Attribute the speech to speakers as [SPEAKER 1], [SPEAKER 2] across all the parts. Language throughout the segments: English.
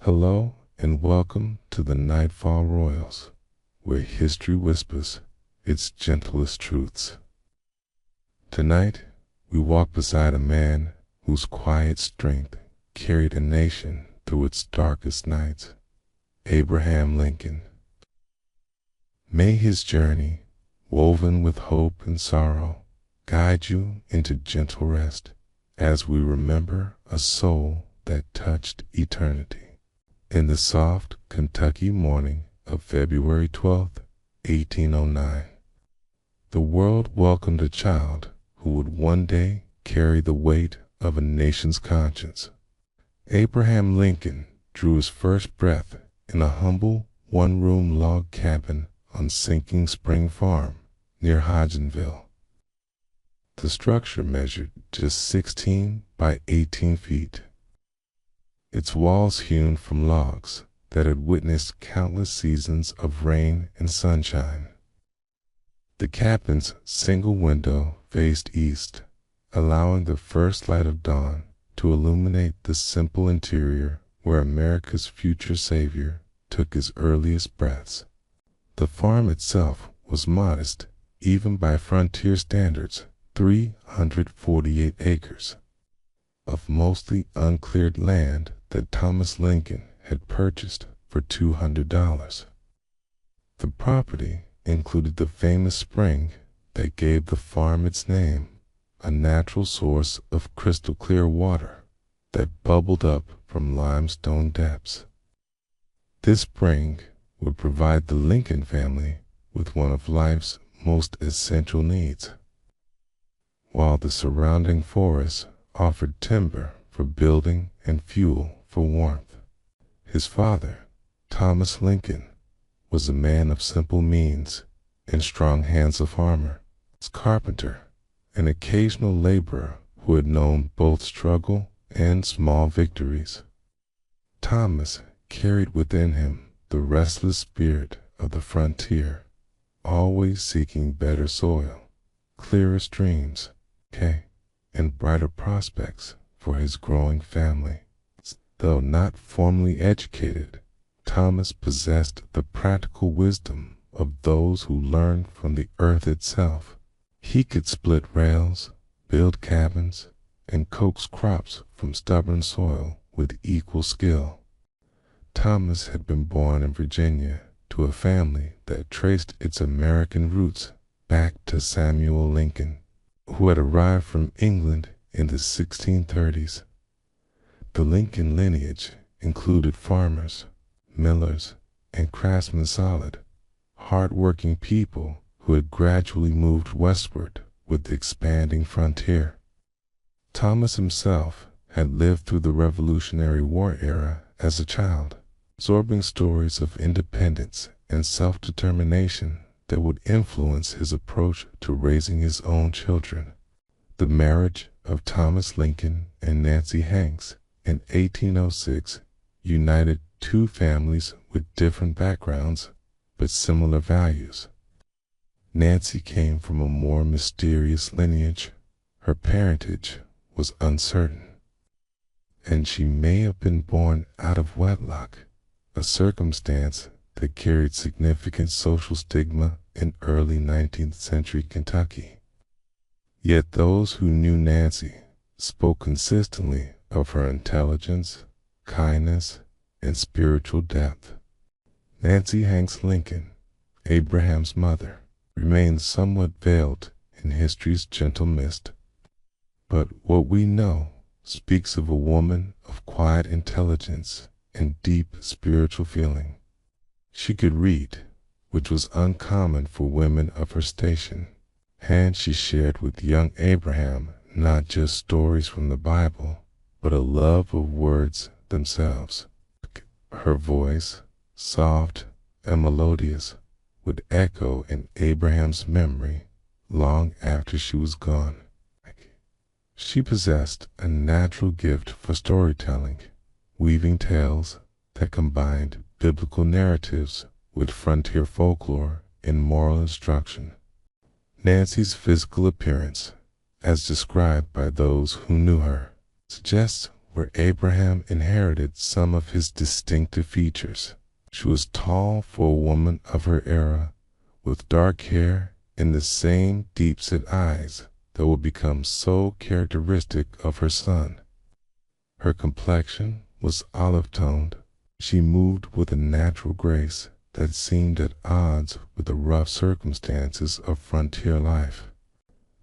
[SPEAKER 1] Hello and welcome to the Nightfall Royals, where history whispers its gentlest truths. Tonight, we walk beside a man whose quiet strength carried a nation through its darkest nights, Abraham Lincoln. May his journey, woven with hope and sorrow, guide you into gentle rest as we remember a soul that touched eternity. In the soft Kentucky morning of February 12th, 1809, the world welcomed a child who would one day carry the weight of a nation's conscience. Abraham Lincoln drew his first breath in a humble one-room log cabin on Sinking Spring Farm near Hodgenville. The structure measured just 16 by 18 feet. Its walls hewn from logs that had witnessed countless seasons of rain and sunshine. The cabin's single window faced east, allowing the first light of dawn to illuminate the simple interior where America's future savior took his earliest breaths. The farm itself was modest, even by frontier standards, 348 acres of mostly uncleared land that Thomas Lincoln had purchased for $200. The property included the famous spring that gave the farm its name, a natural source of crystal clear water that bubbled up from limestone depths. This spring would provide the Lincoln family with one of life's most essential needs, while the surrounding forests offered timber for building and fuel for warmth. His father, Thomas Lincoln, was a man of simple means and strong hands of farmer, carpenter, an occasional laborer who had known both struggle and small victories. Thomas carried within him the restless spirit of the frontier, always seeking better soil, clearer streams, and brighter prospects for his growing family. Though not formally educated, Thomas possessed the practical wisdom of those who learned from the earth itself. He could split rails, build cabins, and coax crops from stubborn soil with equal skill. Thomas had been born in Virginia to a family that traced its American roots back to Samuel Lincoln, who had arrived from England in the 1630s. The Lincoln lineage included farmers, millers, and craftsmen, solid, hard-working people who had gradually moved westward with the expanding frontier. Thomas himself had lived through the Revolutionary War era as a child, absorbing stories of independence and self-determination that would influence his approach to raising his own children. The marriage of Thomas Lincoln and Nancy Hanks in 1806 united two families with different backgrounds but similar values. Nancy came from a more mysterious lineage. Her parentage was uncertain, and she may have been born out of wedlock, a circumstance that carried significant social stigma in early 19th century Kentucky. Yet those who knew Nancy spoke consistently of her intelligence, kindness, and spiritual depth. Nancy Hanks Lincoln, Abraham's mother, remains somewhat veiled in history's gentle mist. But what we know speaks of a woman of quiet intelligence and deep spiritual feeling. She could read, which was uncommon for women of her station, and she shared with young Abraham not just stories from the Bible, but a love of words themselves. Her voice, soft and melodious, would echo in Abraham's memory long after she was gone. She possessed a natural gift for storytelling, weaving tales that combined biblical narratives with frontier folklore and moral instruction. Nancy's physical appearance, as described by those who knew her, suggests where Abraham inherited some of his distinctive features. She was tall for a woman of her era, with dark hair and the same deep-set eyes that would become so characteristic of her son. Her complexion was olive-toned. She moved with a natural grace that seemed at odds with the rough circumstances of frontier life.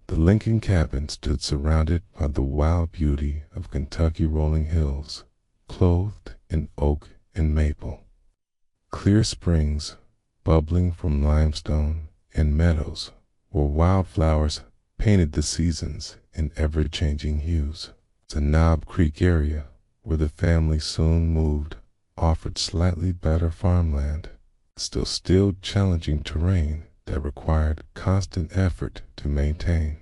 [SPEAKER 1] The Lincoln cabin stood surrounded by the wild beauty of Kentucky rolling hills, clothed in oak and maple. Clear springs, bubbling from limestone, and meadows where wildflowers painted the seasons in ever-changing hues. The Knob Creek area, where the family soon moved, offered slightly better farmland, still challenging terrain that required constant effort to maintain.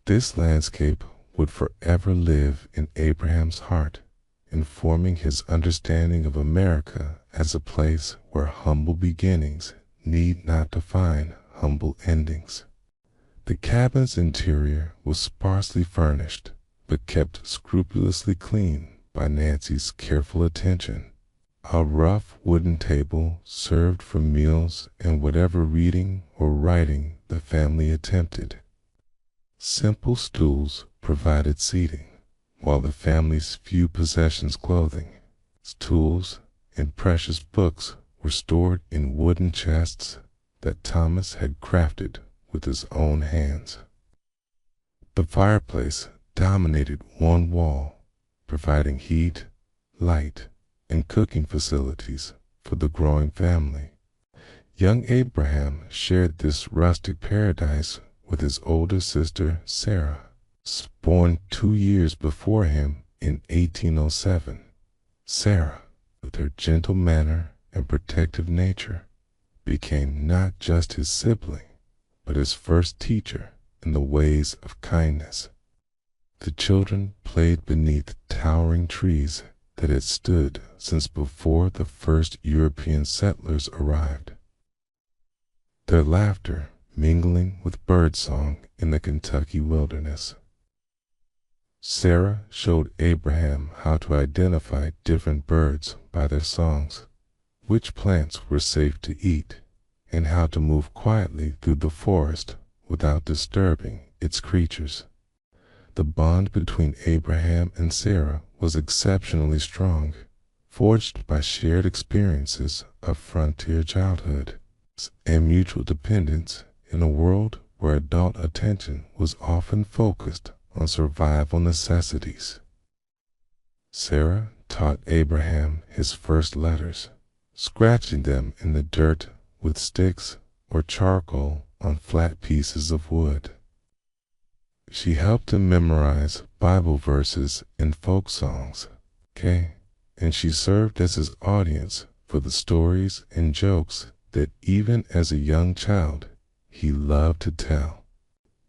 [SPEAKER 1] This landscape would forever live in Abraham's heart, informing his understanding of America as a place where humble beginnings need not define humble endings. The cabin's interior was sparsely furnished, but kept scrupulously clean by Nancy's careful attention. A rough wooden table served for meals and whatever reading or writing the family attempted. Simple stools provided seating, while the family's few possessions, clothing, tools, and precious books were stored in wooden chests that Thomas had crafted with his own hands. The fireplace dominated one wall, providing heat, light, and cooking facilities for the growing family. Young Abraham shared this rustic paradise with his older sister Sarah, born 2 years before him in 1807. Sarah, with her gentle manner and protective nature, became not just his sibling, but his first teacher in the ways of kindness. The children played beneath towering trees that had stood since before the first European settlers arrived, their laughter mingling with birdsong in the Kentucky wilderness. Sarah showed Abraham how to identify different birds by their songs, which plants were safe to eat, and how to move quietly through the forest without disturbing its creatures. The bond between Abraham and Sarah was exceptionally strong, forged by shared experiences of frontier childhood and mutual dependence in a world where adult attention was often focused on survival necessities. Sarah taught Abraham his first letters, scratching them in the dirt with sticks or charcoal on flat pieces of wood. She helped him memorize Bible verses and folk songs, and she served as his audience for the stories and jokes that even as a young child he loved to tell.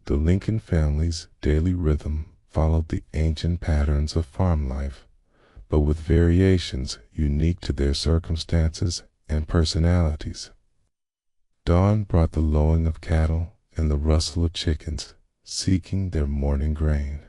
[SPEAKER 1] The Lincoln family's daily rhythm followed the ancient patterns of farm life, but with variations unique to their circumstances and personalities. Dawn brought the lowing of cattle and the rustle of chickens seeking their morning grain.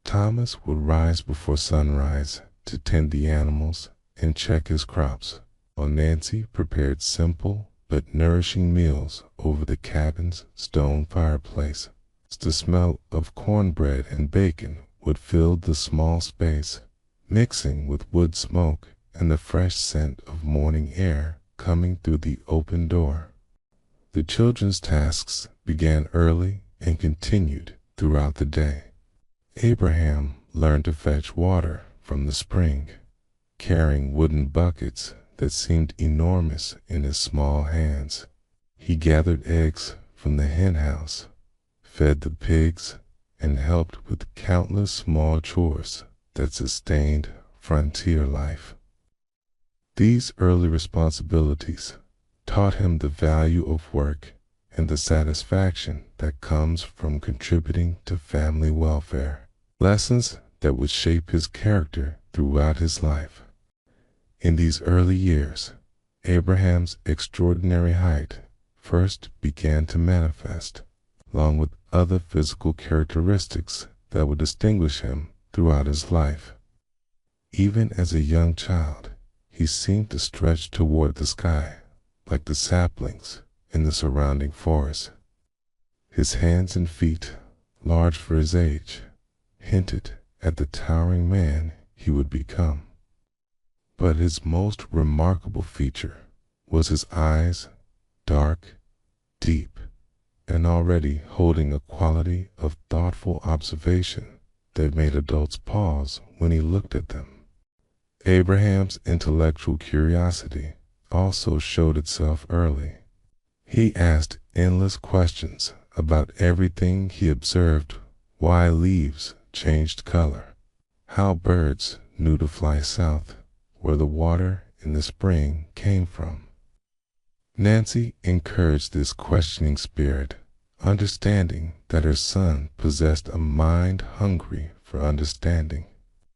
[SPEAKER 1] Thomas would rise before sunrise to tend the animals and check his crops, while Nancy prepared simple but nourishing meals over the cabin's stone fireplace. The smell of cornbread and bacon would fill the small space, mixing with wood smoke and the fresh scent of morning air coming through the open door. The children's tasks began early and continued throughout the day. Abraham learned to fetch water from the spring, carrying wooden buckets that seemed enormous in his small hands. He gathered eggs from the hen house, fed the pigs, and helped with countless small chores that sustained frontier life. These early responsibilities taught him the value of work and the satisfaction that comes from contributing to family welfare, lessons that would shape his character throughout his life. In these early years, Abraham's extraordinary height first began to manifest, along with other physical characteristics that would distinguish him throughout his life. Even as a young child, he seemed to stretch toward the sky, like the saplings in the surrounding forest. His hands and feet, large for his age, hinted at the towering man he would become. But his most remarkable feature was his eyes, dark, deep, and already holding a quality of thoughtful observation that made adults pause when he looked at them. Abraham's intellectual curiosity also showed itself early. He asked endless questions about everything he observed: why leaves changed color, how birds knew to fly south, where the water in the spring came from. Nancy encouraged this questioning spirit, understanding that her son possessed a mind hungry for understanding.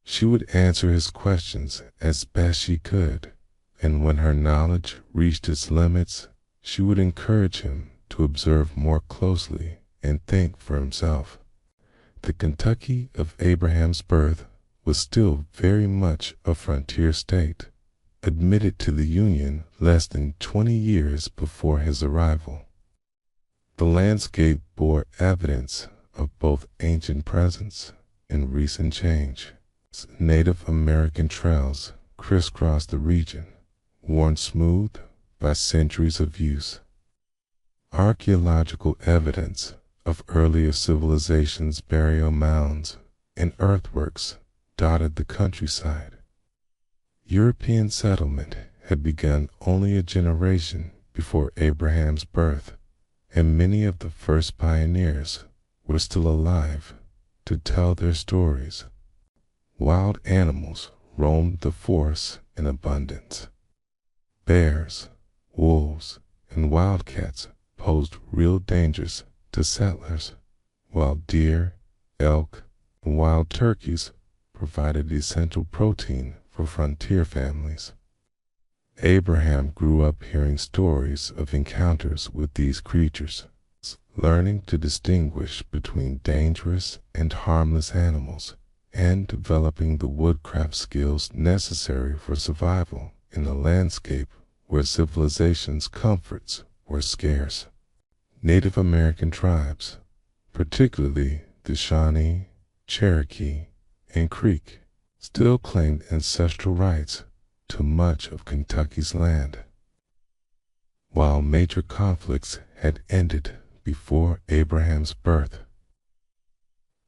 [SPEAKER 1] She would answer his questions as best she could, and when her knowledge reached its limits, she would encourage him to observe more closely and think for himself. The Kentucky of Abraham's birth was still very much a frontier state, admitted to the Union less than 20 years before his arrival. The landscape bore evidence of both ancient presence and recent change. Native American trails crisscrossed the region, worn smooth by centuries of use. Archaeological evidence of earlier civilizations' burial mounds and earthworks dotted the countryside. European settlement had begun only a generation before Abraham's birth, and many of the first pioneers were still alive to tell their stories. Wild animals roamed the forests in abundance. Bears, wolves, and wildcats posed real dangers to settlers, while deer, elk, and wild turkeys provided essential protein for frontier families. Abraham grew up hearing stories of encounters with these creatures, learning to distinguish between dangerous and harmless animals, and developing the woodcraft skills necessary for survival in a landscape where civilization's comforts were scarce. Native American tribes, particularly the Shawnee, Cherokee, and Creek, still claimed ancestral rights to much of Kentucky's land. While major conflicts had ended before Abraham's birth,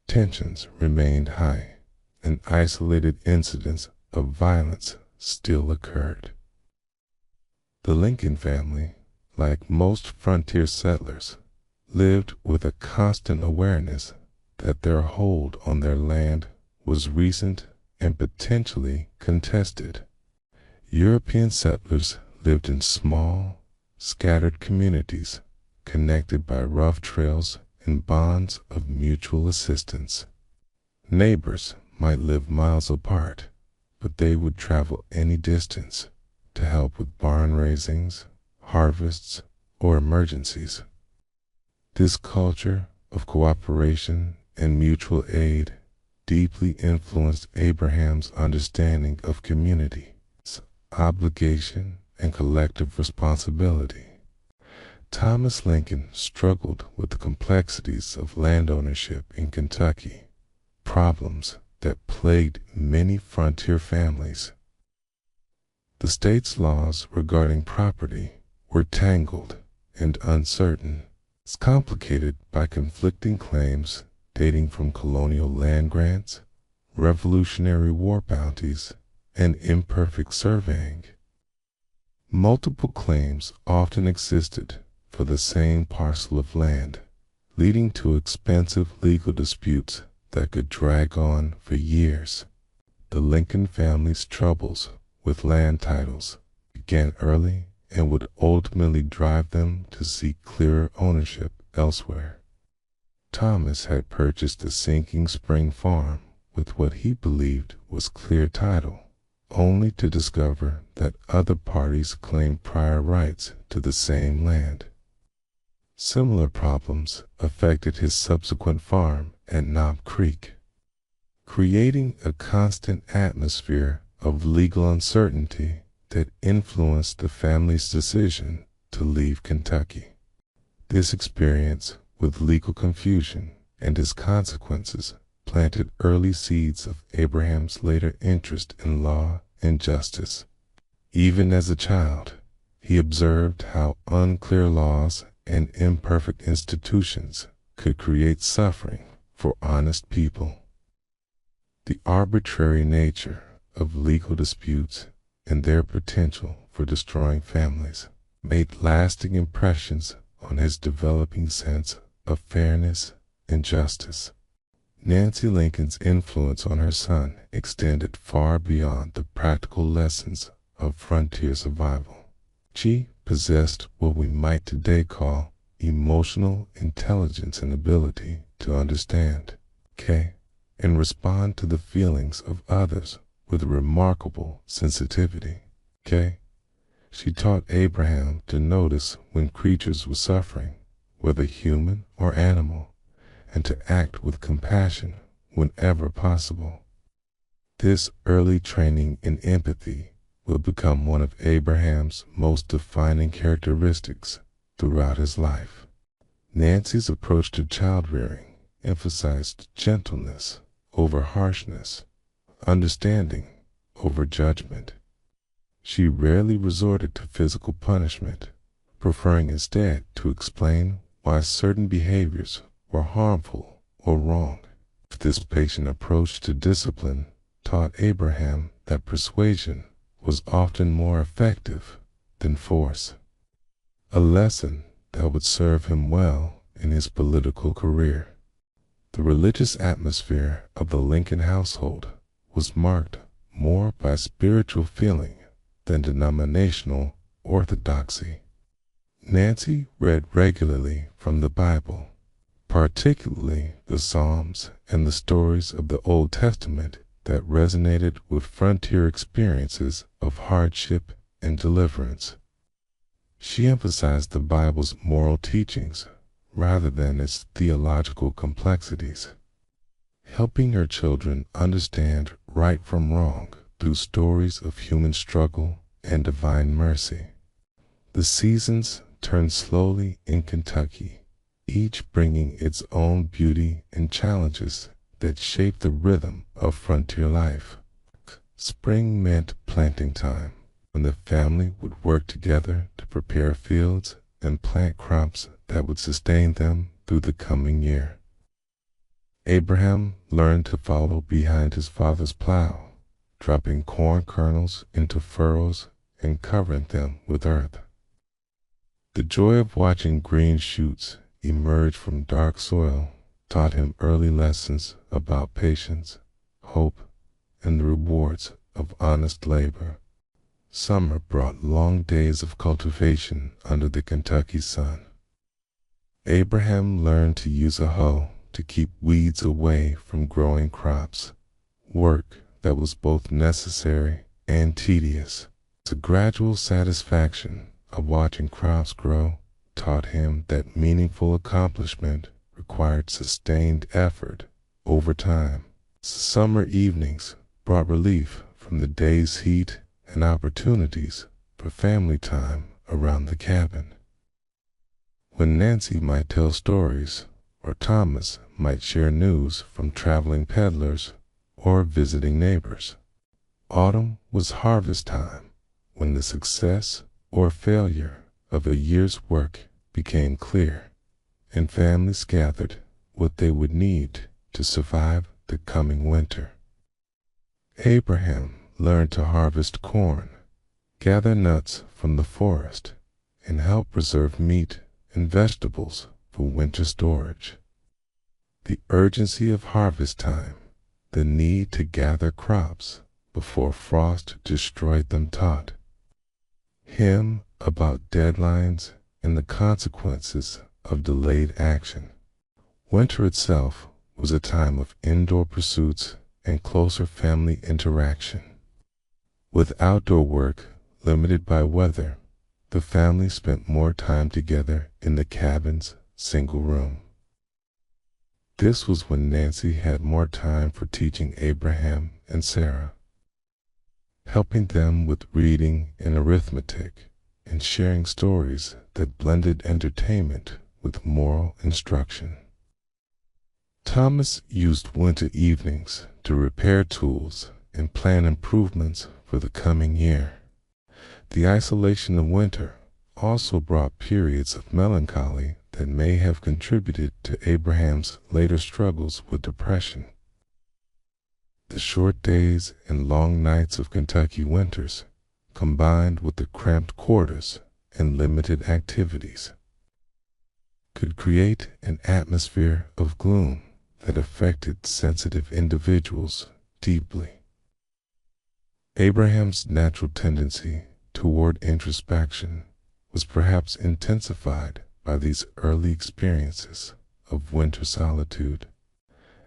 [SPEAKER 1] tensions remained high, and isolated incidents of violence still occurred. The Lincoln family, like most frontier settlers, lived with a constant awareness that their hold on their land was recent and potentially contested. European settlers lived in small, scattered communities connected by rough trails and bonds of mutual assistance. Neighbors might live miles apart, but they would travel any distance to help with barn raisings, harvests, or emergencies. This culture of cooperation and mutual aid deeply influenced Abraham's understanding of community, obligation, and collective responsibility. Thomas Lincoln struggled with the complexities of land ownership in Kentucky, problems that plagued many frontier families. The state's laws regarding property were tangled and uncertain, complicated by conflicting claims dating from colonial land grants, Revolutionary War bounties, and imperfect surveying. Multiple claims often existed for the same parcel of land, leading to expensive legal disputes that could drag on for years. The Lincoln family's troubles with land titles began early and would ultimately drive them to seek clearer ownership elsewhere. Thomas had purchased a sinking spring farm with what he believed was clear title, only to discover that other parties claimed prior rights to the same land. Similar problems affected his subsequent farm at Knob Creek. creating a constant atmosphere of legal uncertainty that influenced the family's decision to leave Kentucky. This experience with legal confusion and its consequences planted early seeds of Abraham's later interest in law and justice. Even as a child, he observed how unclear laws and imperfect institutions could create suffering for honest people. The arbitrary nature of legal disputes and their potential for destroying families made lasting impressions on his developing sense of fairness and justice. Nancy Lincoln's influence on her son extended far beyond the practical lessons of frontier survival. She possessed what we might today call emotional intelligence and ability to understand, and respond to the feelings of others with remarkable sensitivity. She taught Abraham to notice when creatures were suffering, whether human or animal, and to act with compassion whenever possible. This early training in empathy would become one of Abraham's most defining characteristics throughout his life. Nancy's approach to child-rearing emphasized gentleness over harshness, understanding over judgment. She rarely resorted to physical punishment, preferring instead to explain why certain behaviors were harmful or wrong. This patient approach to discipline taught Abraham that persuasion was often more effective than force, a lesson that would serve him well in his political career. The religious atmosphere of the Lincoln household was marked more by spiritual feeling than denominational orthodoxy. Nancy read regularly from the Bible, particularly the Psalms and the stories of the Old Testament that resonated with frontier experiences of hardship and deliverance. She emphasized the Bible's moral teachings rather than its theological complexities, helping her children understand right from wrong through stories of human struggle and divine mercy. The seasons turned slowly in Kentucky, each bringing its own beauty and challenges that shaped the rhythm of frontier life. Spring meant planting time, when the family would work together to prepare fields and plant crops that would sustain them through the coming year. Abraham learned to follow behind his father's plow, dropping corn kernels into furrows and covering them with earth. The joy of watching green shoots emerge from dark soil taught him early lessons about patience, hope, and the rewards of honest labor. Summer brought long days of cultivation under the Kentucky sun. Abraham learned to use a hoe to keep weeds away from growing crops, work that was both necessary and tedious. The gradual satisfaction of watching crops grow taught him that meaningful accomplishment required sustained effort over time. Summer evenings brought relief from the day's heat and opportunities for family time around the cabin. When Nancy might tell stories, or Thomas might share news from traveling peddlers or visiting neighbors. Autumn was harvest time, when the success or failure of a year's work became clear, and families gathered what they would need to survive the coming winter. Abraham learned to harvest corn, gather nuts from the forest, and help preserve meat and vegetables for winter storage. The urgency of harvest time, the need to gather crops before frost destroyed them taught him about deadlines and the consequences of delayed action. Winter itself was a time of indoor pursuits and closer family interaction. With outdoor work limited by weather, the family spent more time together in the cabin's single room. This was when Nancy had more time for teaching Abraham and Sarah, helping them with reading and arithmetic, and sharing stories that blended entertainment with moral instruction. Thomas used winter evenings to repair tools and plan improvements for the coming year. The isolation of winter also brought periods of melancholy that may have contributed to Abraham's later struggles with depression. The short days and long nights of Kentucky winters, combined with the cramped quarters and limited activities, could create an atmosphere of gloom that affected sensitive individuals deeply. Abraham's natural tendency toward introspection was perhaps intensified by these early experiences of winter solitude.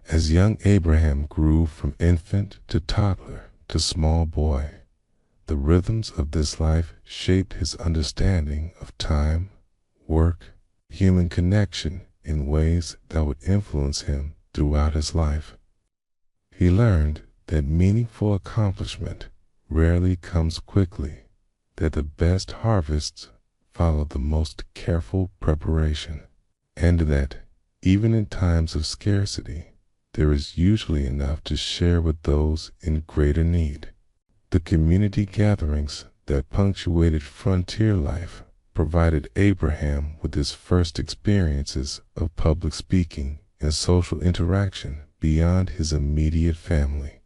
[SPEAKER 1] As young Abraham grew from infant to toddler to small boy, the rhythms of this life shaped his understanding of time, work, human connection in ways that would influence him throughout his life. He learned that meaningful accomplishment rarely comes quickly, that the best harvests follow the most careful preparation, and that, even in times of scarcity, there is usually enough to share with those in greater need. The community gatherings that punctuated frontier life provided Abraham with his first experiences of public speaking and social interaction beyond his immediate family.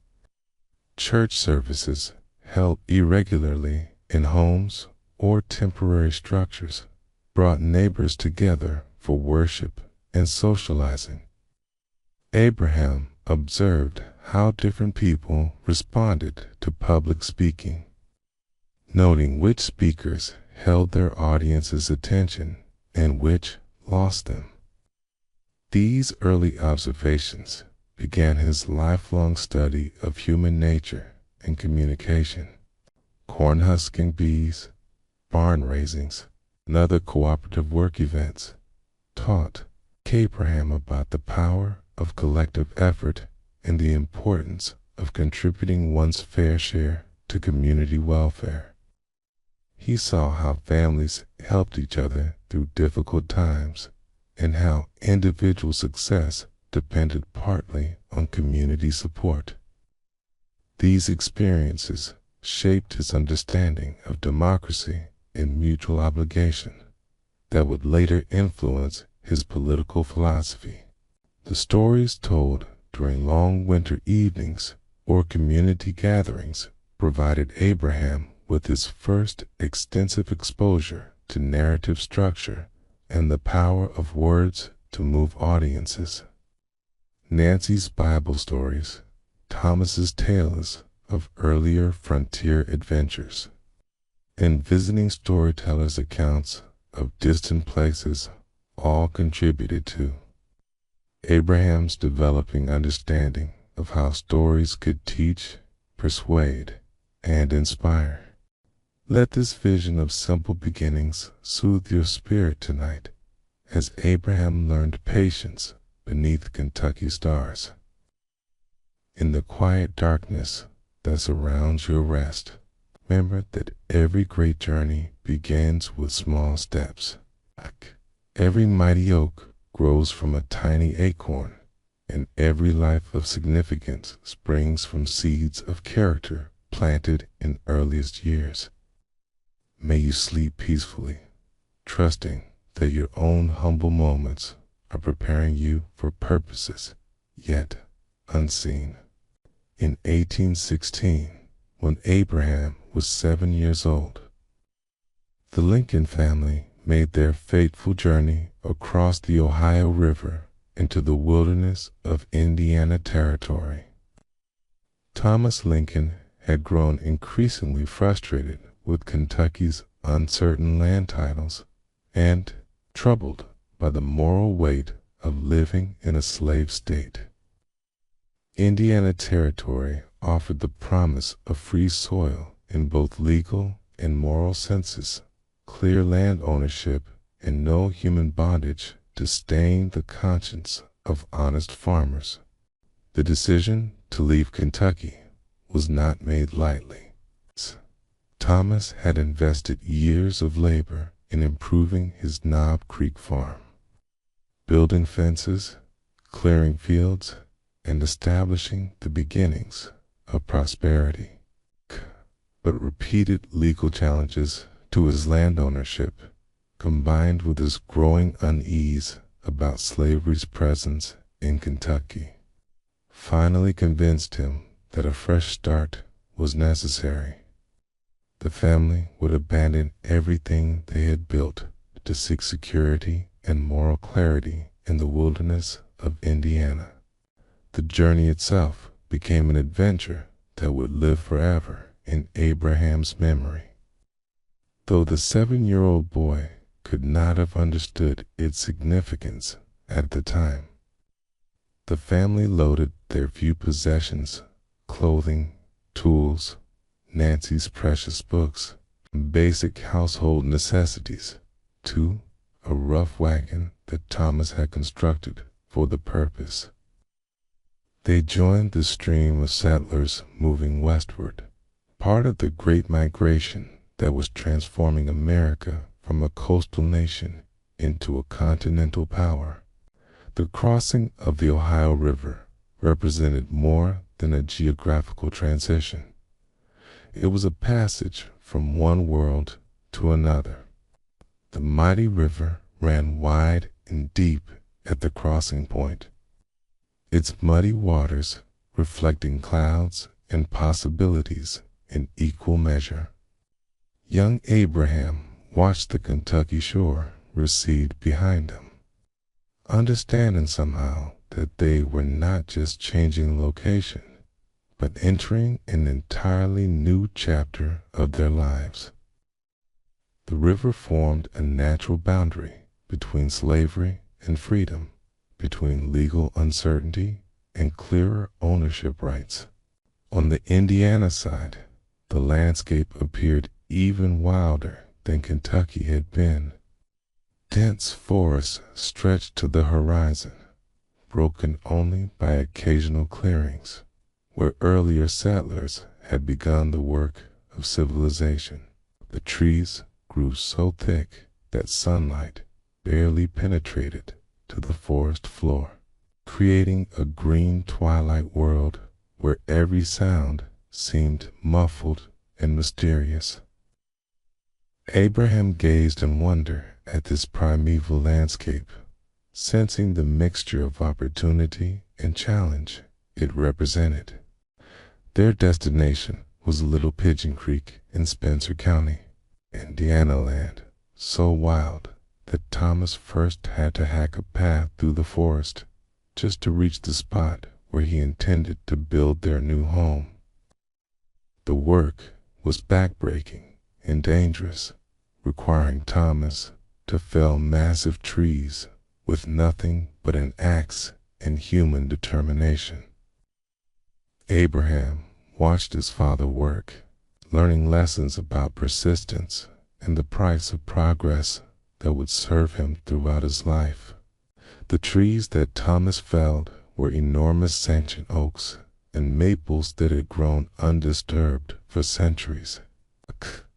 [SPEAKER 1] Church services, held irregularly in homes or temporary structures, brought neighbors together for worship and socializing. Abraham observed how different people responded to public speaking, noting which speakers held their audience's attention and which lost them. These early observations began his lifelong study of human nature and communication. Corn husking bees, barn raisings, and other cooperative work events taught Abraham about the power of collective effort and the importance of contributing one's fair share to community welfare. He saw how families helped each other through difficult times and how individual success depended partly on community support. These experiences shaped his understanding of democracy and mutual obligation that would later influence his political philosophy. The stories told during long winter evenings or community gatherings provided Abraham with his first extensive exposure to narrative structure and the power of words to move audiences. Nancy's Bible stories, Thomas's tales of earlier frontier adventures, and visiting storytellers' accounts of distant places all contributed to Abraham's developing understanding of how stories could teach, persuade, and inspire. Let this vision of simple beginnings soothe your spirit tonight, as Abraham learned patience beneath Kentucky stars. In the quiet darkness that surrounds your rest, remember that every great journey begins with small steps. Every mighty oak grows from a tiny acorn, and every life of significance springs from seeds of character planted in earliest years. May you sleep peacefully, trusting that your own humble moments are preparing you for purposes yet unseen. In 1816, when Abraham was 7 years old, the Lincoln family made their fateful journey across the Ohio River into the wilderness of Indiana Territory. Thomas Lincoln had grown increasingly frustrated with Kentucky's uncertain land titles and troubled by the moral weight of living in a slave state. Indiana Territory offered the promise of free soil in both legal and moral senses, clear land ownership, and no human bondage to stain the conscience of honest farmers. The decision to leave Kentucky was not made lightly. Thomas had invested years of labor in improving his Knob Creek farm, building fences, clearing fields, and establishing the beginnings of prosperity. But repeated legal challenges to his land ownership, combined with his growing unease about slavery's presence in Kentucky, finally convinced him that a fresh start was necessary. The family would abandon everything they had built to seek security and moral clarity in the wilderness of Indiana. The journey itself became an adventure that would live forever in Abraham's memory. Though the 7-year-old boy could not have understood its significance at the time, the family loaded their few possessions, clothing, tools, Nancy's precious books, and basic household necessities, to a rough wagon that Thomas had constructed for the purpose. They joined the stream of settlers moving westward, part of the great migration that was transforming America from a coastal nation into a continental power. The crossing of the Ohio River represented more than a geographical transition. It was a passage from one world to another. The mighty river ran wide and deep at the crossing point, its muddy waters reflecting clouds and possibilities in equal measure. Young Abraham watched the Kentucky shore recede behind him, understanding somehow that they were not just changing location, but entering an entirely new chapter of their lives. The river formed a natural boundary between slavery and freedom, between legal uncertainty and clearer ownership rights. On the Indiana side, the landscape appeared even wilder than Kentucky had been. Dense forests stretched to the horizon, broken only by occasional clearings, where earlier settlers had begun the work of civilization. The trees grew so thick that sunlight barely penetrated to the forest floor, creating a green twilight world where every sound seemed muffled and mysterious. Abraham gazed in wonder at this primeval landscape, sensing the mixture of opportunity and challenge it represented. Their destination was Little Pigeon Creek in Spencer County, Indiana land, so wild that Thomas first had to hack a path through the forest just to reach the spot where he intended to build their new home. The work was backbreaking and dangerous, requiring Thomas to fell massive trees with nothing but an axe and human determination. Abraham watched his father work, learning lessons about persistence and the price of progress that would serve him throughout his life. The trees that Thomas felled were enormous ancient oaks and maples that had grown undisturbed for centuries.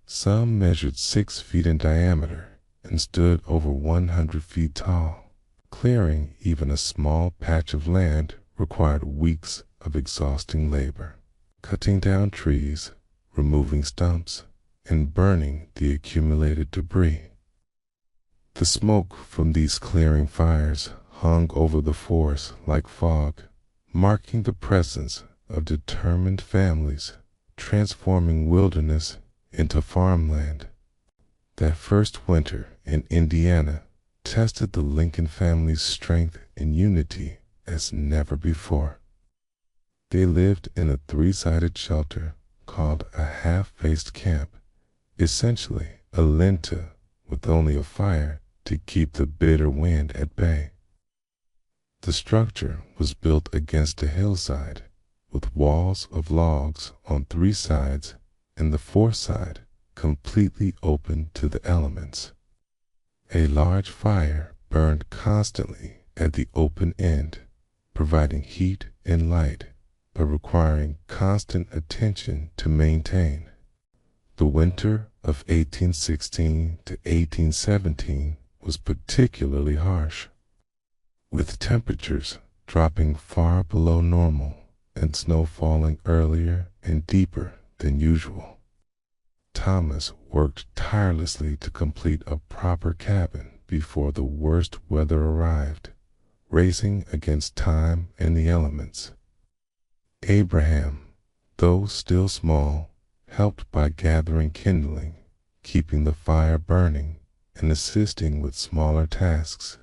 [SPEAKER 1] Some measured 6 feet in diameter and stood over 100 feet tall. Clearing even a small patch of land required weeks of exhausting labor. Cutting down trees, removing stumps, and burning the accumulated debris. The smoke from these clearing fires hung over the forest like fog, marking the presence of determined families transforming wilderness into farmland. That first winter in Indiana tested the Lincoln family's strength and unity as never before. They lived in a 3-sided shelter called a half-faced camp, essentially a linta with only a fire to keep the bitter wind at bay. The structure was built against a hillside with walls of logs on 3 sides and the 4th side completely open to the elements. A large fire burned constantly at the open end, providing heat and light, but requiring constant attention to maintain. The winter of 1816 to 1817 was particularly harsh, with temperatures dropping far below normal and snow falling earlier and deeper than usual. Thomas worked tirelessly to complete a proper cabin before the worst weather arrived, racing against time and the elements. Abraham, though still small, helped by gathering kindling, keeping the fire burning, and assisting with smaller tasks.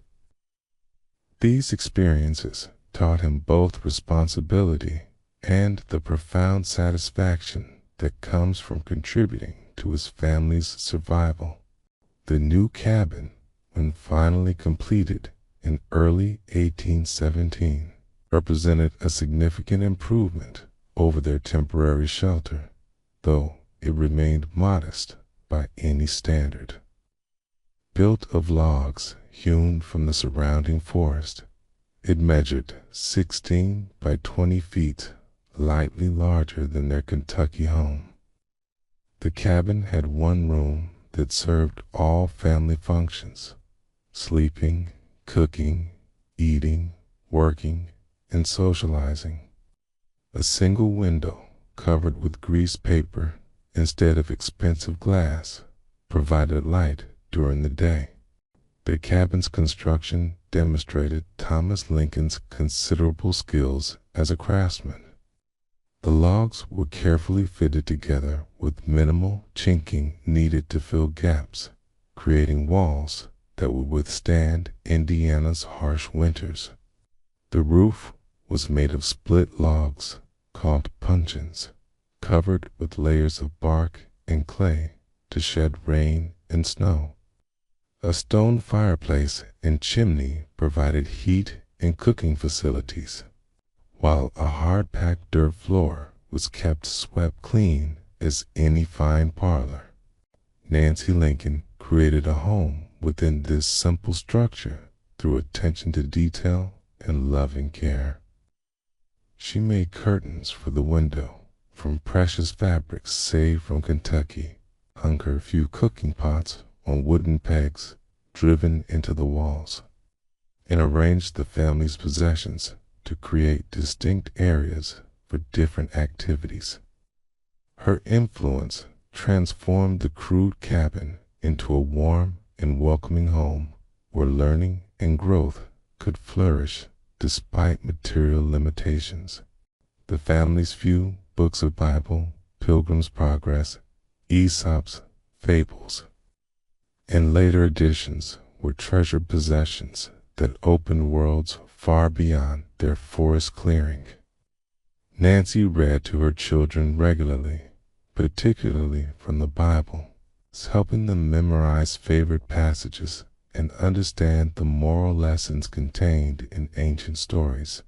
[SPEAKER 1] These experiences taught him both responsibility and the profound satisfaction that comes from contributing to his family's survival. The new cabin, when finally completed in early 1817, represented a significant improvement over their temporary shelter, though it remained modest by any standard. Built of logs hewn from the surrounding forest, it measured 16 by 20 feet, lightly larger than their Kentucky home. The cabin had one room that served all family functions: sleeping, cooking, eating, working, and socializing. A single window, covered with grease paper instead of expensive glass, provided light during the day. The cabin's construction demonstrated Thomas Lincoln's considerable skills as a craftsman. The logs were carefully fitted together with minimal chinking needed to fill gaps, creating walls that would withstand Indiana's harsh winters. The roof was made of split logs called puncheons, covered with layers of bark and clay to shed rain and snow. A stone fireplace and chimney provided heat and cooking facilities, while a hard-packed dirt floor was kept swept clean as any fine parlor. Nancy Lincoln created a home within this simple structure through attention to detail and loving care. She made curtains for the window from precious fabrics saved from Kentucky, hung her few cooking pots on wooden pegs driven into the walls, and arranged the family's possessions to create distinct areas for different activities. Her influence transformed the crude cabin into a warm and welcoming home where learning and growth could flourish despite material limitations. The family's few books of Bible, Pilgrim's Progress, Aesop's Fables, and later editions were treasured possessions that opened worlds far beyond their forest clearing. Nancy read to her children regularly, particularly from the Bible, helping them memorize favorite passages and understand the moral lessons contained in ancient stories.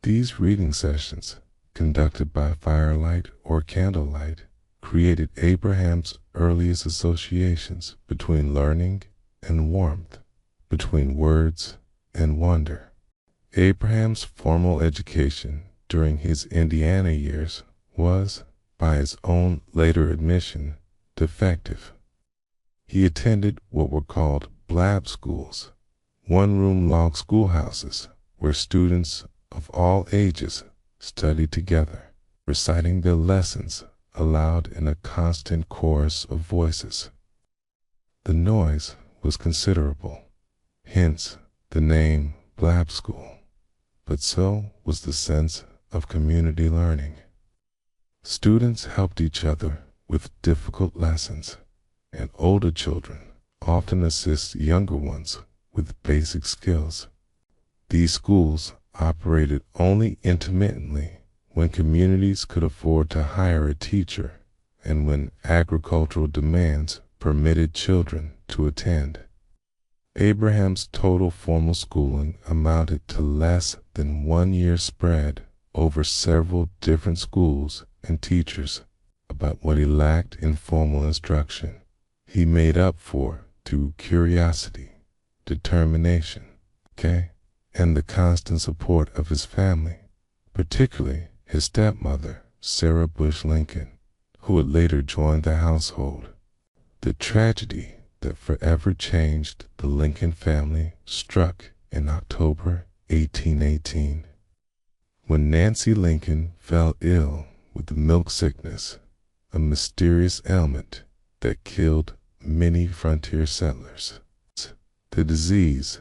[SPEAKER 1] These reading sessions, conducted by firelight or candlelight, created Abraham's earliest associations between learning and warmth, between words and wonder. Abraham's formal education during his Indiana years was, by his own later admission, defective. He attended what were called blab schools, one-room log schoolhouses where students of all ages studied together, reciting their lessons aloud in a constant chorus of voices. The noise was considerable, hence the name blab school, but so was the sense of community learning. Students helped each other with difficult lessons, and older children often assist younger ones with basic skills. These schools operated only intermittently when communities could afford to hire a teacher and when agricultural demands permitted children to attend. Abraham's total formal schooling amounted to less than 1 year spread over several different schools and teachers. About what he lacked in formal instruction, he made up for through curiosity, determination, and the constant support of his family, particularly his stepmother, Sarah Bush Lincoln, who would later join the household. The tragedy that forever changed the Lincoln family struck in October 1818, when Nancy Lincoln fell ill with the milk sickness, a mysterious ailment that killed many frontier settlers. The disease,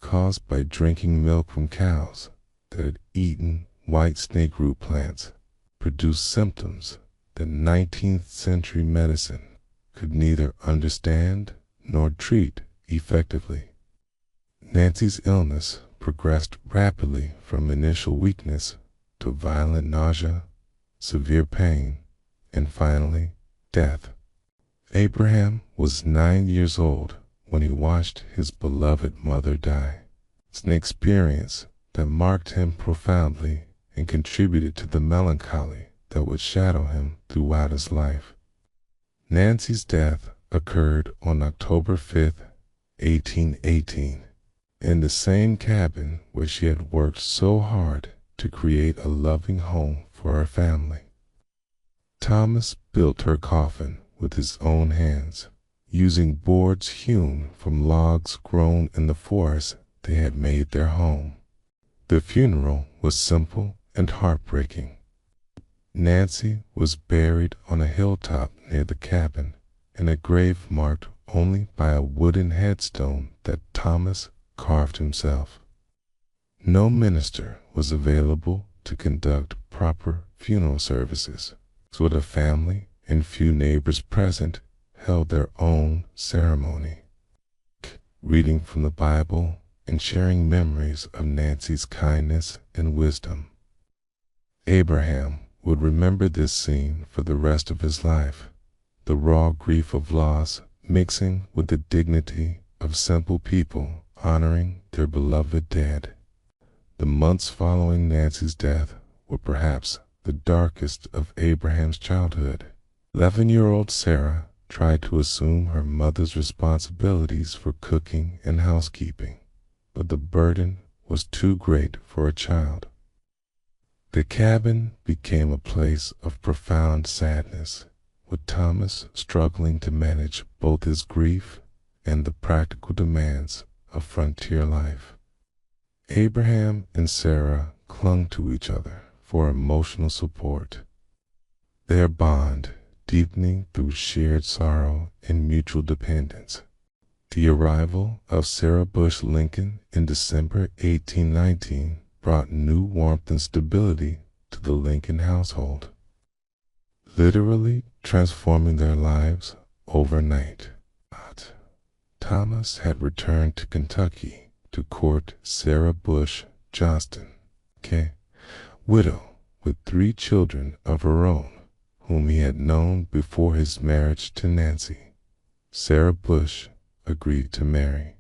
[SPEAKER 1] caused by drinking milk from cows that had eaten white snake root plants, produced symptoms that 19th century medicine could neither understand nor treat effectively. Nancy's illness progressed rapidly from initial weakness to violent nausea, severe pain, and finally, death. Abraham was 9 years old when he watched his beloved mother die. It's an experience that marked him profoundly and contributed to the melancholy that would shadow him throughout his life. Nancy's death occurred on October 5th, 1818, in the same cabin where she had worked so hard to create a loving home for her family. Thomas built her coffin with his own hands, using boards hewn from logs grown in the forest they had made their home. The funeral was simple and heartbreaking. Nancy was buried on a hilltop near the cabin, in a grave marked only by a wooden headstone that Thomas carved himself. No minister was available to conduct proper funeral services, so the family and few neighbors present held their own ceremony, reading from the Bible and sharing memories of Nancy's kindness and wisdom. Abraham would remember this scene for the rest of his life, the raw grief of loss mixing with the dignity of simple people honoring their beloved dead. The months following Nancy's death were perhaps the darkest of Abraham's childhood. 11-year-old Sarah tried to assume her mother's responsibilities for cooking and housekeeping, but the burden was too great for a child. The cabin became a place of profound sadness, with Thomas struggling to manage both his grief and the practical demands of frontier life. Abraham and Sarah clung to each other for emotional support, their bond deepening through shared sorrow and mutual dependence. The arrival of Sarah Bush Lincoln in December 1819 brought new warmth and stability to the Lincoln household, literally transforming their lives overnight. Thomas had returned to Kentucky to court Sarah Bush Johnston, widow with 3 children of her own, whom he had known before his marriage to Nancy. Sarah Bush agreed to marry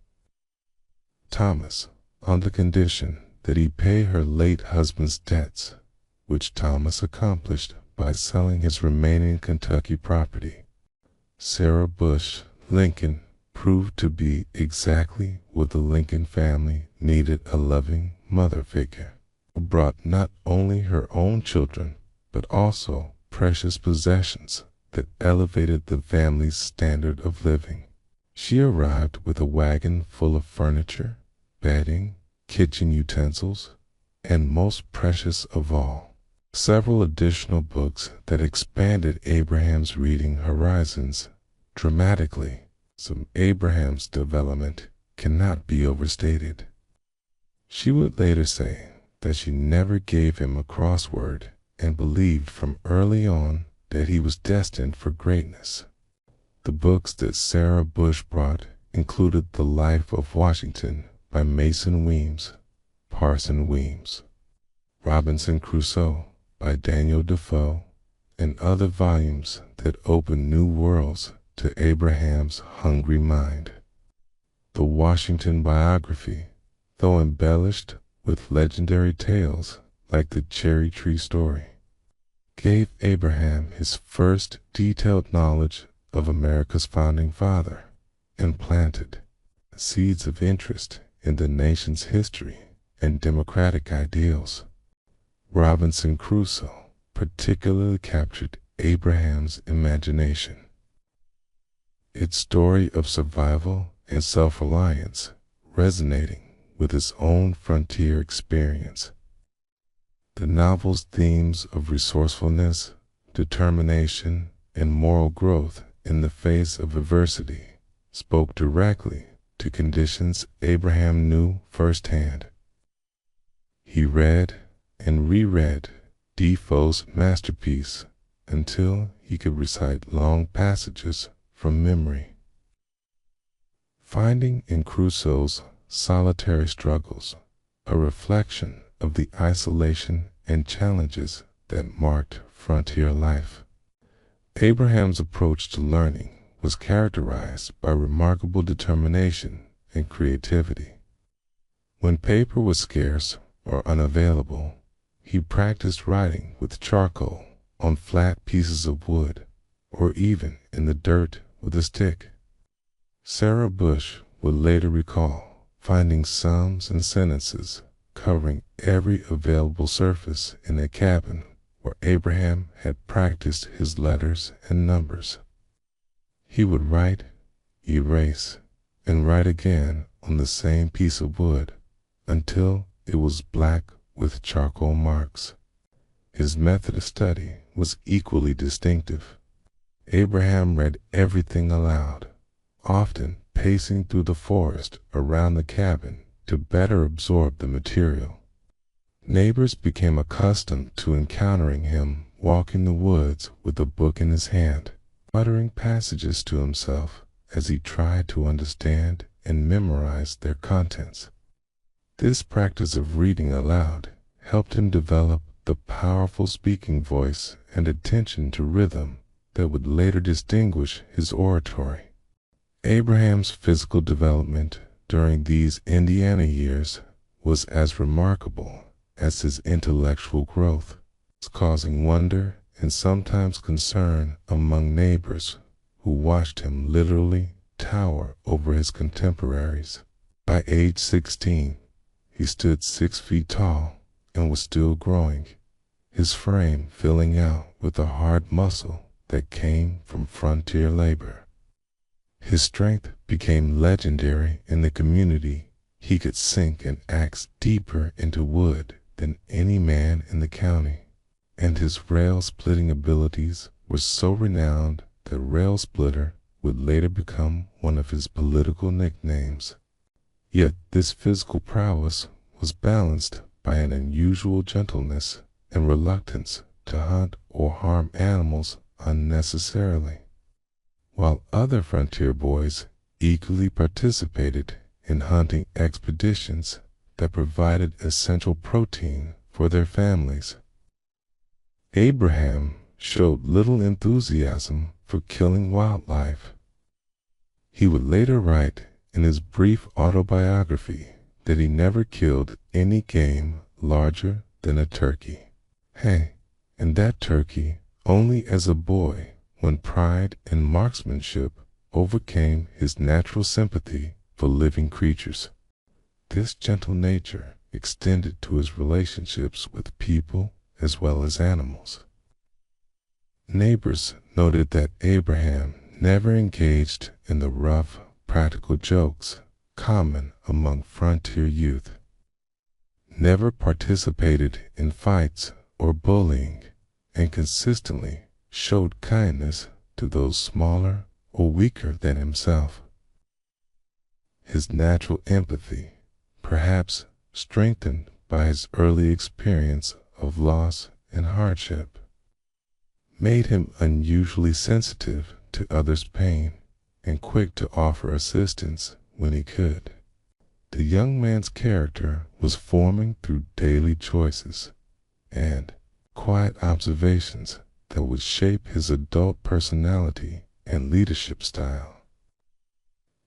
[SPEAKER 1] Thomas on the condition that he pay her late husband's debts, which Thomas accomplished by selling his remaining Kentucky property. Sarah Bush Lincoln proved to be exactly what the Lincoln family needed: a loving mother figure, who brought not only her own children, but also precious possessions that elevated the family's standard of living. She arrived with a wagon full of furniture, bedding, kitchen utensils, and most precious of all, several additional books that expanded Abraham's reading horizons dramatically. So Abraham's development cannot be overstated. She would later say that she never gave him a crossword and believed from early on that he was destined for greatness. The books that Sarah Bush brought included The Life of Washington by Mason Weems, Parson Weems, Robinson Crusoe by Daniel Defoe, and other volumes that opened new worlds to Abraham's hungry mind. The Washington biography, though embellished with legendary tales like the cherry tree story, gave Abraham his first detailed knowledge of America's founding father and planted seeds of interest in the nation's history and democratic ideals. Robinson Crusoe particularly captured Abraham's imagination. Its story of survival and self-reliance resonating with his own frontier experience. The novel's themes of resourcefulness, determination, and moral growth in the face of adversity spoke directly to conditions Abraham knew firsthand. He read and reread Defoe's masterpiece until he could recite long passages from memory. Finding in Crusoe's solitary struggles a reflection of the isolation and challenges that marked frontier life. Abraham's approach to learning was characterized by remarkable determination and creativity. When paper was scarce or unavailable, he practiced writing with charcoal on flat pieces of wood, or even in the dirt with a stick. Sarah Bush would later recall finding sums and sentences covering every available surface in a cabin where Abraham had practiced his letters and numbers. He would write, erase, and write again on the same piece of wood until it was black with charcoal marks. His method of study was equally distinctive. Abraham read everything aloud, often pacing through the forest around the cabin to better absorb the material. Neighbors became accustomed to encountering him walking the woods with a book in his hand, muttering passages to himself as he tried to understand and memorize their contents. This practice of reading aloud helped him develop the powerful speaking voice and attention to rhythm that would later distinguish his oratory. Abraham's physical development during these Indiana years was as remarkable as his intellectual growth, causing wonder and sometimes concern among neighbors who watched him literally tower over his contemporaries. By age 16, he stood 6 feet tall and was still growing, his frame filling out with the hard muscle that came from frontier labor. His strength became legendary in the community. He could sink an axe deeper into wood than any man in the county, and his rail-splitting abilities were so renowned that Rail Splitter would later become one of his political nicknames. Yet this physical prowess was balanced by an unusual gentleness and reluctance to hunt or harm animals unnecessarily. While other frontier boys eagerly participated in hunting expeditions that provided essential protein for their families, Abraham showed little enthusiasm for killing wildlife. He would later write in his brief autobiography that he never killed any game larger than a turkey. And that turkey only as a boy, when pride and marksmanship overcame his natural sympathy for living creatures. This gentle nature extended to his relationships with people as well as animals. Neighbors noted that Abraham never engaged in the rough, practical jokes common among frontier youth, never participated in fights or bullying, and consistently showed kindness to those smaller or weaker than himself. His natural empathy, perhaps strengthened by his early experience of loss and hardship, made him unusually sensitive to others' pain and quick to offer assistance when he could. The young man's character was forming through daily choices and quiet observations that would shape his adult personality and leadership style.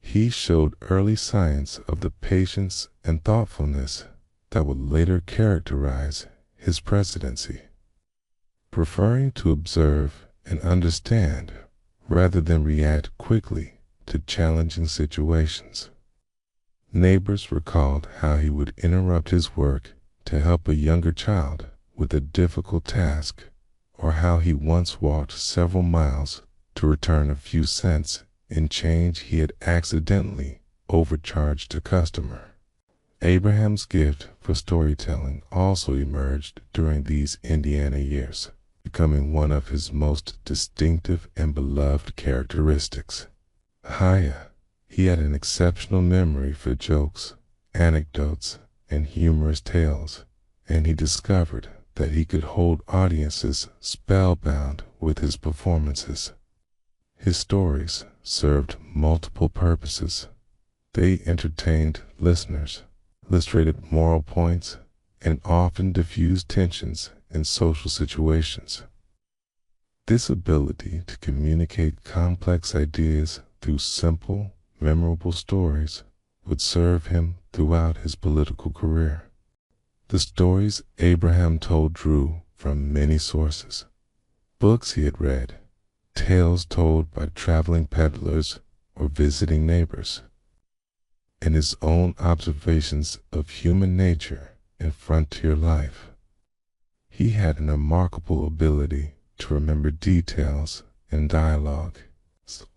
[SPEAKER 1] He showed early signs of the patience and thoughtfulness that would later characterize his presidency. Preferring to observe and understand rather than react quickly to challenging situations. Neighbors recalled how he would interrupt his work to help a younger child with a difficult task, or how he once walked several miles to return a few cents in change he had accidentally overcharged a customer. Abraham's gift for storytelling also emerged during these Indiana years, becoming one of his most distinctive and beloved characteristics. He had an exceptional memory for jokes, anecdotes, and humorous tales, and he discovered that he could hold audiences spellbound with his performances. His stories served multiple purposes. They entertained listeners, illustrated moral points, and often diffused tensions in social situations. This ability to communicate complex ideas through simple, memorable stories would serve him throughout his political career. The stories Abraham told drew from many sources: books he had read, tales told by traveling peddlers or visiting neighbors, and his own observations of human nature and frontier life. He had an remarkable ability to remember details and dialogue,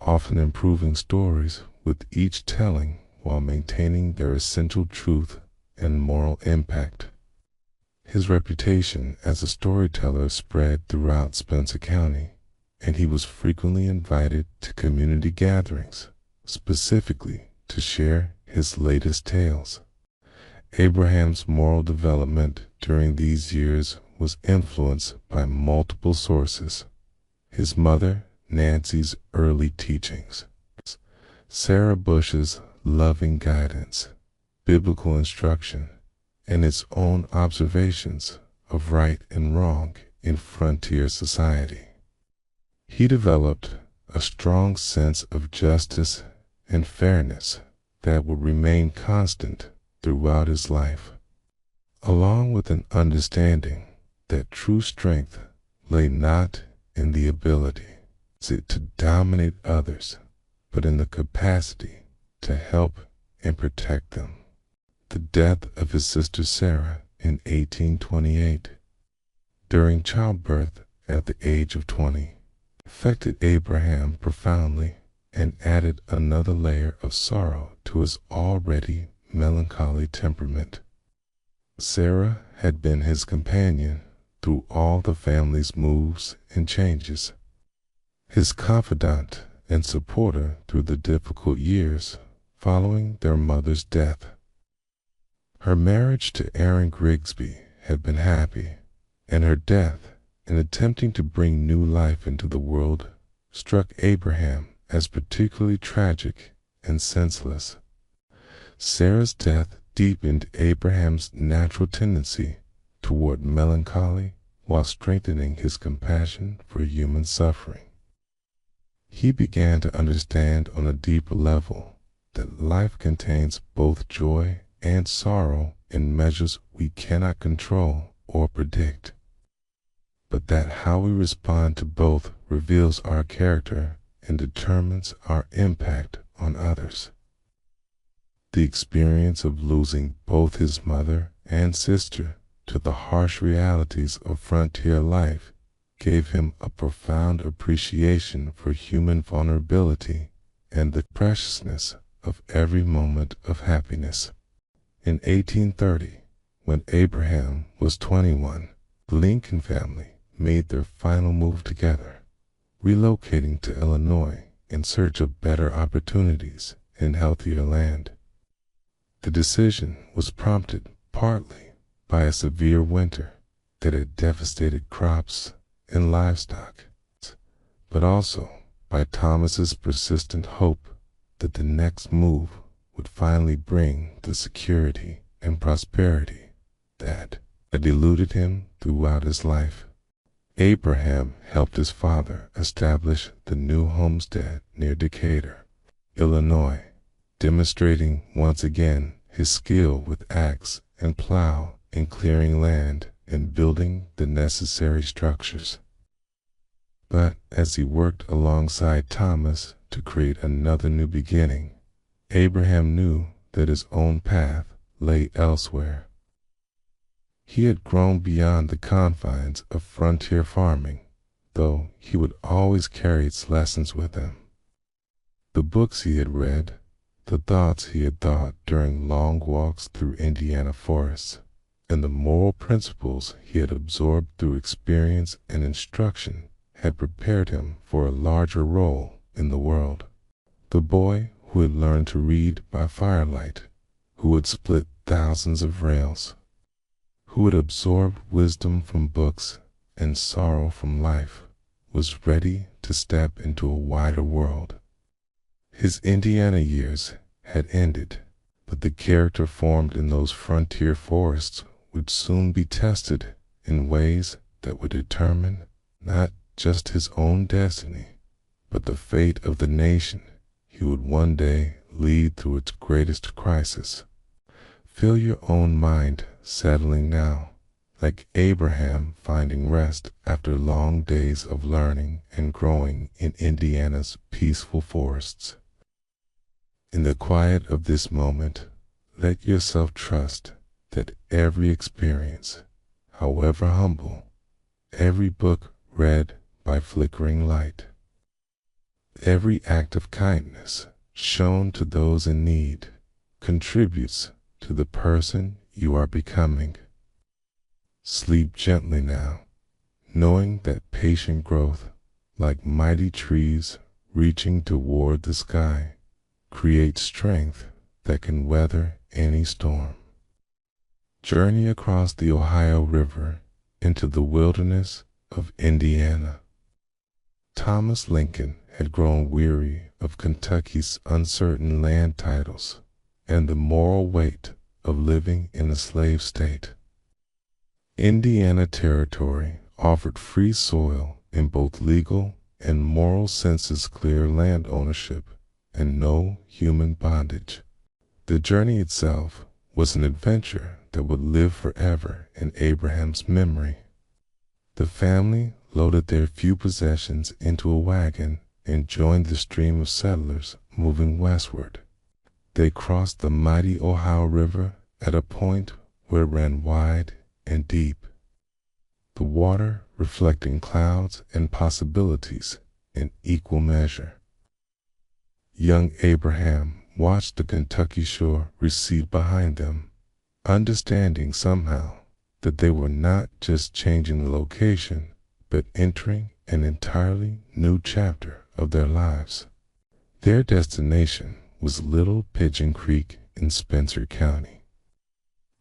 [SPEAKER 1] often improving stories with each telling while maintaining their essential truth and moral impact. His reputation as a storyteller spread throughout Spencer County, and he was frequently invited to community gatherings, specifically to share his latest tales. Abraham's moral development during these years was influenced by multiple sources: his mother, Nancy's early teachings, Sarah Bush's loving guidance, biblical instruction, and his own observations of right and wrong in frontier society. He developed a strong sense of justice and fairness that would remain constant throughout his life, along with an understanding that true strength lay not in the ability to dominate others, but in the capacity to help and protect them. The death of his sister Sarah in 1828, during childbirth at the age of 20, affected Abraham profoundly and added another layer of sorrow to his already melancholy temperament. Sarah had been his companion through all the family's moves and changes, his confidant and supporter through the difficult years following their mother's death. Her marriage to Aaron Grigsby had been happy, and her death, in attempting to bring new life into the world, struck Abraham as particularly tragic and senseless. Sarah's death deepened Abraham's natural tendency toward melancholy while strengthening his compassion for human suffering. He began to understand on a deeper level that life contains both joy and sorrow in measures we cannot control or predict, but that how we respond to both reveals our character and determines our impact on others. The experience of losing both his mother and sister to the harsh realities of frontier life gave him a profound appreciation for human vulnerability and the preciousness of every moment of happiness. In 1830, when Abraham was 21, the Lincoln family made their final move together, relocating to Illinois in search of better opportunities and healthier land. The decision was prompted partly by a severe winter that had devastated crops and livestock, but also by Thomas's persistent hope that the next move would finally bring the security and prosperity that had eluded him throughout his life. Abraham helped his father establish the new homestead near Decatur, Illinois, demonstrating once again his skill with axe and plow in clearing land and building the necessary structures. But as he worked alongside Thomas to create another new beginning, Abraham knew that his own path lay elsewhere. He had grown beyond the confines of frontier farming, though he would always carry its lessons with him. The books he had read, the thoughts he had thought during long walks through Indiana forests, and the moral principles he had absorbed through experience and instruction had prepared him for a larger role in the world. The boy who had learned to read by firelight, who had split thousands of rails, who had absorbed wisdom from books and sorrow from life, was ready to step into a wider world. His Indiana years had ended, but the character formed in those frontier forests would soon be tested in ways that would determine not just his own destiny, but the fate of the nation he would one day lead through its greatest crisis. Feel your own mind settling now, like Abraham finding rest after long days of learning and growing in Indiana's peaceful forests. In the quiet of this moment, let yourself trust that every experience, however humble, every book read by flickering light, every act of kindness shown to those in need, contributes to the person you are becoming. Sleep gently now, knowing that patient growth, like mighty trees reaching toward the sky, creates strength that can weather any storm. Journey across the Ohio River into the wilderness of Indiana. Thomas Lincoln had grown weary of Kentucky's uncertain land titles and the moral weight of living in a slave state. Indiana Territory offered free soil in both legal and moral senses, clear land ownership, and no human bondage. The journey itself was an adventure that would live forever in Abraham's memory. The family loaded their few possessions into a wagon and joined the stream of settlers moving westward. They crossed the mighty Ohio River at a point where it ran wide and deep, the water reflecting clouds and possibilities in equal measure. Young Abraham watched the Kentucky shore recede behind them, understanding somehow that they were not just changing the location, but entering an entirely new chapter of their lives. Their destination was Little Pigeon Creek in Spencer County.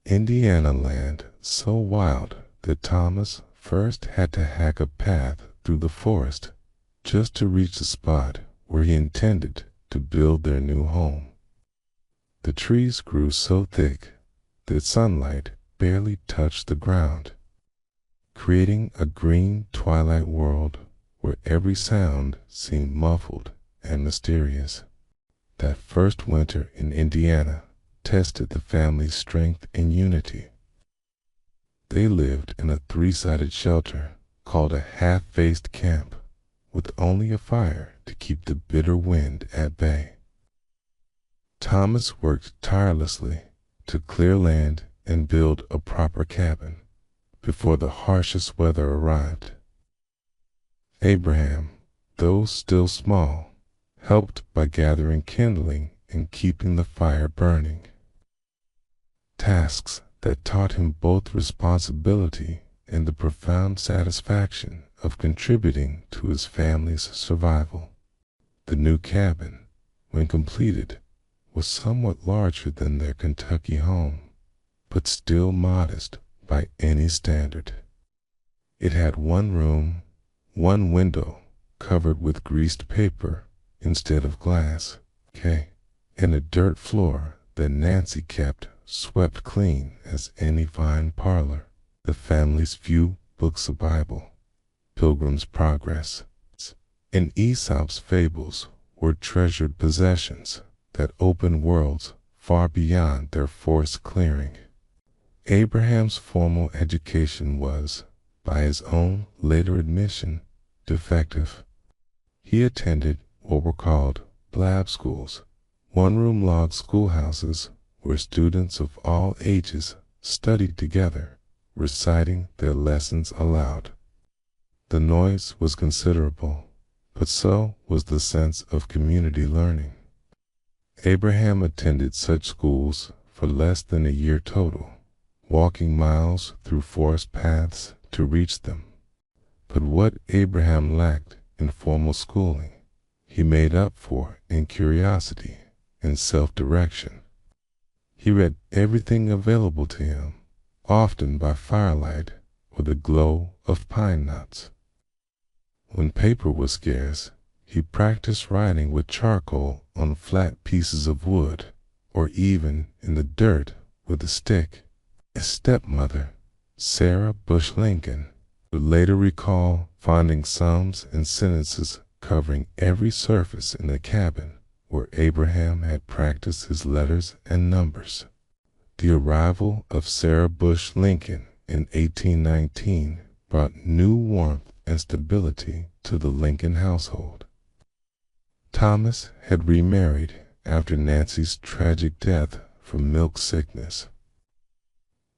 [SPEAKER 1] Indiana land so wild that Thomas first had to hack a path through the forest just to reach the spot where he intended to build their new home. The trees grew so thick that sunlight barely touched the ground, creating a green twilight world where every sound seemed muffled and mysterious. That first winter in Indiana tested the family's strength and unity. They lived in a three-sided shelter called a half-faced camp, with only a fire to keep the bitter wind at bay. Thomas worked tirelessly to clear land and build a proper cabin before the harshest weather arrived. Abraham, though still small, helped by gathering kindling and keeping the fire burning. Tasks that taught him both responsibility and the profound satisfaction of contributing to his family's survival. The new cabin, when completed, was somewhat larger than their Kentucky home, but still modest by any standard. It had one room, one window covered with greased paper instead of glass, and a dirt floor that Nancy kept swept clean as any fine parlor. The family's few books of Bible, Pilgrim's Progress, and Aesop's fables were treasured possessions that opened worlds far beyond their forced clearing. Abraham's formal education was, by his own later admission, defective. He attended what were called blab schools, one-room log schoolhouses where students of all ages studied together, reciting their lessons aloud. The noise was considerable, but so was the sense of community learning. Abraham attended such schools for less than a year total, walking miles through forest paths to reach them. But what Abraham lacked in formal schooling, he made up for in curiosity and self-direction. He read everything available to him, often by firelight or the glow of pine knots. When paper was scarce, he practiced writing with charcoal on flat pieces of wood, or even in the dirt with a stick. His stepmother, Sarah Bush Lincoln, would later recall finding sums and sentences covering every surface in the cabin where Abraham had practiced his letters and numbers. The arrival of Sarah Bush Lincoln in 1819 brought new warmth and stability to the Lincoln household. Thomas had remarried after Nancy's tragic death from milk sickness.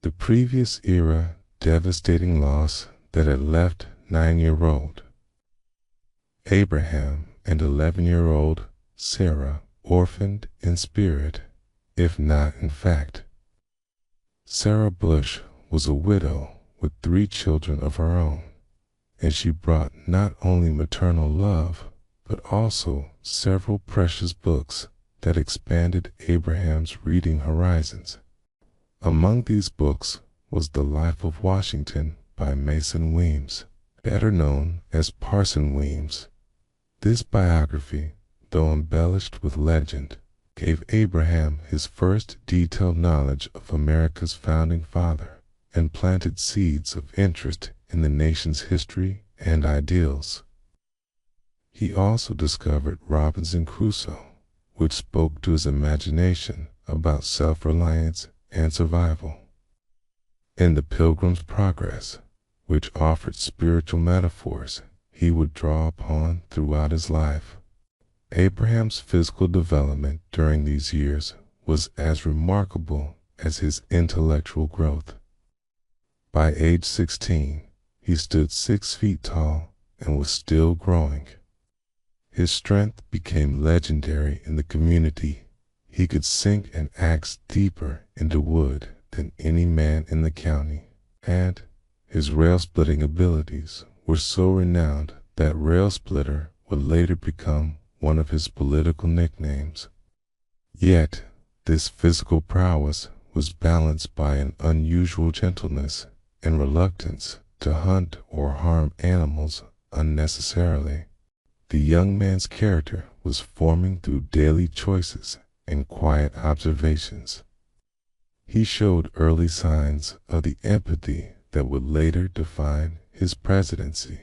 [SPEAKER 1] The previous era devastating loss that had left 9-year-old Abraham and 11-year-old Sarah orphaned in spirit, if not in fact. Sarah Bush was a widow with 3 children of her own, and she brought not only maternal love, but also several precious books that expanded Abraham's reading horizons. Among these books was The Life of Washington by Mason Weems, better known as Parson Weems. This biography, though embellished with legend, gave Abraham his first detailed knowledge of America's founding father and planted seeds of interest in the nation's history and ideals. He also discovered Robinson Crusoe, which spoke to his imagination about self-reliance and survival, and The Pilgrim's Progress, which offered spiritual metaphors he would draw upon throughout his life. Abraham's physical development during these years was as remarkable as his intellectual growth. By age 16, he stood 6 feet tall and was still growing. His strength became legendary in the community. He could sink an axe deeper into wood than any man in the county, and his rail-splitting abilities were so renowned that Rail Splitter would later become one of his political nicknames. Yet, this physical prowess was balanced by an unusual gentleness and reluctance to hunt or harm animals unnecessarily. The young man's character was forming through daily choices and quiet observations. He showed early signs of the empathy that would later define his presidency.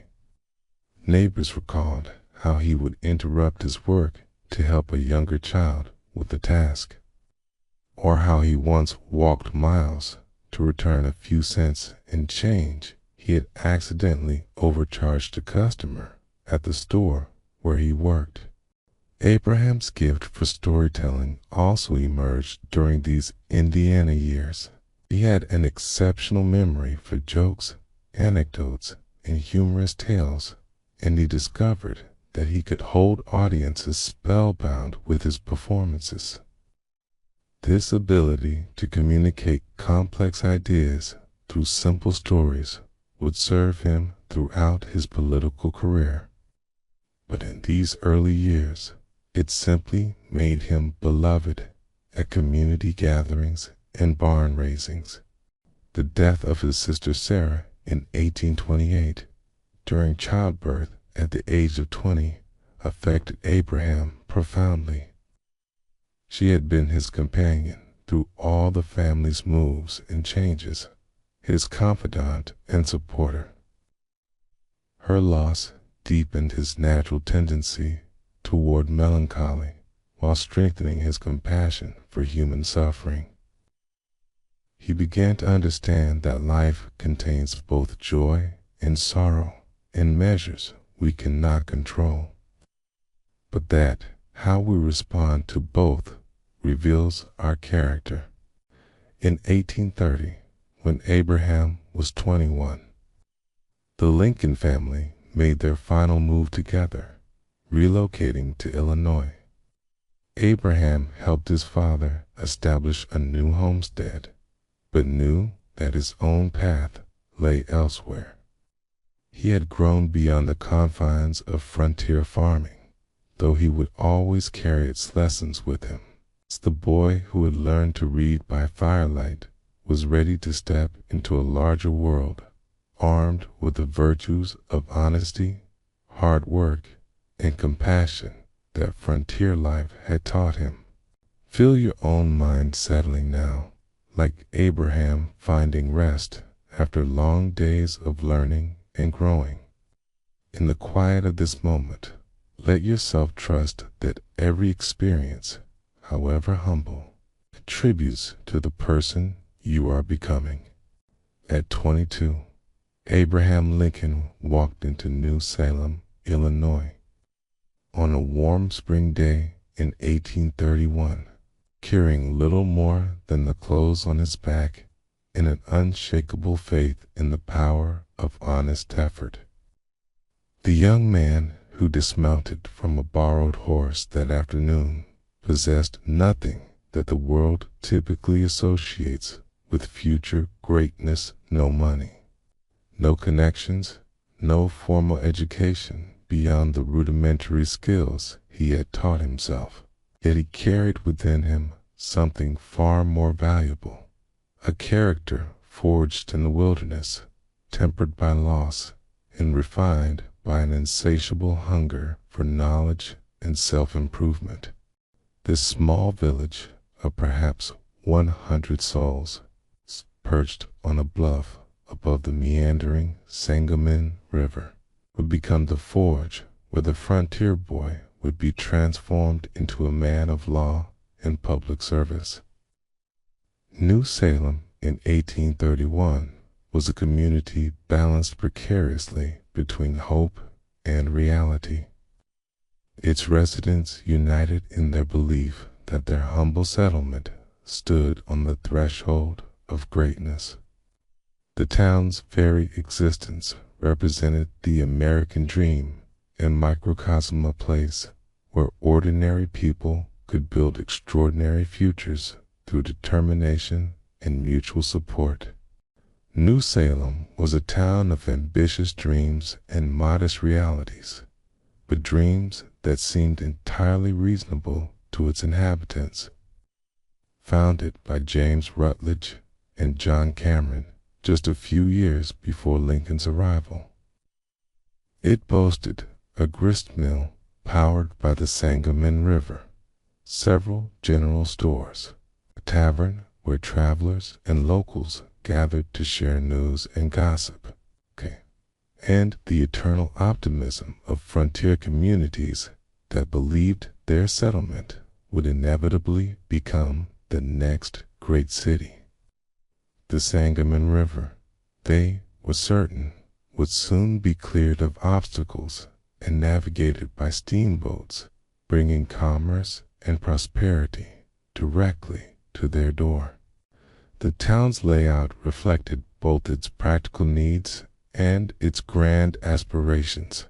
[SPEAKER 1] Neighbors recalled how he would interrupt his work to help a younger child with a task, or how he once walked miles to return a few cents in change he had accidentally overcharged a customer at the store where he worked. Abraham's gift for storytelling also emerged during these Indiana years. He had an exceptional memory for jokes, anecdotes, and humorous tales, and he discovered that he could hold audiences spellbound with his performances. This ability to communicate complex ideas through simple stories would serve him throughout his political career. But in these early years, it simply made him beloved at community gatherings and barn raisings. The death of his sister Sarah in 1828, during childbirth at the age of 20, affected Abraham profoundly. She had been his companion through all the family's moves and changes, his confidant and supporter. Her loss deepened his natural tendency toward melancholy while strengthening his compassion for human suffering. He began to understand that life contains both joy and sorrow in measures we cannot control, but that how we respond to both reveals our character. In 1830, when Abraham was 21, the Lincoln family made their final move together, relocating to Illinois. Abraham helped his father establish a new homestead, but knew that his own path lay elsewhere. He had grown beyond the confines of frontier farming, though he would always carry its lessons with him. The boy who had learned to read by firelight was ready to step into a larger world, armed with the virtues of honesty, hard work, and compassion that frontier life had taught him. Feel your own mind settling now, like Abraham finding rest after long days of learning and growing. In the quiet of this moment, let yourself trust that every experience, however humble, contributes to the person you are becoming. At 22, Abraham Lincoln walked into New Salem, Illinois, on a warm spring day in 1831, carrying little more than the clothes on his back and an unshakable faith in the power of honest effort. The young man who dismounted from a borrowed horse that afternoon possessed nothing that the world typically associates with future greatness: no money, no connections, no formal education beyond the rudimentary skills he had taught himself. Yet he carried within him something far more valuable, a character forged in the wilderness, tempered by loss, and refined by an insatiable hunger for knowledge and self-improvement. This small village of perhaps 100 souls, perched on a bluff above the meandering Sangamon River, would become the forge where the frontier boy would be transformed into a man of law and public service. New Salem in 1831 was a community balanced precariously between hope and reality. Its residents united in their belief that their humble settlement stood on the threshold of greatness. The town's very existence represented the American dream and microcosm, a place where ordinary people could build extraordinary futures through determination and mutual support. New Salem was a town of ambitious dreams and modest realities, but dreams that seemed entirely reasonable to its inhabitants. Founded by James Rutledge and John Cameron just a few years before Lincoln's arrival, it boasted a grist mill powered by the Sangamon River, several general stores, a tavern where travelers and locals gathered to share news and gossip, and the eternal optimism of frontier communities that believed their settlement would inevitably become the next great city. The Sangamon River, they were certain, would soon be cleared of obstacles and navigated by steamboats, bringing commerce and prosperity directly to their door. The town's layout reflected both its practical needs and its grand aspirations.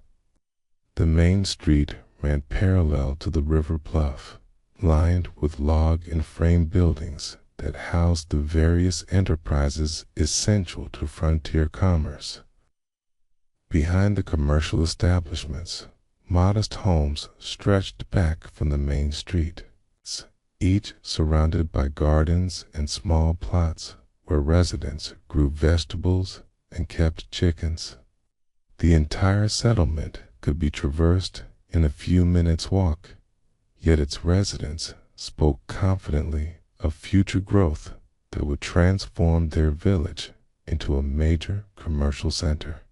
[SPEAKER 1] The main street ran parallel to the river bluff, lined with log and frame buildings that housed the various enterprises essential to frontier commerce. Behind the commercial establishments, modest homes stretched back from the main street, each surrounded by gardens and small plots where residents grew vegetables and kept chickens. The entire settlement could be traversed in a few minutes' walk, yet its residents spoke confidently of future growth that would transform their village into a major commercial center.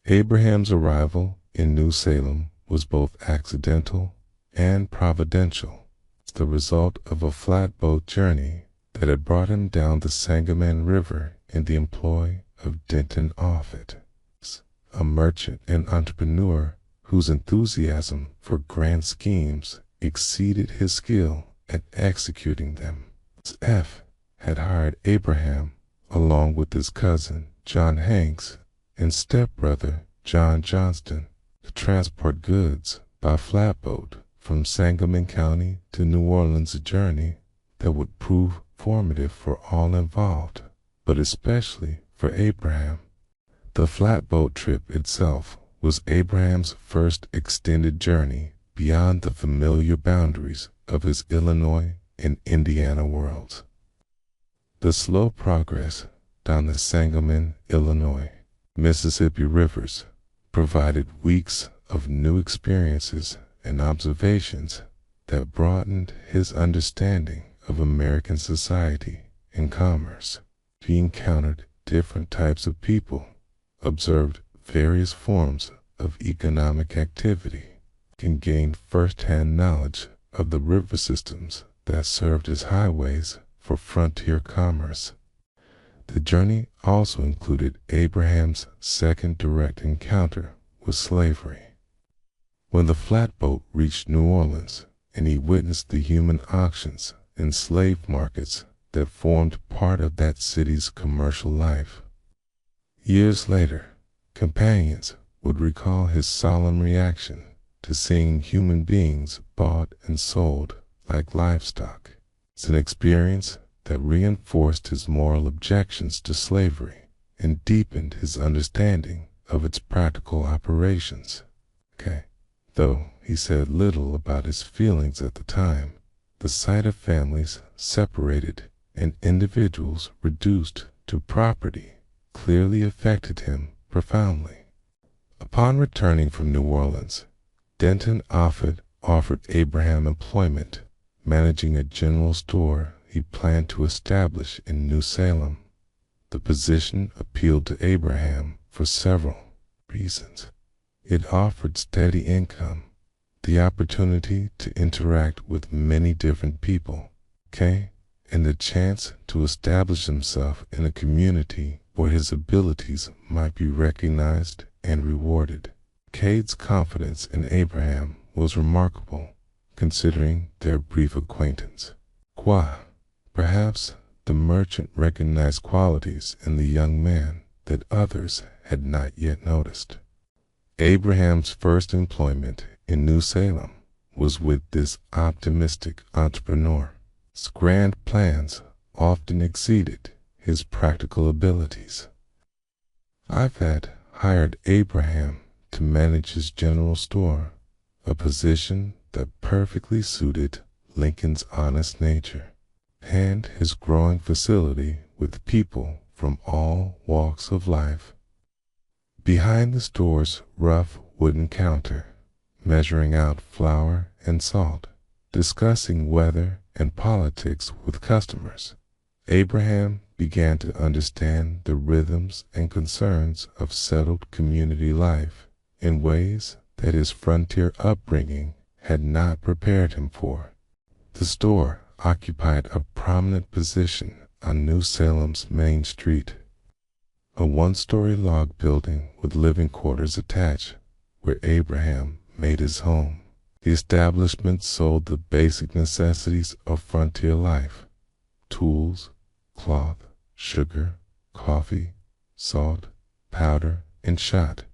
[SPEAKER 1] Abraham's arrival in New Salem was both accidental and providential, the result of a flatboat journey that had brought him down the Sangamon River in the employ of Denton Offutt, a merchant and entrepreneur whose enthusiasm for grand schemes exceeded his skill at executing them. had hired Abraham, along with his cousin John Hanks and stepbrother John Johnston, to transport goods by flatboat from Sangamon County to New Orleans, a journey that would prove formative for all involved, but especially for Abraham. The flatboat trip itself was Abraham's first extended journey beyond the familiar boundaries of his Illinois and Indiana worlds. The slow progress down the Sangamon, Illinois, Mississippi rivers provided weeks of new experiences and observations that broadened his understanding of American society and commerce. He encountered different types of people, observed various forms of economic activity, and gained first-hand knowledge of the river systems that served as highways for frontier commerce. The journey also included Abraham's second direct encounter with slavery. When the flatboat reached New Orleans and he witnessed the human auctions and slave markets that formed part of that city's commercial life. Years later, companions would recall his solemn reaction to seeing human beings bought and sold like livestock. It's an experience that reinforced his moral objections to slavery and deepened his understanding of its practical operations. Though he said little about his feelings at the time, the sight of families separated and individuals reduced to property clearly affected him profoundly. Upon returning from New Orleans, Denton offered Abraham employment managing a general store he planned to establish in New Salem. The position appealed to Abraham for several reasons. It offered steady income, the opportunity to interact with many different people, and the chance to establish himself in a community where his abilities might be recognized and rewarded. Cade's confidence in Abraham was remarkable, considering their brief acquaintance. Perhaps the merchant recognized qualities in the young man that others had not yet noticed. Abraham's first employment in New Salem was with this optimistic entrepreneur. His grand plans often exceeded his practical abilities. I've had hired Abraham to manage his general store, a position that perfectly suited Lincoln's honest nature, and his growing facility with people from all walks of life. Behind the store's rough wooden counter, measuring out flour and salt, discussing weather and politics with customers, Abraham began to understand the rhythms and concerns of settled community life in ways that his frontier upbringing had not prepared him for. The store occupied a prominent position on New Salem's Main Street, a one-story log building with living quarters attached, where Abraham made his home. The establishment sold the basic necessities of frontier life: tools, cloth, sugar, coffee, salt, powder, and shot,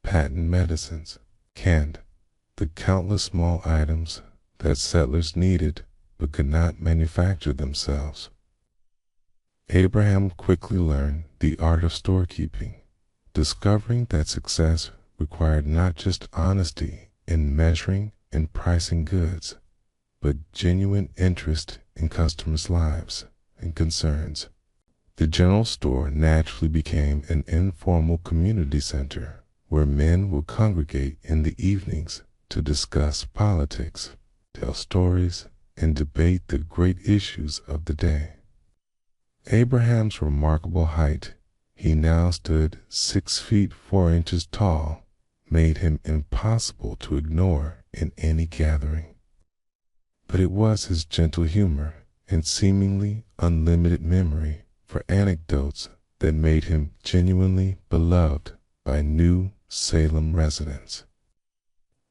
[SPEAKER 1] patent medicines, canned, the countless small items that settlers needed but could not manufacture themselves. Abraham quickly learned the art of storekeeping, discovering that success required not just honesty in measuring and pricing goods, but genuine interest in customers' lives and concerns. The general store naturally became an informal community center where men would congregate in the evenings to discuss politics, tell stories, and debate the great issues of the day. Abraham's remarkable height, he now stood 6 feet 4 inches tall, made him impossible to ignore in any gathering. But it was his gentle humor and seemingly unlimited memory for anecdotes that made him genuinely beloved by New Salem residents.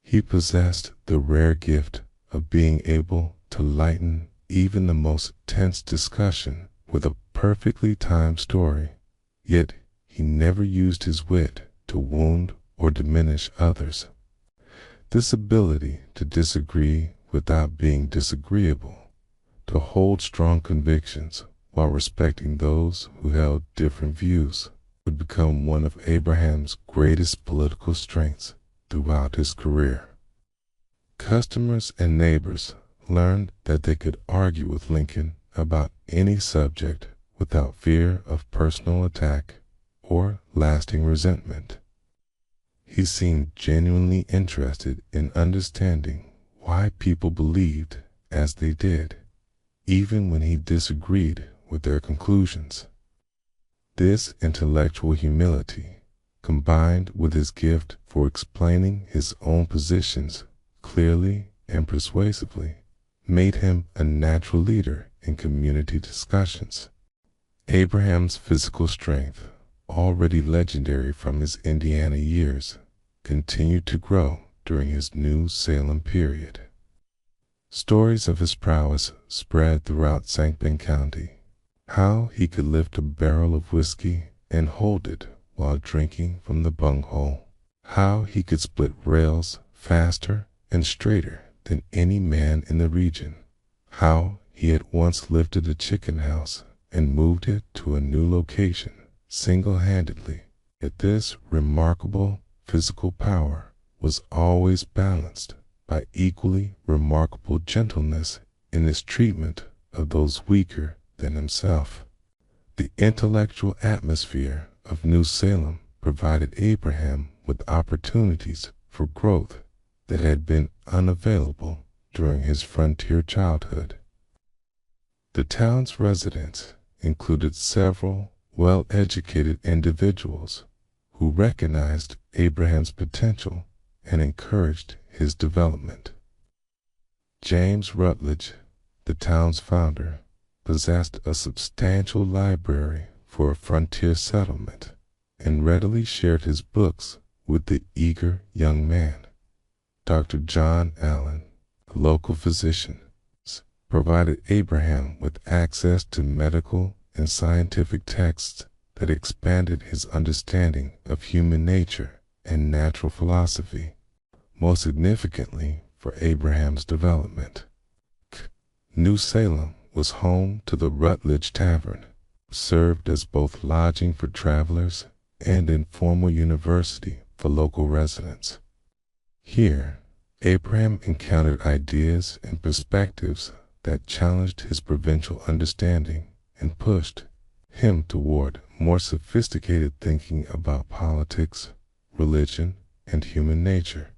[SPEAKER 1] He possessed the rare gift of being able to lighten even the most tense discussion with a perfectly timed story, yet he never used his wit to wound or diminish others. This ability to disagree without being disagreeable, to hold strong convictions while respecting those who held different views, would become one of Abraham's greatest political strengths throughout his career. Customers and neighbors learned that they could argue with Lincoln about any subject without fear of personal attack or lasting resentment. He seemed genuinely interested in understanding why people believed as they did, even when he disagreed with their conclusions. This intellectual humility, combined with his gift for explaining his own positions clearly and persuasively, made him a natural leader in community discussions. Abraham's physical strength, already legendary from his Indiana years, continued to grow during his New Salem period. Stories of his prowess spread throughout Sangamon County. How he could lift a barrel of whiskey and hold it while drinking from the bunghole. How he could split rails faster and straighter than any man in the region. How he had once lifted a chicken house and moved it to a new location single-handedly. Yet this remarkable physical power was always balanced by equally remarkable gentleness in his treatment of those weaker than himself. The intellectual atmosphere of New Salem provided Abraham with opportunities for growth that had been unavailable during his frontier childhood. The town's residents included several well-educated individuals who recognized Abraham's potential and encouraged his development. James Rutledge, the town's founder, possessed a substantial library for a frontier settlement and readily shared his books with the eager young man. Dr. John Allen, a local physician, provided Abraham with access to medical and scientific texts that expanded his understanding of human nature and natural philosophy, most significantly for Abraham's development. New Salem was home to the Rutledge Tavern, served as both lodging for travelers and informal university for local residents. Here, Abraham encountered ideas and perspectives that challenged his provincial understanding and pushed him toward more sophisticated thinking about politics, religion, and human nature.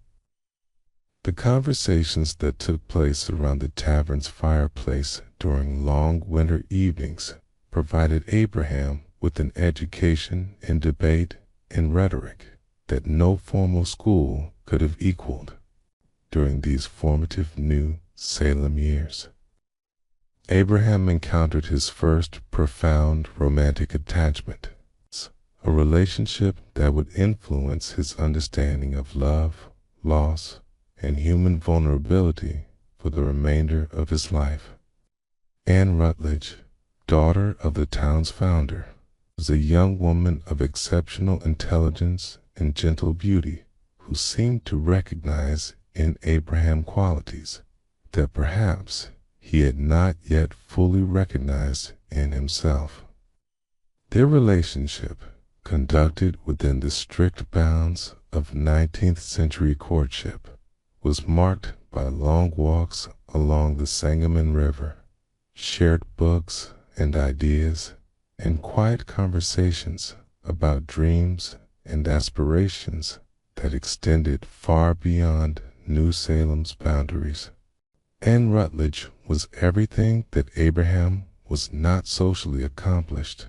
[SPEAKER 1] The conversations that took place around the tavern's fireplace during long winter evenings provided Abraham with an education in debate and rhetoric that no formal school could have equaled during these formative New Salem years. Abraham encountered his first profound romantic attachment, a relationship that would influence his understanding of love, loss, and human vulnerability for the remainder of his life. Anne Rutledge, daughter of the town's founder, was a young woman of exceptional intelligence and gentle beauty who seemed to recognize in Abraham qualities that perhaps he had not yet fully recognized in himself. Their relationship, conducted within the strict bounds of 19th century courtship, was marked by long walks along the Sangamon River, shared books and ideas, and quiet conversations about dreams and aspirations that extended far beyond New Salem's boundaries. Anne Rutledge was everything that Abraham was not: socially accomplished,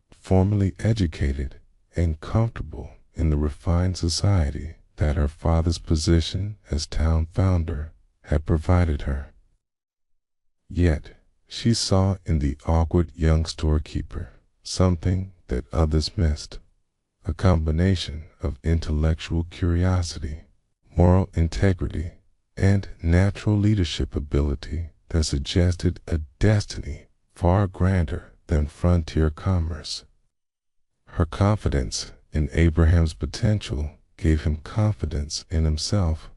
[SPEAKER 1] formally educated, and comfortable in the refined society that her father's position as town founder had provided her. Yet she saw in the awkward young storekeeper something that others missed: a combination of intellectual curiosity, moral integrity, and natural leadership ability that suggested a destiny far grander than frontier commerce. Her confidence in Abraham's potential gave him confidence in himself,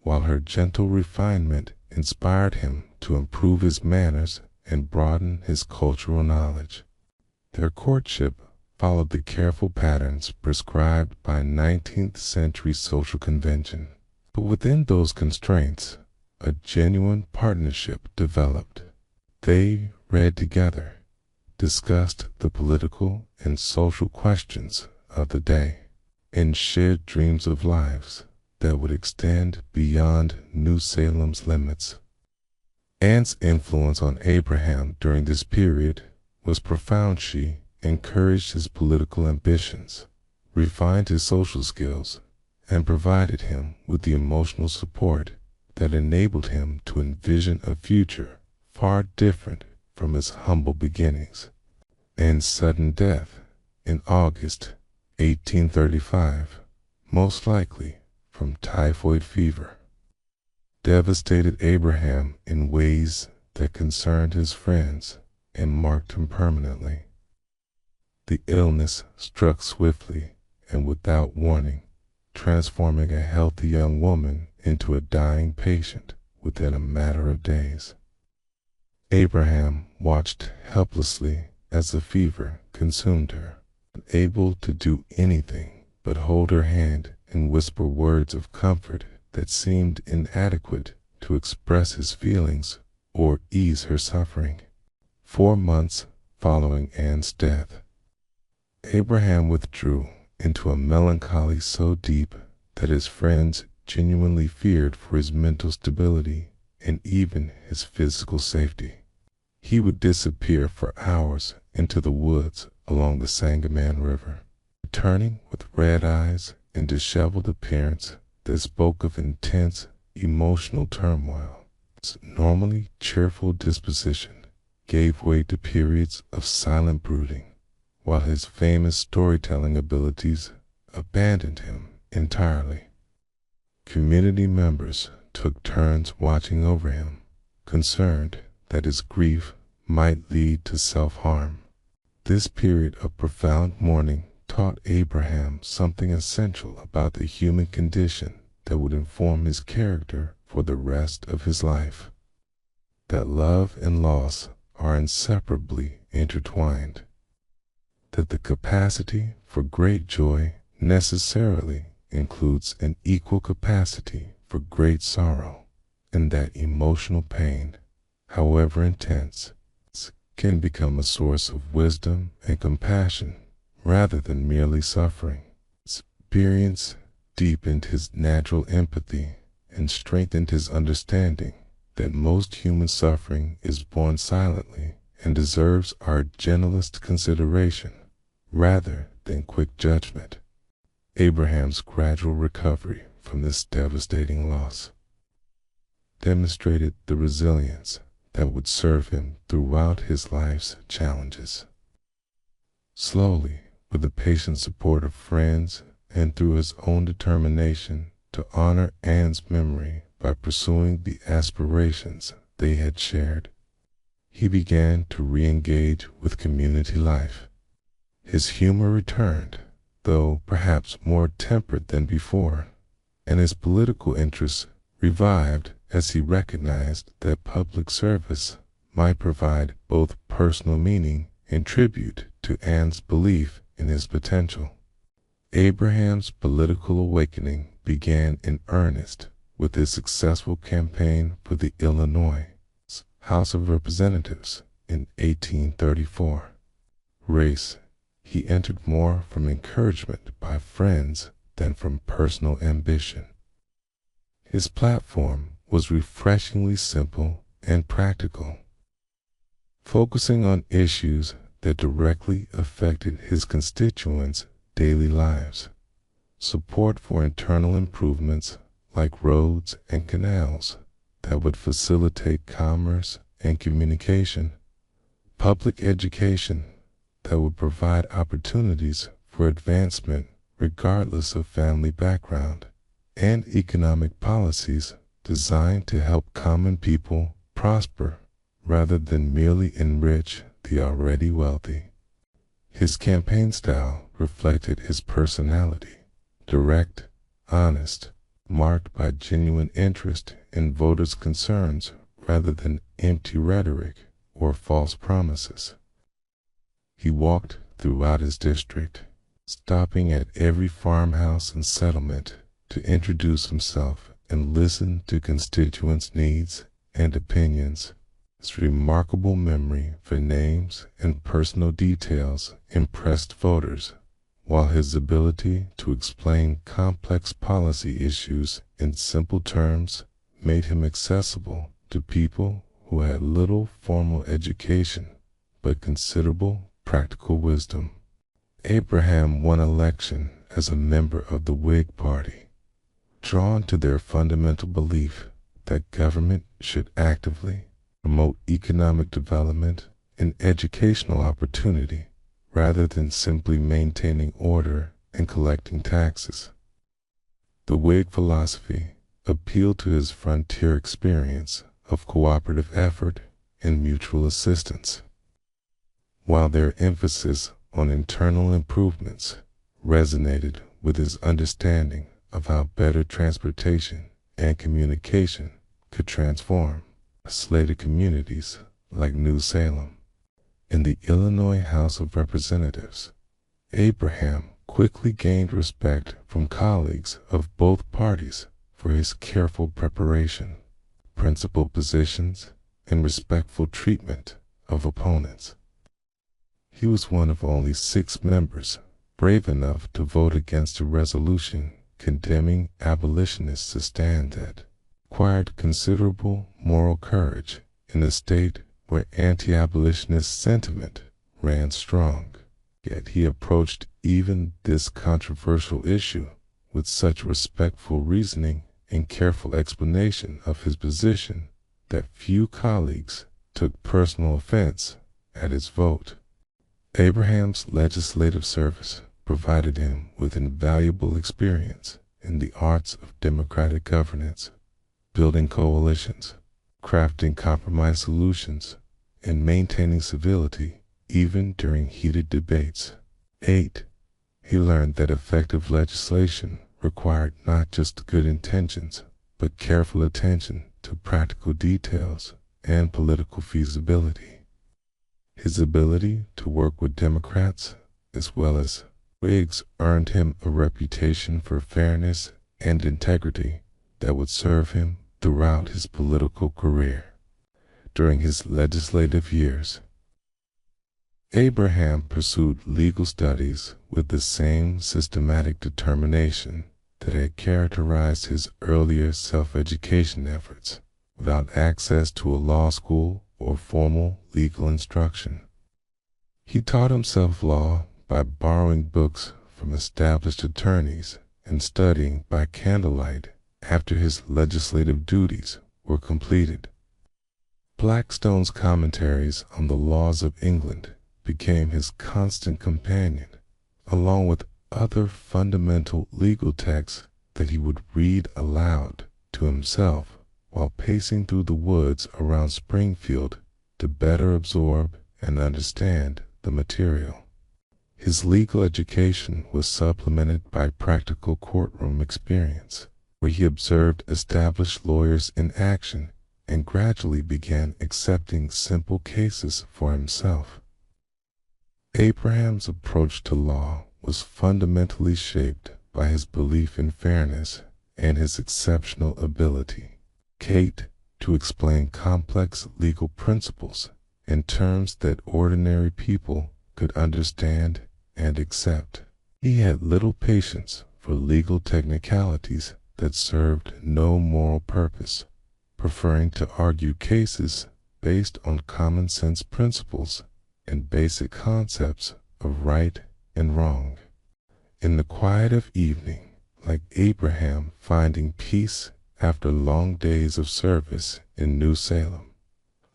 [SPEAKER 1] while her gentle refinement inspired him to improve his manners and broaden his cultural knowledge. Their courtship followed the careful patterns prescribed by 19th century social convention. But within those constraints, a genuine partnership developed. They read together, discussed the political and social questions of the day, and shared dreams of lives that would extend beyond New Salem's limits. Anne's influence on Abraham during this period was profound. She encouraged his political ambitions, refined his social skills, and provided him with the emotional support that enabled him to envision a future far different from his humble beginnings. Anne's sudden death in August 1835, most likely from typhoid fever, devastated Abraham in ways that concerned his friends and marked him permanently. The illness struck swiftly and without warning, transforming a healthy young woman into a dying patient within a matter of days. Abraham watched helplessly as the fever consumed her, unable to do anything but hold her hand and whisper words of comfort that seemed inadequate to express his feelings or ease her suffering. 4 months following Anne's death, Abraham withdrew into a melancholy so deep that his friends genuinely feared for his mental stability and even his physical safety. He would disappear for hours into the woods along the Sangamon River, returning with red eyes and disheveled appearance that spoke of intense emotional turmoil. His normally cheerful disposition gave way to periods of silent brooding, while his famous storytelling abilities abandoned him entirely. Community members took turns watching over him, concerned that his grief might lead to self-harm. This period of profound mourning taught Abraham something essential about the human condition that would inform his character for the rest of his life: that love and loss are inseparably intertwined, that the capacity for great joy necessarily includes an equal capacity for great sorrow, and that emotional pain, however intense, can become a source of wisdom and compassion rather than merely suffering. Experience deepened his natural empathy and strengthened his understanding that most human suffering is born silently and deserves our gentlest consideration rather than quick judgment. Abraham's gradual recovery from this devastating loss demonstrated the resilience that would serve him throughout his life's challenges. Slowly, with the patient support of friends and through his own determination to honor Anne's memory by pursuing the aspirations they had shared, he began to re-engage with community life. His humor returned, though perhaps more tempered than before, and his political interests revived as he recognized that public service might provide both personal meaning and tribute to Anne's belief in his potential. Abraham's political awakening began in earnest with his successful campaign for the Illinois House of Representatives in 1834. Race he entered more from encouragement by friends than from personal ambition. His platform was refreshingly simple and practical, focusing on issues that directly affected his constituents' daily lives: support for internal improvements like roads and canals that would facilitate commerce and communication, public education that would provide opportunities for advancement regardless of family background, and economic policies designed to help common people prosper rather than merely enrich the the already wealthy. His campaign style reflected his personality, direct, honest, marked by genuine interest in voters' concerns rather than empty rhetoric or false promises. He walked throughout his district, stopping at every farmhouse and settlement to introduce himself and listen to constituents' needs and opinions. His remarkable memory for names and personal details impressed voters, while his ability to explain complex policy issues in simple terms made him accessible to people who had little formal education but considerable practical wisdom. Abraham won election as a member of the Whig Party, drawn to their fundamental belief that government should actively promote economic development and educational opportunity rather than simply maintaining order and collecting taxes. The Whig philosophy appealed to his frontier experience of cooperative effort and mutual assistance, while their emphasis on internal improvements resonated with his understanding of how better transportation and communication could transform isolated communities like New Salem. In the Illinois House of Representatives, Abraham quickly gained respect from colleagues of both parties for his careful preparation, principled positions, and respectful treatment of opponents. He was one of only 6 members brave enough to vote against a resolution condemning abolitionists to stand that required considerable moral courage in a state where anti-abolitionist sentiment ran strong. Yet he approached even this controversial issue with such respectful reasoning and careful explanation of his position that few colleagues took personal offense at his vote. Abraham's legislative service provided him with invaluable experience in the arts of democratic governance, building coalitions, crafting compromise solutions, and maintaining civility even during heated debates. 8. He learned that effective legislation required not just good intentions, but careful attention to practical details and political feasibility. His ability to work with Democrats as well as Whigs earned him a reputation for fairness and integrity that would serve him throughout his political career. During his legislative years, Abraham pursued legal studies with the same systematic determination that had characterized his earlier self-education efforts. Without access to a law school or formal legal instruction, he taught himself law by borrowing books from established attorneys and studying by candlelight after his legislative duties were completed. Blackstone's commentaries on the laws of England became his constant companion, along with other fundamental legal texts that he would read aloud to himself while pacing through the woods around Springfield to better absorb and understand the material. His legal education was supplemented by practical courtroom experience, where he observed established lawyers in action and gradually began accepting simple cases for himself. Abraham's approach to law was fundamentally shaped by his belief in fairness and his exceptional ability, to explain complex legal principles in terms that ordinary people could understand and accept. He had little patience for legal technicalities that served no moral purpose, preferring to argue cases based on common sense principles and basic concepts of right and wrong. In the quiet of evening, like Abraham finding peace after long days of service in New Salem,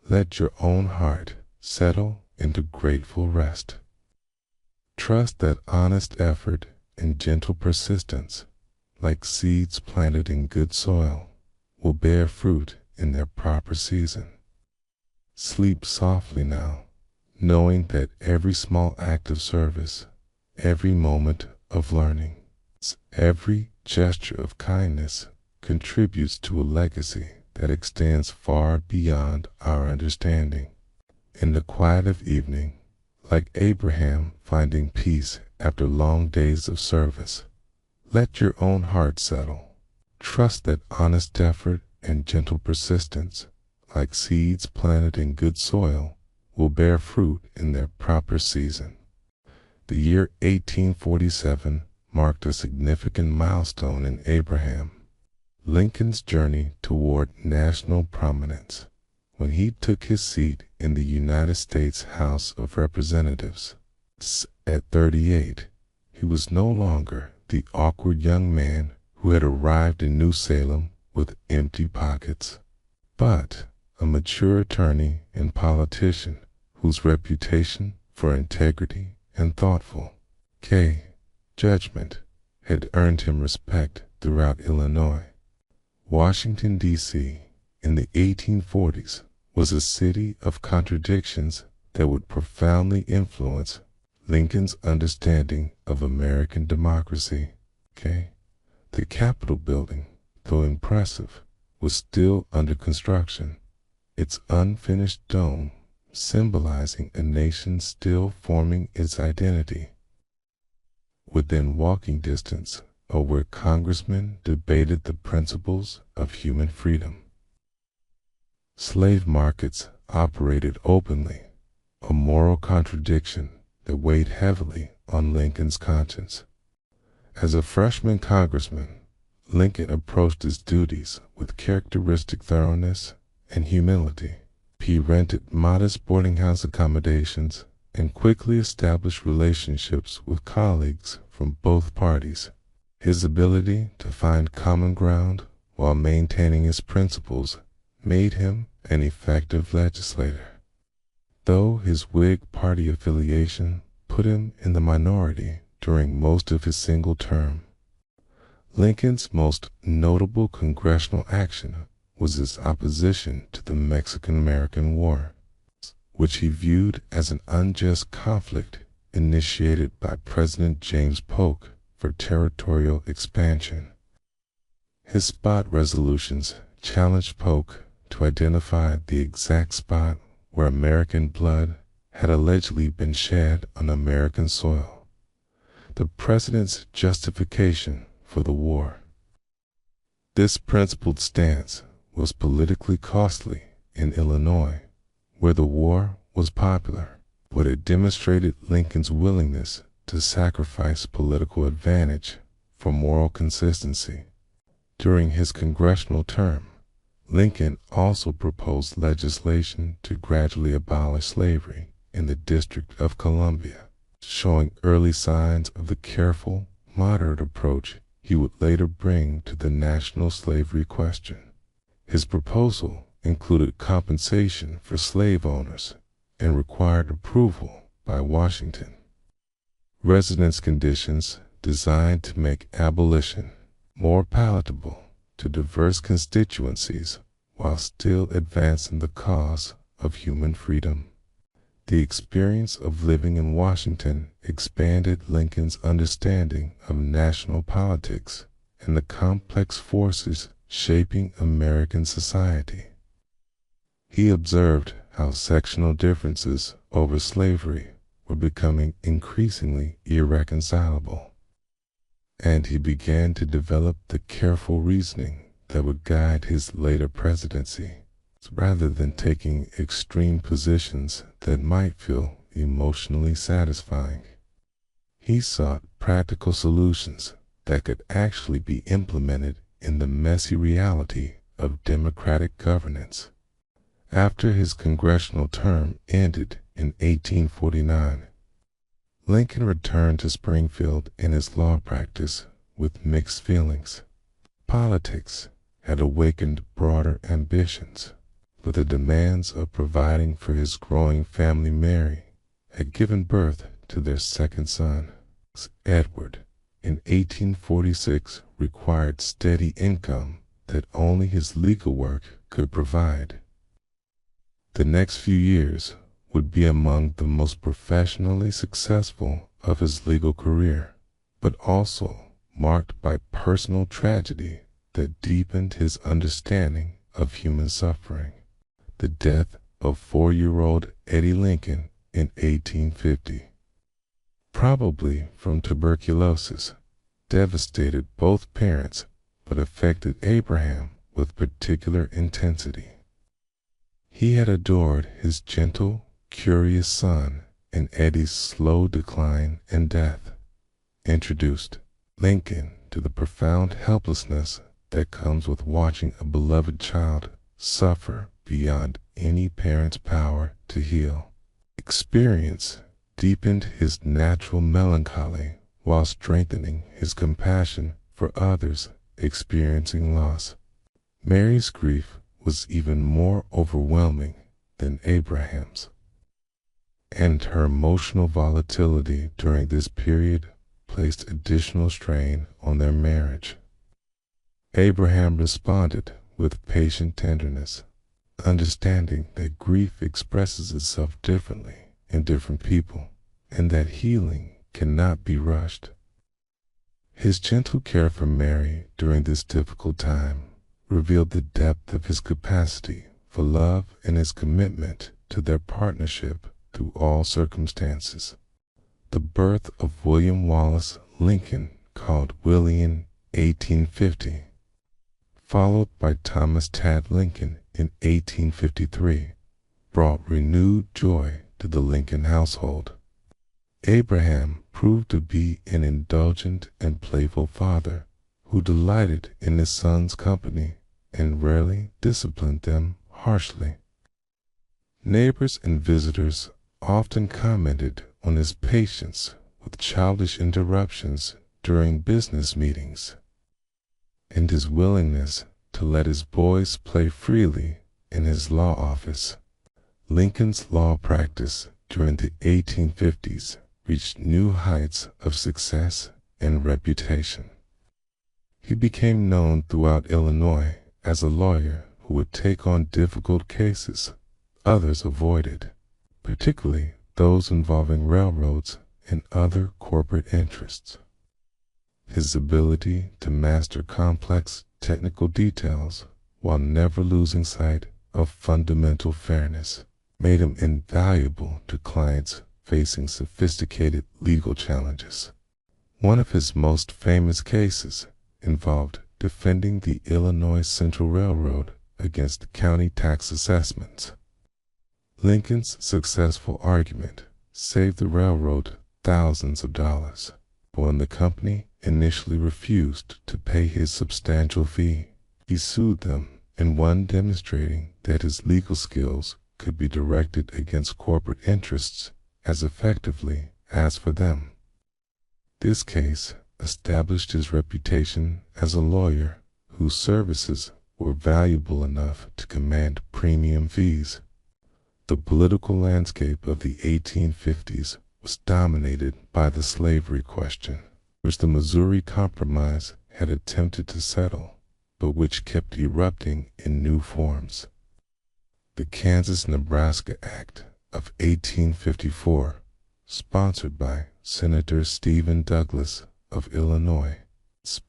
[SPEAKER 1] let your own heart settle into grateful rest. Trust that honest effort and gentle persistence, like seeds planted in good soil, will bear fruit in their proper season. Sleep softly now, knowing that every small act of service, every moment of learning, every gesture of kindness contributes to a legacy that extends far beyond our understanding. In the quiet of evening, like Abraham finding peace after long days of service, let your own heart settle. Trust that honest effort and gentle persistence, like seeds planted in good soil, will bear fruit in their proper season. The year 1847 marked a significant milestone in Abraham Lincoln's journey toward national prominence, when he took his seat in the United States House of Representatives. At 38, he was no longer the awkward young man who had arrived in New Salem with empty pockets, but a mature attorney and politician whose reputation for integrity and thoughtful judgment had earned him respect throughout Illinois. Washington, D.C., in the 1840s was a city of contradictions that would profoundly influence Lincoln's understanding of American democracy. The Capitol building, though impressive, was still under construction, its unfinished dome symbolizing a nation still forming its identity. Within walking distance are where congressmen debated the principles of human freedom. Slave markets operated openly, a moral contradiction that weighed heavily on Lincoln's conscience. As a freshman congressman, Lincoln approached his duties with characteristic thoroughness and humility. He rented modest boarding house accommodations and quickly established relationships with colleagues from both parties. His ability to find common ground while maintaining his principles made him an effective legislator. Though his Whig Party affiliation put him in the minority during most of his single term, Lincoln's most notable congressional action was his opposition to the Mexican-American War, which he viewed as an unjust conflict initiated by President James Polk for territorial expansion. His spot resolutions challenged Polk to identify the exact spot where American blood had allegedly been shed on American soil, the president's justification for the war. This principled stance was politically costly in Illinois, where the war was popular, but it demonstrated Lincoln's willingness to sacrifice political advantage for moral consistency. During his congressional term, Lincoln also proposed legislation to gradually abolish slavery in the District of Columbia, showing early signs of the careful, moderate approach he would later bring to the national slavery question. His proposal included compensation for slave owners and required approval by Washington. Residence conditions designed to make abolition more palatable to diverse constituencies while still advancing the cause of human freedom. The experience of living in Washington expanded Lincoln's understanding of national politics and the complex forces shaping American society. He observed how sectional differences over slavery were becoming increasingly irreconcilable, and he began to develop the careful reasoning that would guide his later presidency, rather than taking extreme positions that might feel emotionally satisfying. He sought practical solutions that could actually be implemented in the messy reality of democratic governance. After his congressional term ended in 1849, Lincoln returned to Springfield in his law practice with mixed feelings. Politics had awakened broader ambitions, but the demands of providing for his growing family Mary had given birth to their second son. Edward, in 1846, required steady income that only his legal work could provide. The next few years would be among the most professionally successful of his legal career, but also marked by personal tragedy that deepened his understanding of human suffering. The death of 4-year-old Eddie Lincoln in 1850, probably from tuberculosis, devastated both parents but affected Abraham with particular intensity. He had adored his gentle, curious son, and Eddie's slow decline and death introduced Lincoln to the profound helplessness that comes with watching a beloved child suffer beyond any parent's power to heal. Experience deepened his natural melancholy while strengthening his compassion for others experiencing loss. Mary's grief was even more overwhelming than Abraham's, and her emotional volatility during this period placed additional strain on their marriage. Abraham responded with patient tenderness, understanding that grief expresses itself differently in different people, and that healing cannot be rushed. His gentle care for Mary during this difficult time revealed the depth of his capacity for love and his commitment to their partnership through all circumstances. The birth of William Wallace Lincoln, called Willie in 1850, followed by Thomas Tad Lincoln in 1853, brought renewed joy to the Lincoln household. Abraham proved to be an indulgent and playful father who delighted in his sons' company and rarely disciplined them harshly. Neighbors and visitors often commented on his patience with childish interruptions during business meetings, and his willingness to let his boys play freely in his law office. Lincoln's law practice during the 1850s reached new heights of success and reputation. He became known throughout Illinois as a lawyer who would take on difficult cases others avoided, particularly those involving railroads and other corporate interests. His ability to master complex technical details while never losing sight of fundamental fairness made him invaluable to clients facing sophisticated legal challenges. One of his most famous cases involved defending the Illinois Central Railroad against county tax assessments. Lincoln's successful argument saved the railroad thousands of dollars, but when the company initially refused to pay his substantial fee, he sued them and won, demonstrating that his legal skills could be directed against corporate interests as effectively as for them. This case established his reputation as a lawyer whose services were valuable enough to command premium fees. The political landscape of the 1850s was dominated by the slavery question, which the Missouri Compromise had attempted to settle, but which kept erupting in new forms. The Kansas-Nebraska Act of 1854, sponsored by Senator Stephen Douglas of Illinois,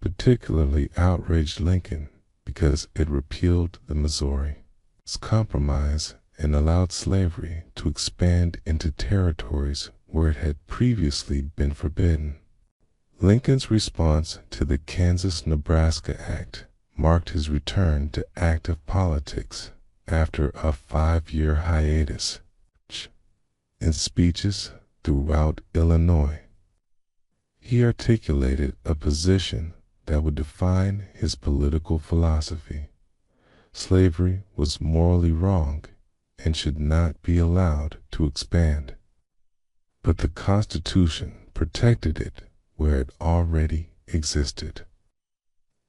[SPEAKER 1] particularly outraged Lincoln because it repealed the Missouri's compromise and allowed slavery to expand into territories where it had previously been forbidden. Lincoln's response to the Kansas-Nebraska Act marked his return to active politics after a 5-year hiatus. In speeches throughout Illinois, he articulated a position that would define his political philosophy. Slavery was morally wrong and should not be allowed to expand, but the Constitution protected it where it already existed.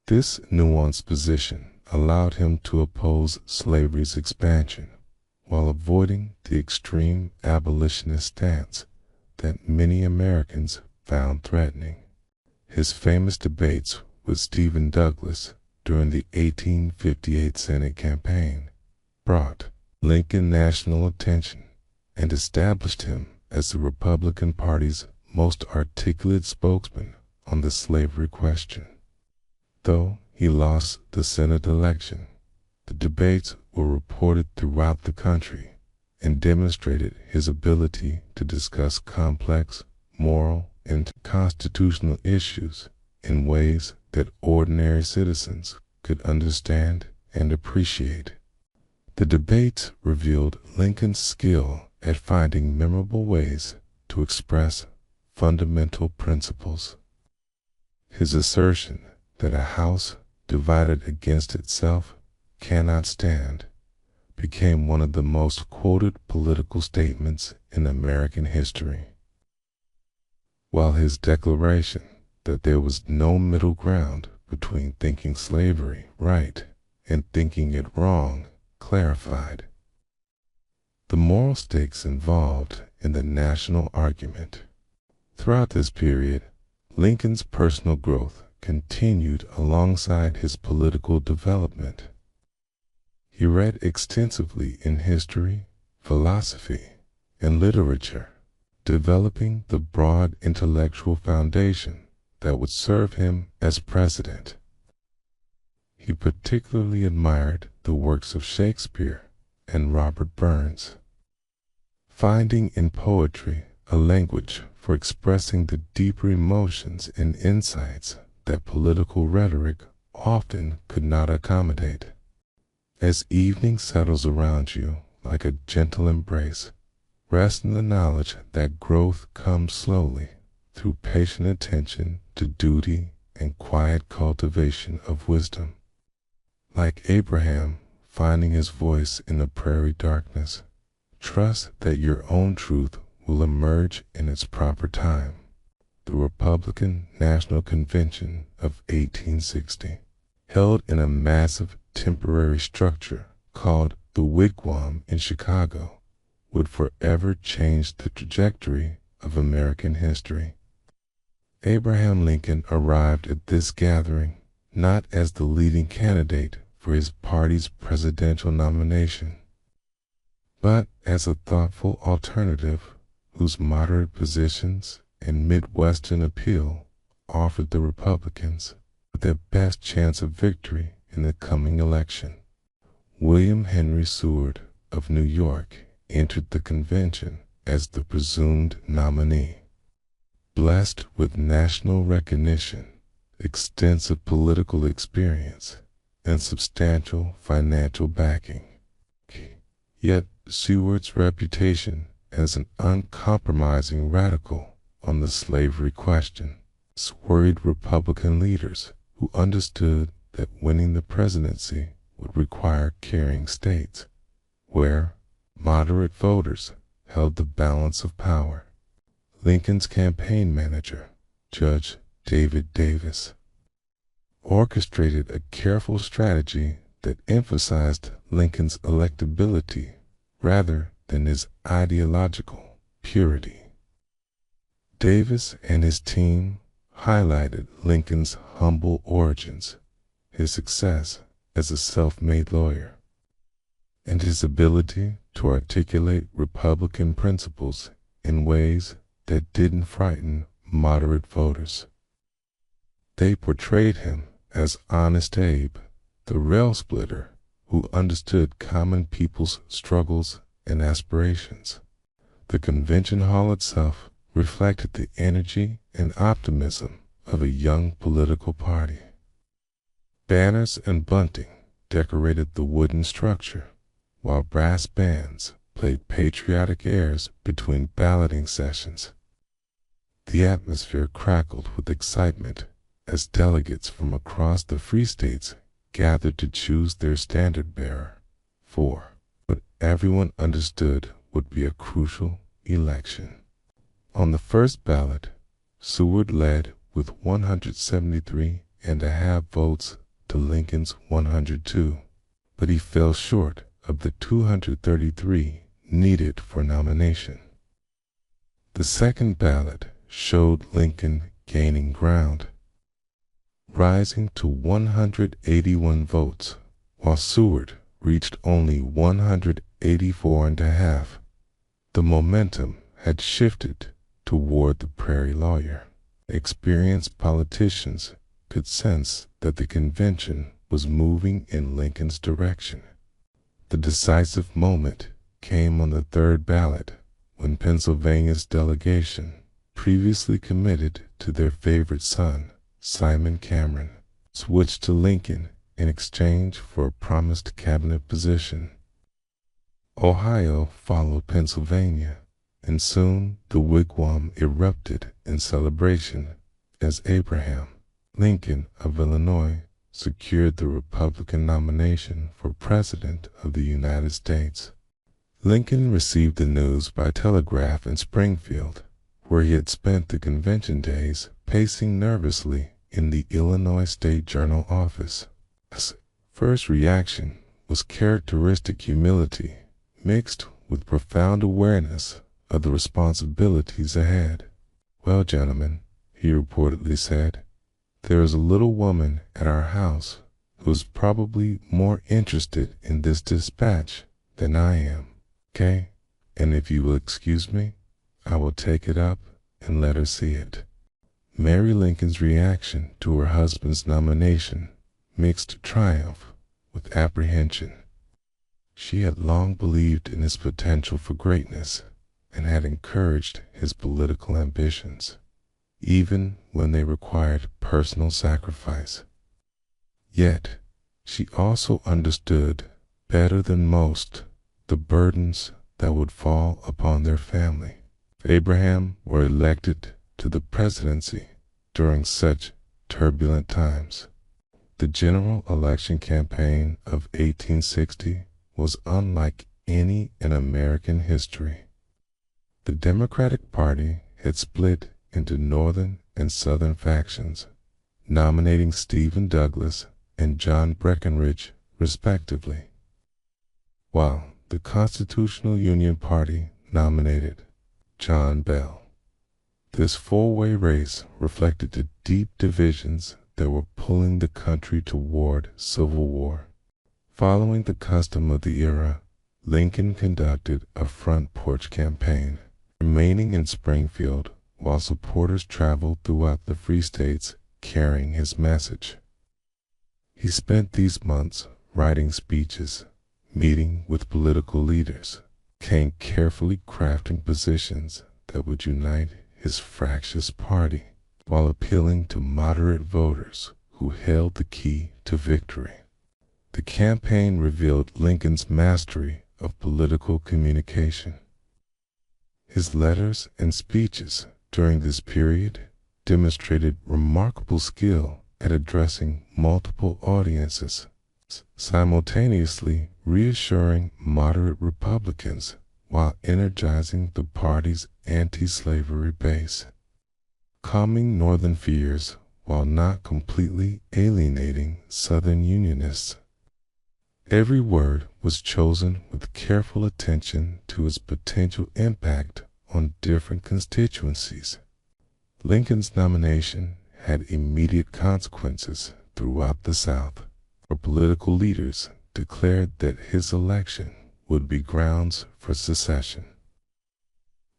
[SPEAKER 1] This nuanced position allowed him to oppose slavery's expansion while avoiding the extreme abolitionist stance that many Americans found threatening. His famous debates with Stephen Douglas during the 1858 Senate campaign brought Lincoln national attention and established him as the Republican Party's most articulate spokesman on the slavery question. Though he lost the Senate election, the debates were reported throughout the country and demonstrated his ability to discuss complex, moral, and constitutional issues in ways that ordinary citizens could understand and appreciate. The debates revealed Lincoln's skill at finding memorable ways to express fundamental principles. His assertion that a house divided against itself cannot stand became one of the most quoted political statements in American history. While his declaration that there was no middle ground between thinking slavery right and thinking it wrong clarified the moral stakes involved in the national argument. Throughout this period, Lincoln's personal growth continued alongside his political development. He read extensively in history, philosophy, and literature, developing the broad intellectual foundation that would serve him as president. He particularly admired the works of Shakespeare and Robert Burns, finding in poetry a language for expressing the deeper emotions and insights that political rhetoric often could not accommodate. As evening settles around you like a gentle embrace, rest in the knowledge that growth comes slowly through patient attention to duty and quiet cultivation of wisdom. Like Abraham finding his voice in the prairie darkness, trust that your own truth will emerge in its proper time. The Republican National Convention of 1860, held in a massive temporary structure called the Wigwam in Chicago, would forever change the trajectory of American history. Abraham Lincoln arrived at this gathering not as the leading candidate for his party's presidential nomination, but as a thoughtful alternative whose moderate positions and Midwestern appeal offered the Republicans their best chance of victory in the coming election. William Henry Seward of New York entered the convention as the presumed nominee. Blessed with national recognition, extensive political experience, and substantial financial backing. Yet Seward's reputation as an uncompromising radical on the slavery question worried Republican leaders who understood that winning the presidency would require carrying states, where moderate voters held the balance of power. Lincoln's campaign manager, Judge David Davis, orchestrated a careful strategy that emphasized Lincoln's electability rather than his ideological purity. Davis and his team highlighted Lincoln's humble origins, his success as a self-made lawyer, and his ability to articulate Republican principles in ways that didn't frighten moderate voters. They portrayed him as Honest Abe, the rail splitter who understood common people's struggles and aspirations. The convention hall itself reflected the energy and optimism of a young political party. Banners and bunting decorated the wooden structure, while brass bands played patriotic airs between balloting sessions. The atmosphere crackled with excitement as delegates from across the free states gathered to choose their standard-bearer for what everyone understood would be a crucial election. On the first ballot, Seward led with 173.5 votes to Lincoln's 102, but he fell short of the 233 needed for nomination. The second ballot showed Lincoln gaining ground, rising to 181 votes, while Seward reached only 184.5. The momentum had shifted toward the prairie lawyer. Experienced politicians could sense that the convention was moving in Lincoln's direction. The decisive moment came on the third ballot, when Pennsylvania's delegation, previously committed to their favorite son, Simon Cameron, switched to Lincoln in exchange for a promised cabinet position. Ohio followed Pennsylvania, and soon the wigwam erupted in celebration as Abraham Lincoln of Illinois secured the Republican nomination for President of the United States. Lincoln received the news by telegraph in Springfield, where he had spent the convention days pacing nervously in the Illinois State Journal office. His first reaction was characteristic humility, mixed with profound awareness of the responsibilities ahead. "Well, gentlemen," he reportedly said, "there is a little woman at our house who is probably more interested in this dispatch than I am, okay? And if you will excuse me, I will take it up and let her see it." Mary Lincoln's reaction to her husband's nomination mixed triumph with apprehension. She had long believed in his potential for greatness and had encouraged his political ambitions, even when they required personal sacrifice. Yet, she also understood, better than most, the burdens that would fall upon their family. If Abraham were elected to the presidency during such turbulent times. The general election campaign of 1860 was unlike any in American history. The Democratic Party had split into Northern and Southern factions, nominating Stephen Douglas and John Breckinridge respectively, while the Constitutional Union Party nominated John Bell. This four-way race reflected the deep divisions that were pulling the country toward civil war. Following the custom of the era, Lincoln conducted a front porch campaign, remaining in Springfield while supporters traveled throughout the free states carrying his message. He spent these months writing speeches, meeting with political leaders, and carefully crafting positions that would unite his fractious party while appealing to moderate voters who held the key to victory. The campaign revealed Lincoln's mastery of political communication. His letters and speeches during this period demonstrated remarkable skill at addressing multiple audiences, simultaneously reassuring moderate Republicans while energizing the party's anti-slavery base, calming Northern fears while not completely alienating Southern Unionists. Every word was chosen with careful attention to its potential impact on different constituencies. Lincoln's nomination had immediate consequences throughout the South, where political leaders declared that his election would be grounds for secession.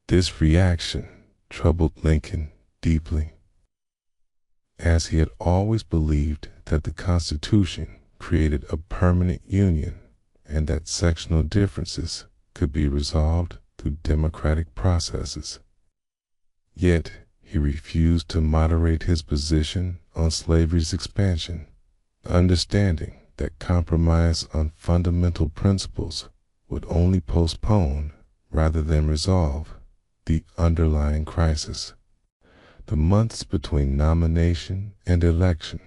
[SPEAKER 1] This reaction troubled Lincoln deeply, as he had always believed that the Constitution created a permanent union and that sectional differences could be resolved through democratic processes. Yet, he refused to moderate his position on slavery's expansion, understanding that compromise on fundamental principles would only postpone, rather than resolve, the underlying crisis. The months between nomination and election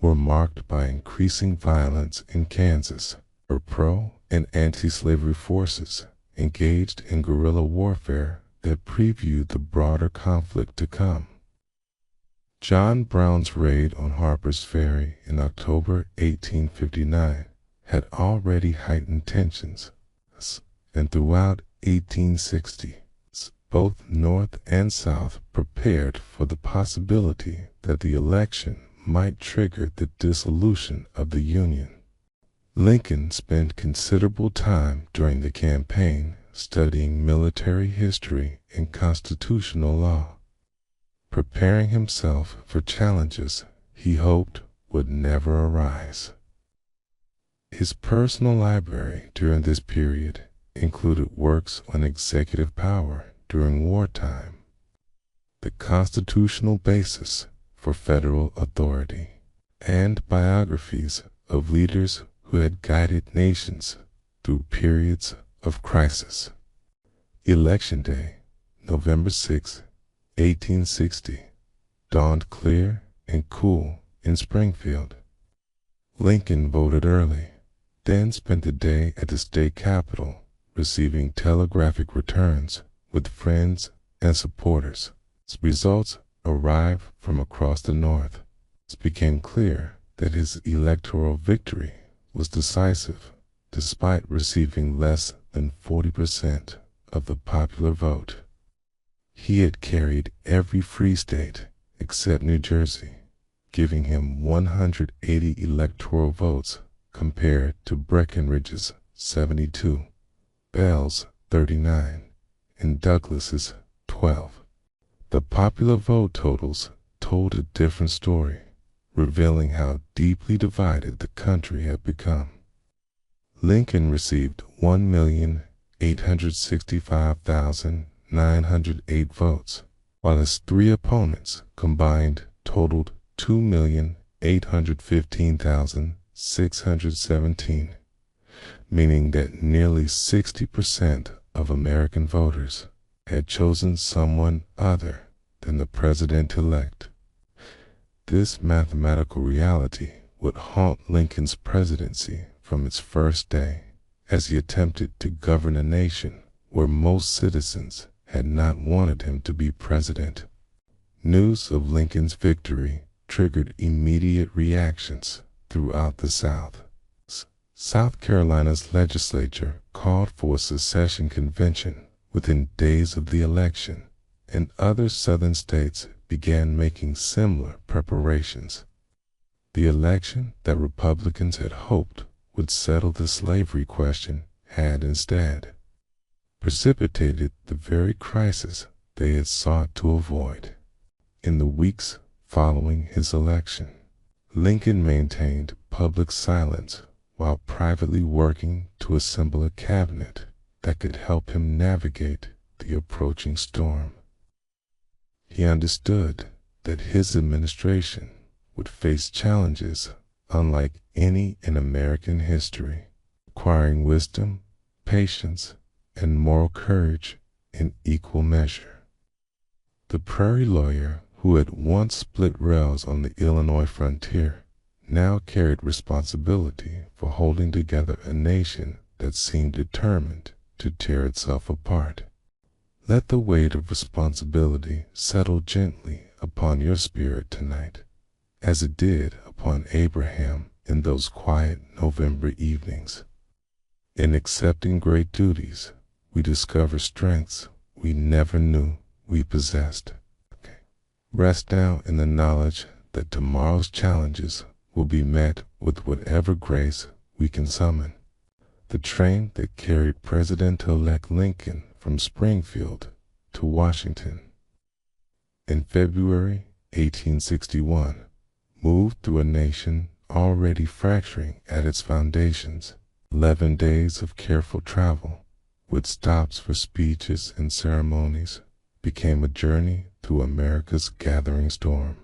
[SPEAKER 1] were marked by increasing violence in Kansas, where pro- and anti-slavery forces engaged in guerrilla warfare that previewed the broader conflict to come. John Brown's raid on Harper's Ferry in October 1859 had already heightened tensions, and throughout 1860, both North and South prepared for the possibility that the election might trigger the dissolution of the Union. Lincoln spent considerable time during the campaign studying military history and constitutional law, preparing himself for challenges he hoped would never arise. His personal library during this period included works on executive power during wartime, the constitutional basis for federal authority, and biographies of leaders who had guided nations through periods of crisis. Election Day, November 6, 1860, dawned clear and cool in Springfield. Lincoln voted early, then spent the day at the state capitol receiving telegraphic returns with friends and supporters. Results arrived from across the North. It became clear that his electoral victory was decisive, despite receiving less than 40% of the popular vote. He had carried every free state except New Jersey, giving him 180 electoral votes compared to Breckinridge's 72, Bell's 39, and Douglas's 12. The popular vote totals told a different story, revealing how deeply divided the country had become. Lincoln received 1,865,908 votes, while his three opponents combined totaled 2,815,617, meaning that nearly 60% of American voters had chosen someone other than the president-elect. This mathematical reality would haunt Lincoln's presidency from its first day, as he attempted to govern a nation where most citizens had not wanted him to be president. News of Lincoln's victory triggered immediate reactions throughout the South. South Carolina's legislature called for a secession convention within days of the election, and other southern states began making similar preparations. The election that Republicans had hoped would settle the slavery question had instead precipitated the very crisis they had sought to avoid. In the weeks following his election, Lincoln maintained public silence while privately working to assemble a cabinet that could help him navigate the approaching storm. He understood that his administration would face challenges unlike any in American history, requiring wisdom, patience, and moral courage in equal measure. The prairie lawyer who had once split rails on the Illinois frontier now carried responsibility for holding together a nation that seemed determined to tear itself apart. Let the weight of responsibility settle gently upon your spirit tonight, as it did upon Abraham in those quiet November evenings. In accepting great duties, we discover strengths we never knew we possessed. Rest now in the knowledge that tomorrow's challenges will be met with whatever grace we can summon. The train that carried President-elect Lincoln from Springfield to Washington in February 1861 moved through a nation already fracturing at its foundations. 11 days of careful travel, with stops for speeches and ceremonies, became a journey through America's gathering storm.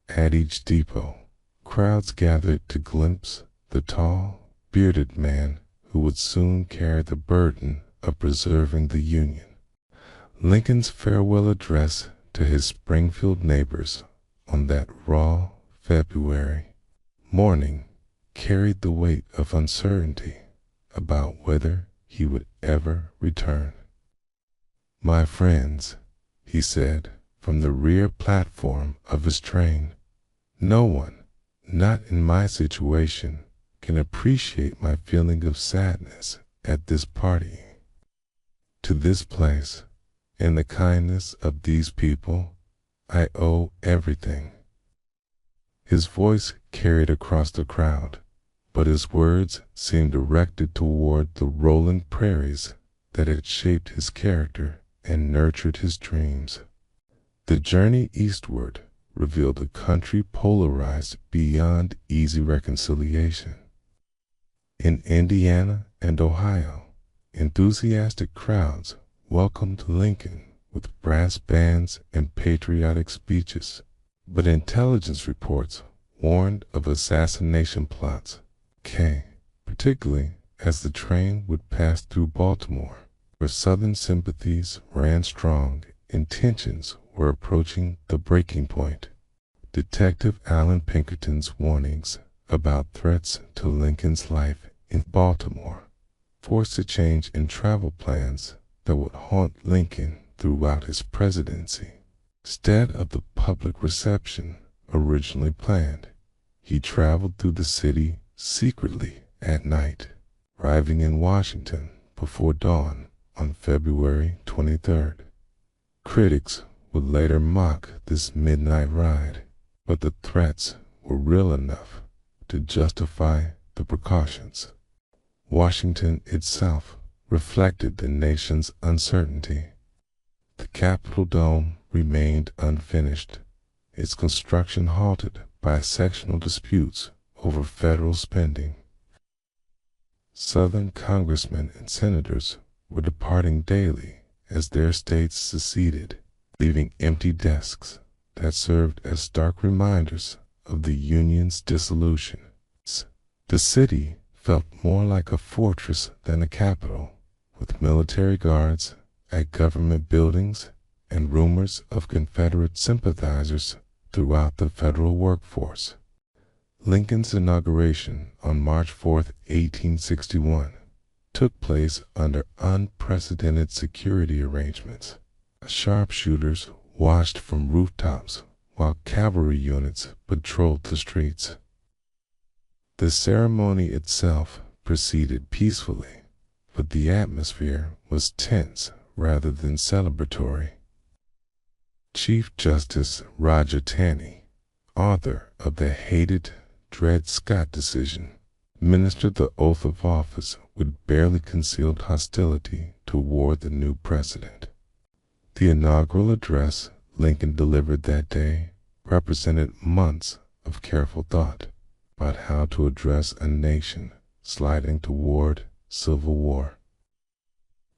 [SPEAKER 1] At each depot, crowds gathered to glimpse the tall, bearded man who would soon carry the burden of preserving the Union. Lincoln's farewell address to his Springfield neighbors on that raw February morning carried the weight of uncertainty about whether he would ever return. "My friends," he said from the rear platform of his train, "no one, not in my situation, can appreciate my feeling of sadness at this party. To this place, and the kindness of these people, I owe everything." His voice carried across the crowd, but his words seemed directed toward the rolling prairies that had shaped his character and nurtured his dreams. The journey eastward revealed a country polarized beyond easy reconciliation. In Indiana and Ohio, enthusiastic crowds welcomed Lincoln with brass bands and patriotic speeches, but intelligence reports warned of assassination plots, particularly as the train would pass through Baltimore, where Southern sympathies ran strong and tensions were approaching the breaking point. Detective Alan Pinkerton's warnings about threats to Lincoln's life in Baltimore forced a change in travel plans that would haunt Lincoln throughout his presidency. Instead of the public reception originally planned, he traveled through the city secretly at night, arriving in Washington before dawn on February 23rd. Critics would later mock this midnight ride, but the threats were real enough to justify the precautions. Washington itself reflected the nation's uncertainty. The Capitol dome remained unfinished, its construction halted by sectional disputes over federal spending. Southern congressmen and senators were departing daily as their states seceded, leaving empty desks that served as stark reminders of the Union's dissolution. The city felt more like a fortress than a capital, with military guards at government buildings and rumors of Confederate sympathizers throughout the federal workforce. Lincoln's inauguration on March 4, 1861, took place under unprecedented security arrangements. Sharpshooters watched from rooftops while cavalry units patrolled the streets. The ceremony itself proceeded peacefully, but the atmosphere was tense rather than celebratory. Chief Justice Roger Taney, author of the hated Dred Scott decision, administered the oath of office with barely concealed hostility toward the new president. The inaugural address Lincoln delivered that day represented months of careful thought about how to address a nation sliding toward civil war.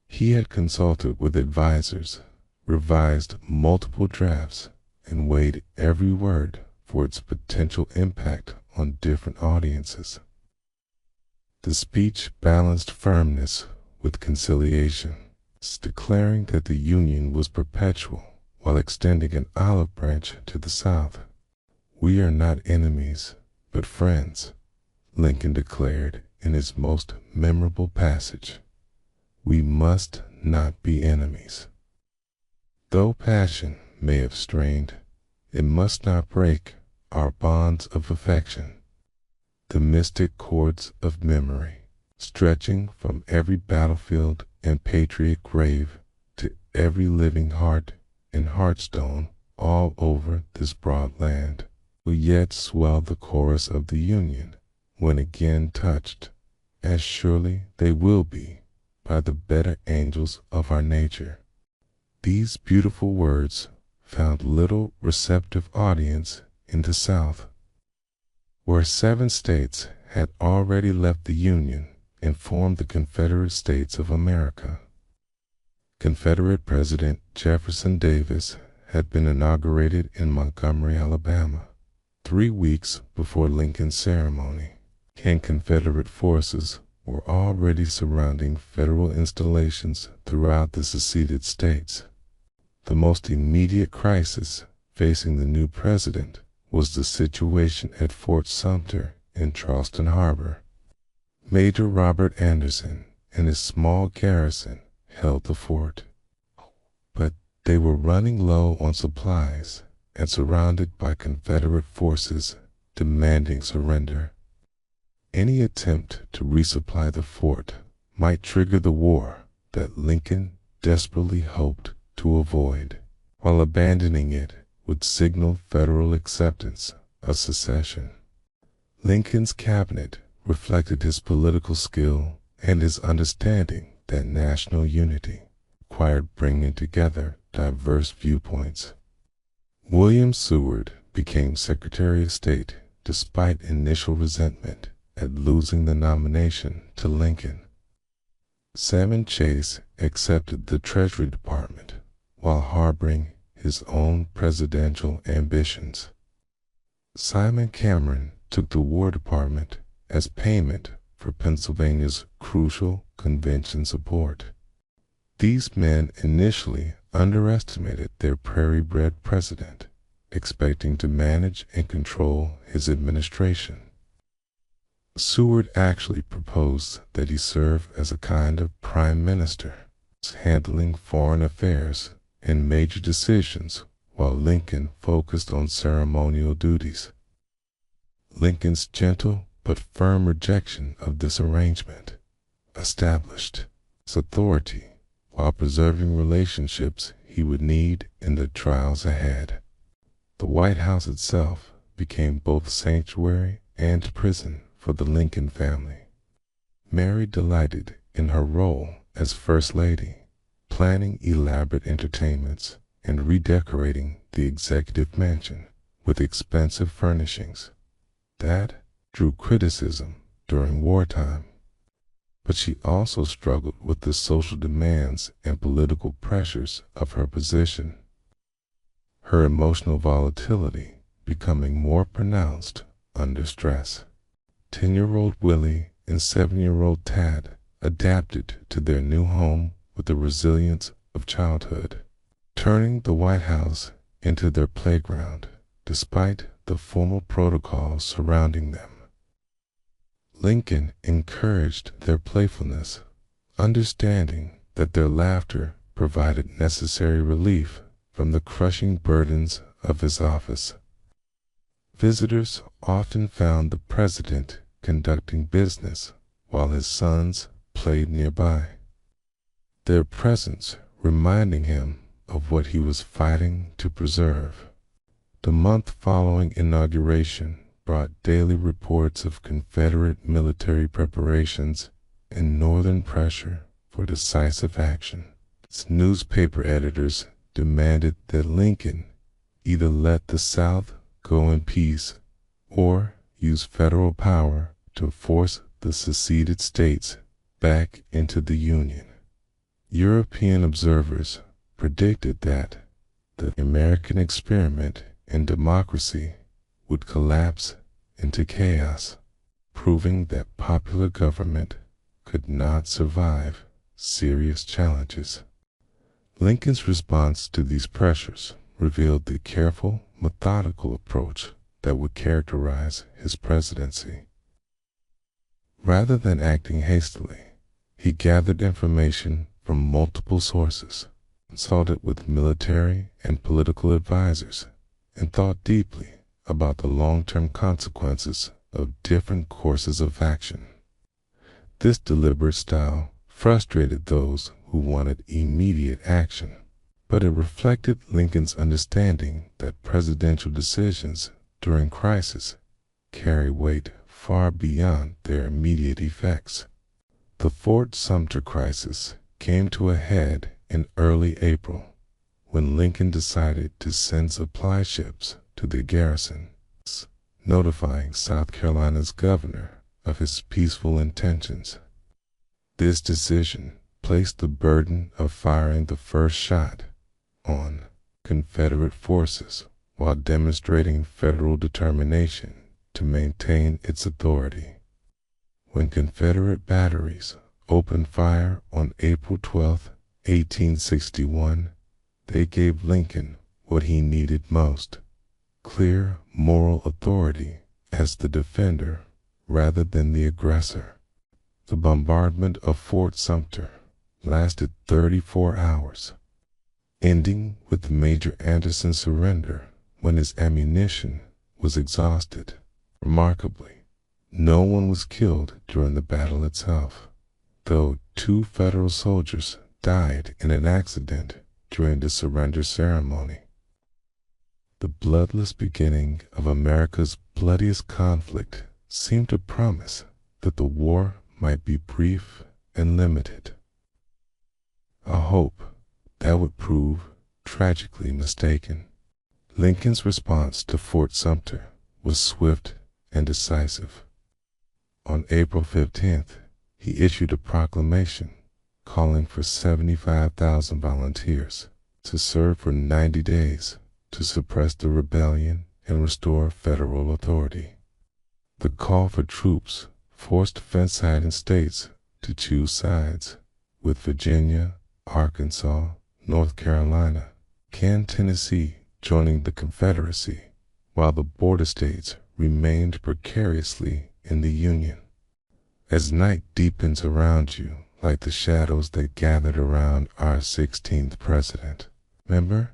[SPEAKER 1] He had consulted with advisors, revised multiple drafts, and weighed every word for its potential impact on different audiences. The speech balanced firmness with conciliation, declaring that the Union was perpetual while extending an olive branch to the South. "We are not enemies, but friends," Lincoln declared in his most memorable passage. "We must not be enemies." Though passion may have strained, it must not break our bonds of affection. The mystic cords of memory, stretching from every battlefield and patriot grave to every living heart and hearthstone all over this broad land, will yet swell the chorus of the Union when again touched, as surely they will be, by the better angels of our nature. These beautiful words found little receptive audience in the South, where 7 states had already left the Union and formed the Confederate States of America. Confederate President Jefferson Davis had been inaugurated in Montgomery, Alabama, 3 weeks before Lincoln's ceremony, and Confederate forces were already surrounding federal installations throughout the seceded states. The most immediate crisis facing the new president was the situation at Fort Sumter in Charleston Harbor. Major Robert Anderson and his small garrison held the fort, but they were running low on supplies and surrounded by Confederate forces demanding surrender. Any attempt to resupply the fort might trigger the war that Lincoln desperately hoped to avoid, while abandoning it would signal federal acceptance of secession. Lincoln's cabinet reflected his political skill and his understanding that national unity required bringing together diverse viewpoints. William Seward became Secretary of State despite initial resentment at losing the nomination to Lincoln. Salmon Chase accepted the Treasury Department while harboring his own presidential ambitions. Simon Cameron took the War Department as payment for Pennsylvania's crucial convention support. These men initially underestimated their prairie-bred president, expecting to manage and control his administration. Seward actually proposed that he serve as a kind of prime minister, handling foreign affairs and major decisions while Lincoln focused on ceremonial duties. Lincoln's gentle but firm rejection of this arrangement established his authority while preserving relationships he would need in the trials ahead. The White House itself became both sanctuary and prison for the Lincoln family. Mary delighted in her role as First Lady, planning elaborate entertainments and redecorating the executive mansion with expensive furnishings. That drew criticism during wartime, but she also struggled with the social demands and political pressures of her position, her emotional volatility becoming more pronounced under stress. 10-year-old Willie and 7-year-old Tad adapted to their new home with the resilience of childhood, turning the White House into their playground despite the formal protocols surrounding them. Lincoln encouraged their playfulness, understanding that their laughter provided necessary relief from the crushing burdens of his office. Visitors often found the president conducting business while his sons played nearby, their presence reminding him of what he was fighting to preserve. The month following inauguration brought daily reports of Confederate military preparations and Northern pressure for decisive action. Its newspaper editors demanded that Lincoln either let the South go in peace or use federal power to force the seceded states back into the Union. European observers predicted that the American experiment in democracy would collapse into chaos, proving that popular government could not survive serious challenges. Lincoln's response to these pressures revealed the careful, methodical approach that would characterize his presidency. Rather than acting hastily, he gathered information from multiple sources, consulted with military and political advisors, and thought deeply about the long-term consequences of different courses of action. This deliberate style frustrated those who wanted immediate action, but it reflected Lincoln's understanding that presidential decisions during crisis carry weight far beyond their immediate effects. The Fort Sumter crisis came to a head in early April, when Lincoln decided to send supply ships to the garrison, notifying South Carolina's governor of his peaceful intentions. This decision placed the burden of firing the first shot on Confederate forces while demonstrating federal determination to maintain its authority. When Confederate batteries opened fire on April 12, 1861, they gave Lincoln what he needed most: clear moral authority as the defender rather than the aggressor. The bombardment of Fort Sumter lasted 34 hours, ending with Major Anderson's surrender when his ammunition was exhausted. Remarkably, no one was killed during the battle itself, though 2 Federal soldiers died in an accident during the surrender ceremony. The bloodless beginning of America's bloodiest conflict seemed to promise that the war might be brief and limited. a hope that would prove tragically mistaken. Lincoln's response to Fort Sumter was swift and decisive. On April 15th, he issued a proclamation calling for 75,000 volunteers to serve for 90 days to suppress the rebellion and restore federal authority. The call for troops forced fence-siding states to choose sides, with Virginia, Arkansas, North Carolina, and Tennessee joining the Confederacy, while the border states remained precariously in the Union. As night deepens around you like the shadows that gathered around our 16th president, remember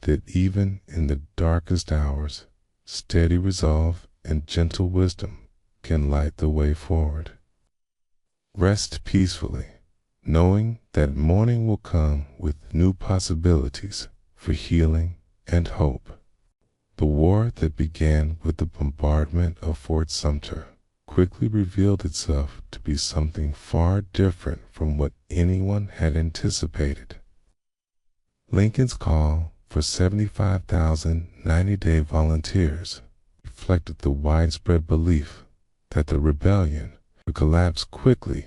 [SPEAKER 1] that even in the darkest hours, steady resolve and gentle wisdom can light the way forward. Rest peacefully, knowing that morning will come with new possibilities for healing and hope. The war that began with the bombardment of Fort Sumter quickly revealed itself to be something far different from what anyone had anticipated. Lincoln's call for 75,000 90-day volunteers reflected the widespread belief that the rebellion would collapse quickly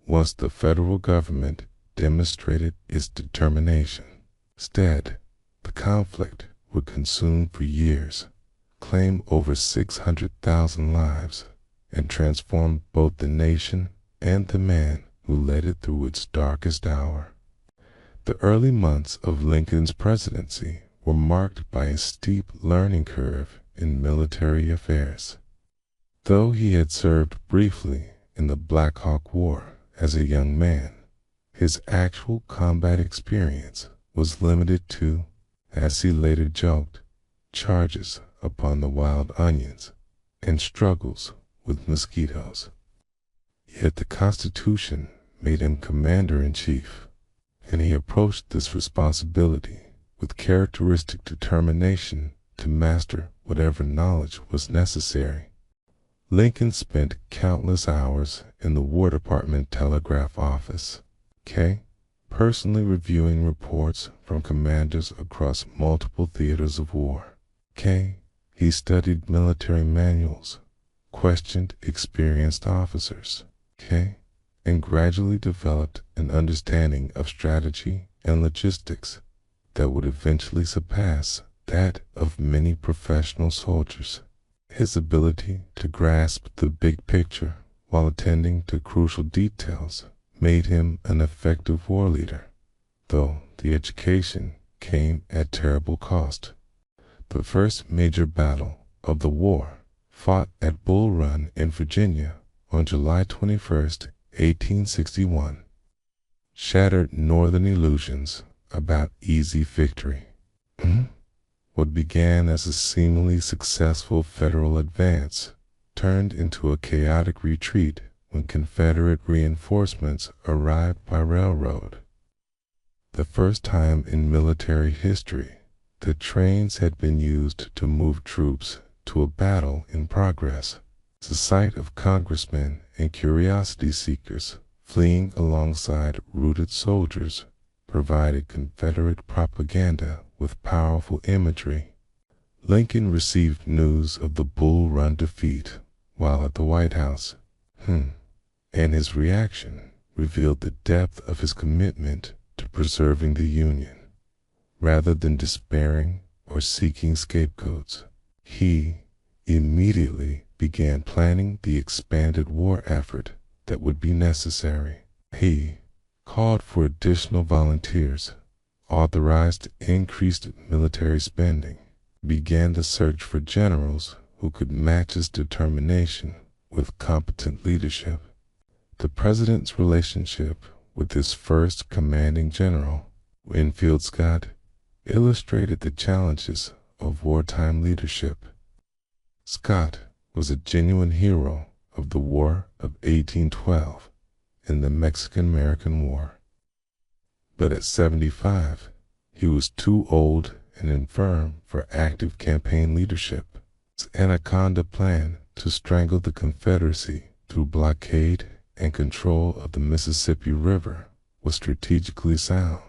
[SPEAKER 1] once the federal government demonstrated its determination. Instead, the conflict would consume for years, claim over 600,000 lives, and transform both the nation and the man who led it through its darkest hour. The early months of Lincoln's presidency were marked by a steep learning curve in military affairs. Though he had served briefly in the Black Hawk War as a young man, his actual combat experience was limited to, as he later joked, charges upon the wild onions and struggles with mosquitoes. Yet the Constitution made him commander-in-chief, and he approached this responsibility with characteristic determination to master whatever knowledge was necessary. Lincoln spent countless hours in the War Department telegraph office, personally reviewing reports from commanders across multiple theaters of war. He studied military manuals, questioned experienced officers, and gradually developed an understanding of strategy and logistics that would eventually surpass that of many professional soldiers. His ability to grasp the big picture while attending to crucial details made him an effective war leader, though the education came at terrible cost. The first major battle of the war, fought at Bull Run in Virginia on July 21st, 1861, shattered Northern illusions about easy victory. What began as a seemingly successful Federal advance turned into a chaotic retreat when Confederate reinforcements arrived by railroad. The first time in military history that trains had been used to move troops to a battle in progress. The sight of congressmen and curiosity seekers fleeing alongside routed soldiers provided Confederate propaganda with powerful imagery. Lincoln received news of the Bull Run defeat while at the White House, and his reaction revealed the depth of his commitment to preserving the Union. Rather than despairing or seeking scapegoats, he immediately began planning the expanded war effort that would be necessary. He called for additional volunteers, authorized increased military spending, began the search for generals who could match his determination with competent leadership. The president's relationship with his first commanding general, Winfield Scott, illustrated the challenges of wartime leadership. Scott was a genuine hero of the War of 1812 and the Mexican-American War. But at 75, he was too old and infirm for active campaign leadership. His Anaconda plan to strangle the Confederacy through blockade and control of the Mississippi River was strategically sound,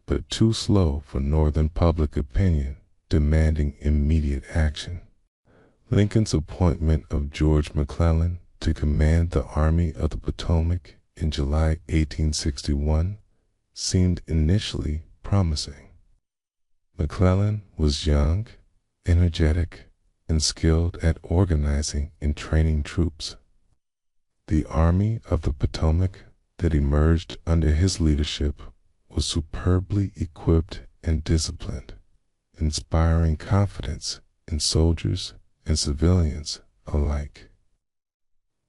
[SPEAKER 1] but too slow for Northern public opinion, demanding immediate action. Lincoln's appointment of George McClellan to command the Army of the Potomac in July 1861 seemed initially promising. McClellan was young, energetic, and skilled at organizing and training troops. The Army of the Potomac that emerged under his leadership was superbly equipped and disciplined, inspiring confidence in soldiers and civilians alike.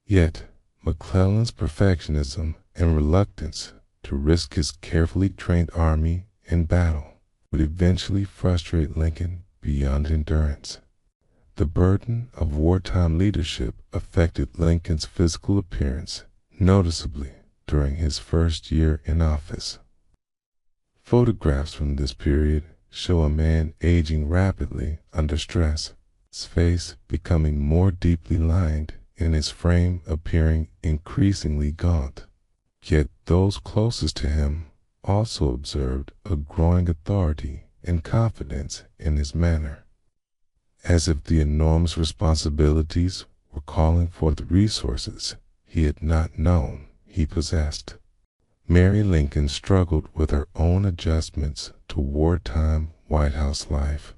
[SPEAKER 1] Yet, McClellan's perfectionism and reluctance to risk his carefully trained army in battle would eventually frustrate Lincoln beyond endurance. The burden of wartime leadership affected Lincoln's physical appearance noticeably during his first year in office. Photographs from this period show a man aging rapidly under stress, his face becoming more deeply lined and his frame appearing increasingly gaunt. Yet those closest to him also observed a growing authority and confidence in his manner, as if the enormous responsibilities were calling for the resources he had not known he possessed. Mary Lincoln struggled with her own adjustments to wartime White House life.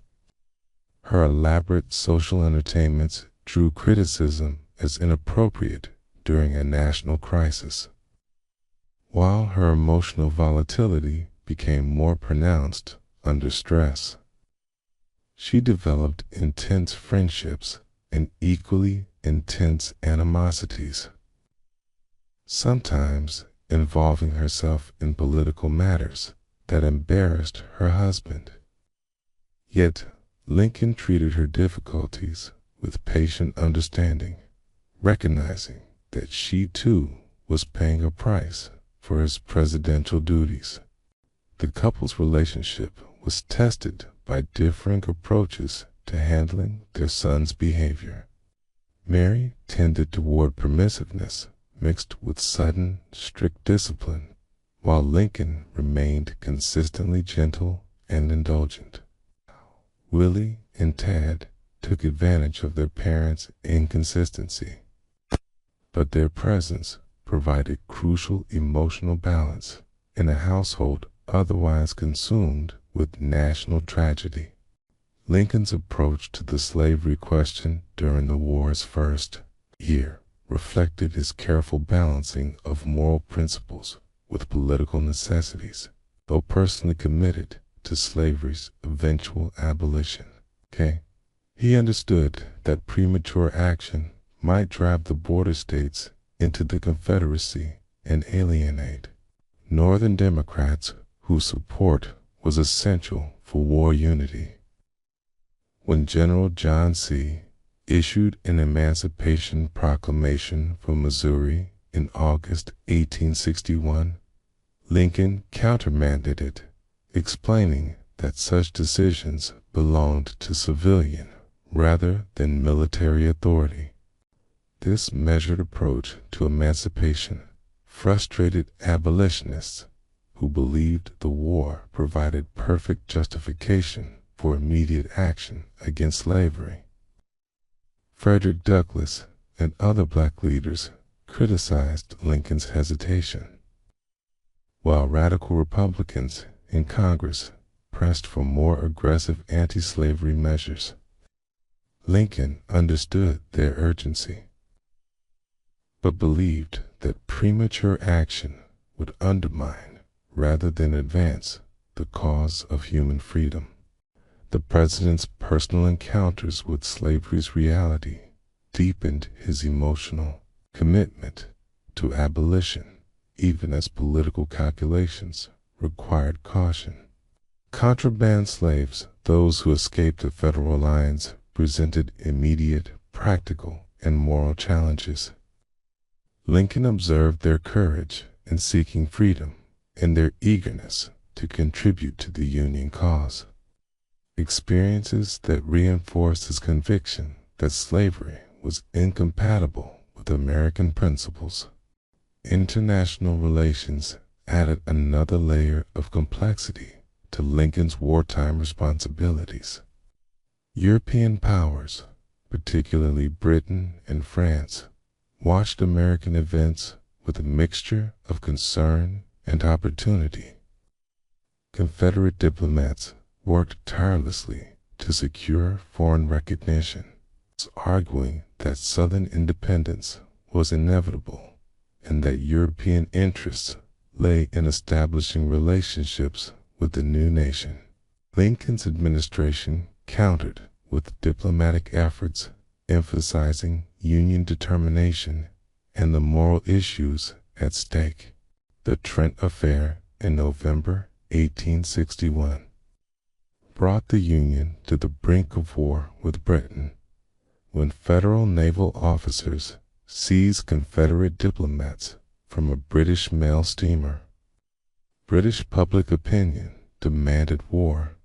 [SPEAKER 1] Her elaborate social entertainments drew criticism as inappropriate during a national crisis, while her emotional volatility became more pronounced under stress. She developed intense friendships and equally intense animosities, sometimes involving herself in political matters that embarrassed her husband. Yet Lincoln treated her difficulties with patient understanding, recognizing that she too was paying a price for his presidential duties. The couple's relationship was tested by differing approaches to handling their son's behavior. Mary tended toward permissiveness mixed with sudden, strict discipline, while Lincoln remained consistently gentle and indulgent. Willie and Tad took advantage of their parents' inconsistency, but their presence provided crucial emotional balance in a household otherwise consumed with national tragedy. Lincoln's approach to the slavery question during the war's first year reflected his careful balancing of moral principles with political necessities, though personally committed to slavery's eventual abolition. He understood that premature action might drive the border states into the Confederacy and alienate Northern Democrats whose support was essential for war unity. When General John C. issued an Emancipation Proclamation for Missouri in August 1861, Lincoln countermanded it, explaining that such decisions belonged to civilian rather than military authority. This measured approach to emancipation frustrated abolitionists who believed the war provided perfect justification for immediate action against slavery. Frederick Douglass and other black leaders criticized Lincoln's hesitation, while radical Republicans in Congress pressed for more aggressive anti-slavery measures. Lincoln understood their urgency, but believed that premature action would undermine rather than advance the cause of human freedom. The president's personal encounters with slavery's reality deepened his emotional commitment to abolition, even as political calculations required caution. Contraband slaves, those who escaped the federal lines, presented immediate, practical, and moral challenges. Lincoln observed their courage in seeking freedom and their eagerness to contribute to the Union cause, experiences that reinforced his conviction that slavery was incompatible with American principles. International relations added another layer of complexity to Lincoln's wartime responsibilities. European powers, particularly Britain and France, watched American events with a mixture of concern and opportunity. Confederate diplomats worked tirelessly to secure foreign recognition, arguing that Southern independence was inevitable and that European interests lay in establishing relationships with the new nation. Lincoln's administration countered with diplomatic efforts emphasizing Union determination and the moral issues at stake. The Trent Affair in November 1861 brought the Union to the brink of war with Britain when Federal naval officers seized Confederate diplomats from a British mail steamer. British public opinion demanded war,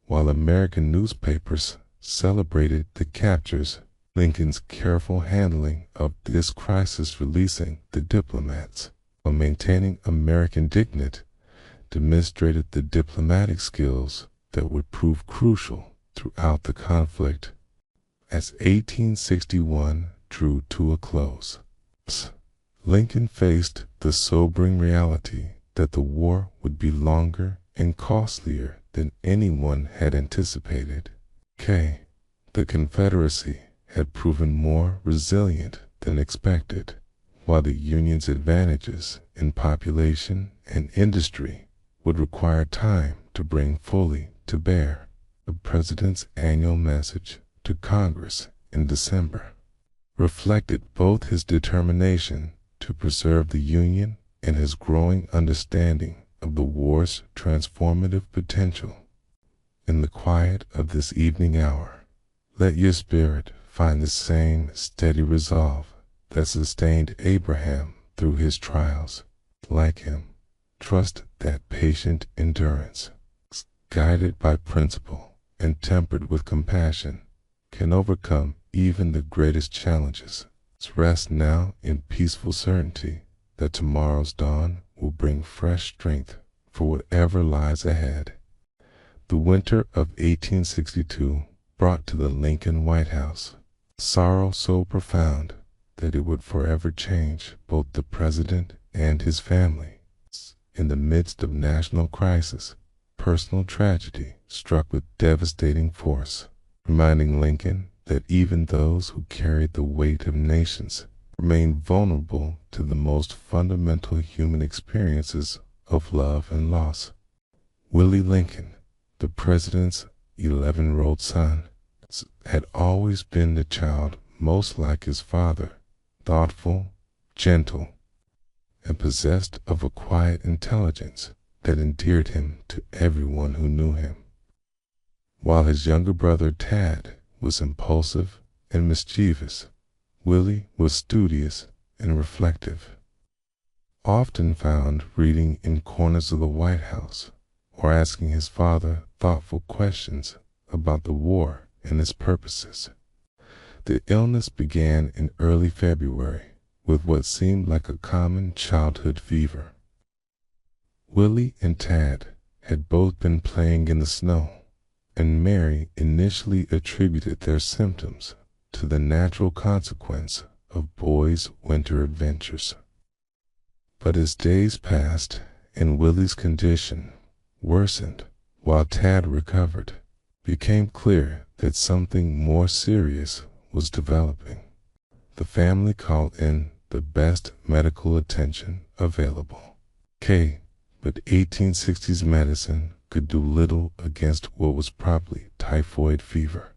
[SPEAKER 1] while American newspapers celebrated the captures. Lincoln's careful handling of this crisis, releasing the diplomats while maintaining American dignity, demonstrated the diplomatic skills that would prove crucial throughout the conflict. As 1861 drew to a close, Lincoln faced the sobering reality that the war would be longer and costlier than anyone had anticipated. The Confederacy had proven more resilient than expected, while the Union's advantages in population and industry would require time to bring fully to bear. The President's annual message to Congress in December reflected both his determination to preserve the Union and his growing understanding of the war's transformative potential. In the quiet of this evening hour, let your spirit find the same steady resolve that sustained Abraham through his trials. Like him, trust that patient endurance, guided by principle and tempered with compassion, can overcome even the greatest challenges. Rest now in peaceful certainty that tomorrow's dawn will bring fresh strength for whatever lies ahead. The winter of 1862 brought to the Lincoln White House sorrow so profound that it would forever change both the president and his family. In the midst of national crisis, personal tragedy struck with devastating force, reminding Lincoln that even those who carried the weight of nations remained vulnerable to the most fundamental human experiences of love and loss. Willie Lincoln, the president's 11-year-old son, had always been the child most like his father, thoughtful, gentle, and possessed of a quiet intelligence that endeared him to everyone who knew him. While his younger brother Tad was impulsive and mischievous, Willie was studious and reflective, often found reading in corners of the White House or asking his father thoughtful questions about the war and its purposes. The illness began in early February with what seemed like a common childhood fever. Willie and Tad had both been playing in the snow, and Mary initially attributed their symptoms to the natural consequence of boys' winter adventures. But as days passed and Willie's condition worsened while Tad recovered, it became clear that something more serious was developing. The family called in the best medical attention available. But 1860s medicine could do little against what was probably typhoid fever,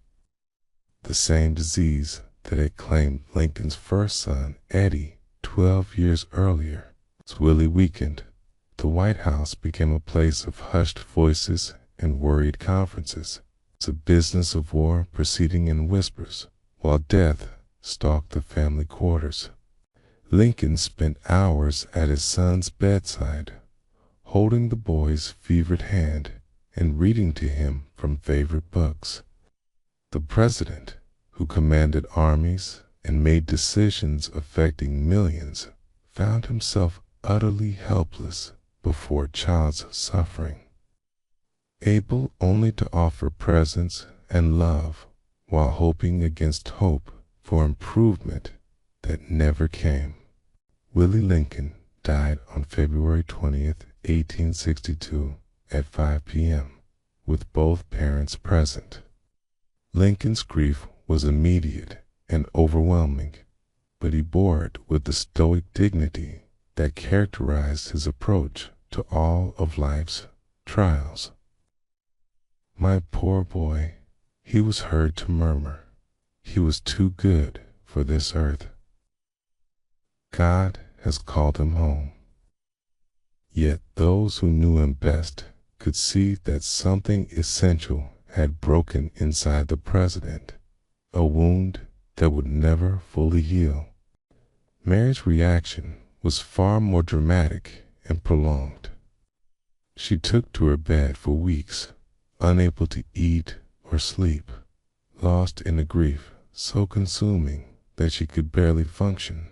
[SPEAKER 1] the same disease that had claimed Lincoln's first son, Eddie, 12 years earlier. As Willie weakened, the White House became a place of hushed voices and worried conferences. It's a business of war proceeding in whispers, while death stalked the family quarters. Lincoln spent hours at his son's bedside, holding the boy's fevered hand and reading to him from favorite books. The president, who commanded armies and made decisions affecting millions, found himself utterly helpless before a child's suffering, able only to offer presence and love while hoping against hope for improvement that never came. Willie Lincoln died on February 20th, 1862 at 5 p.m., with both parents present. Lincoln's grief was immediate and overwhelming, but he bore it with the stoic dignity that characterized his approach to all of life's trials. "My poor boy," he was heard to murmur. "He was too good for this earth. God has called him home." Yet those who knew him best could see that something essential had broken inside the president, a wound that would never fully heal. Mary's reaction was far more dramatic and prolonged. She took to her bed for weeks, unable to eat or sleep, lost in a grief so consuming that she could barely function.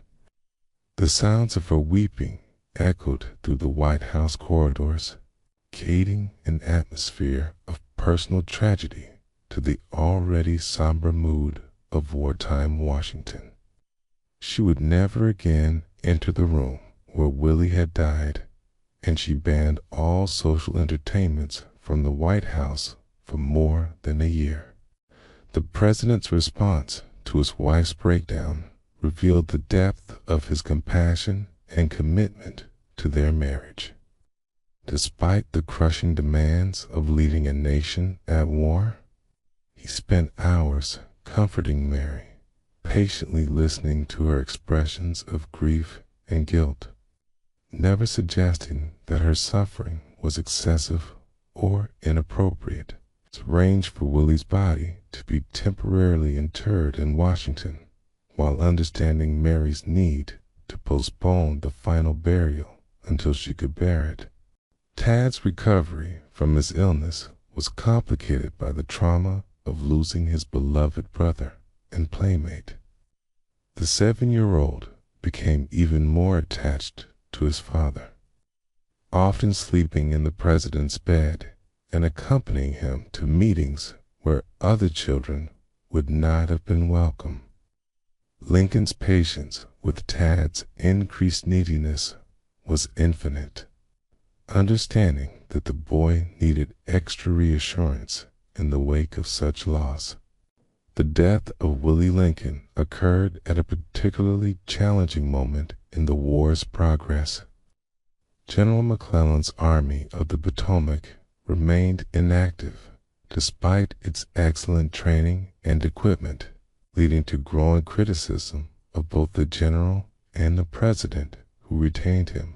[SPEAKER 1] The sounds of her weeping echoed through the White House corridors, creating an atmosphere of personal tragedy to the already somber mood of wartime Washington. She would never again enter the room where Willie had died, and she banned all social entertainments from the White House for more than a year. The president's response to his wife's breakdown revealed the depth of his compassion and commitment to their marriage. Despite the crushing demands of leading a nation at war, he spent hours comforting Mary, patiently listening to her expressions of grief and guilt, never suggesting that her suffering was excessive or inappropriate. It arranged for Willie's body to be temporarily interred in Washington, while understanding Mary's need to postpone the final burial until she could bear it. Tad's recovery from his illness was complicated by the trauma of losing his beloved brother and playmate. The 7-year-old became even more attached to his father, often sleeping in the president's bed and accompanying him to meetings where other children would not have been welcome. Lincoln's patience with Tad's increased neediness was infinite, understanding that the boy needed extra reassurance in the wake of such loss. The death of Willie Lincoln occurred at a particularly challenging moment in the war's progress. General McClellan's Army of the Potomac remained inactive despite its excellent training and equipment, leading to growing criticism of both the general and the president who retained him.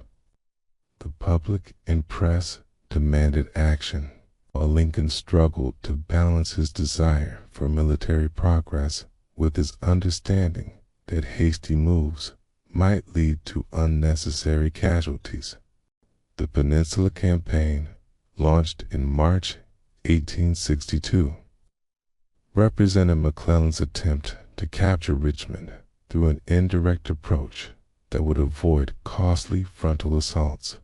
[SPEAKER 1] The public and press demanded action, while Lincoln struggled to balance his desire for military progress with his understanding that hasty moves might lead to unnecessary casualties. The Peninsula Campaign, launched in March 1862, represented McClellan's attempt to capture Richmond through an indirect approach that would avoid costly frontal assaults.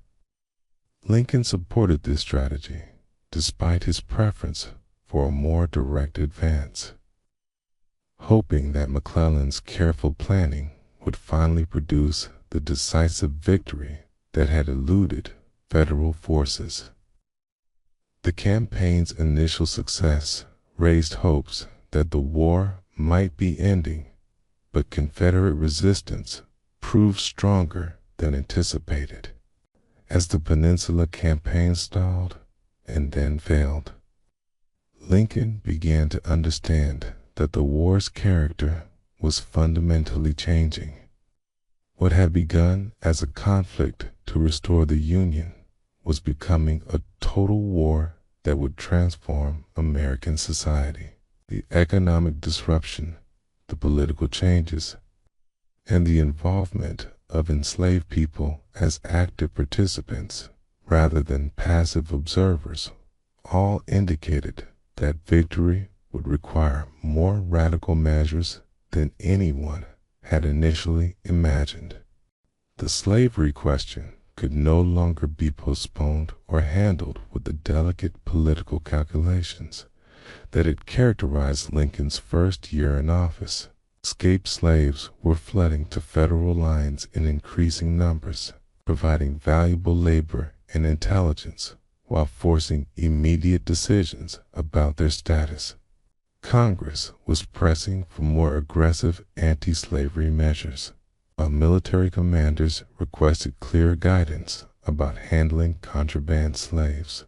[SPEAKER 1] Lincoln supported this strategy, despite his preference for a more direct advance, hoping that McClellan's careful planning would finally produce the decisive victory that had eluded Federal forces. The campaign's initial success raised hopes that the war might be ending, but Confederate resistance proved stronger than anticipated. As the Peninsula Campaign stalled and then failed, Lincoln began to understand that the war's character was fundamentally changing. What had begun as a conflict to restore the Union was becoming a total war that would transform American society. The economic disruption, the political changes, and the involvement of enslaved people as active participants rather than passive observers all indicated that victory would require more radical measures than anyone had initially imagined. The slavery question could no longer be postponed or handled with the delicate political calculations that had characterized Lincoln's first year in office. Escaped slaves were flooding to federal lines in increasing numbers, providing valuable labor and intelligence while forcing immediate decisions about their status. Congress was pressing for more aggressive anti-slavery measures, while military commanders requested clear guidance about handling contraband slaves.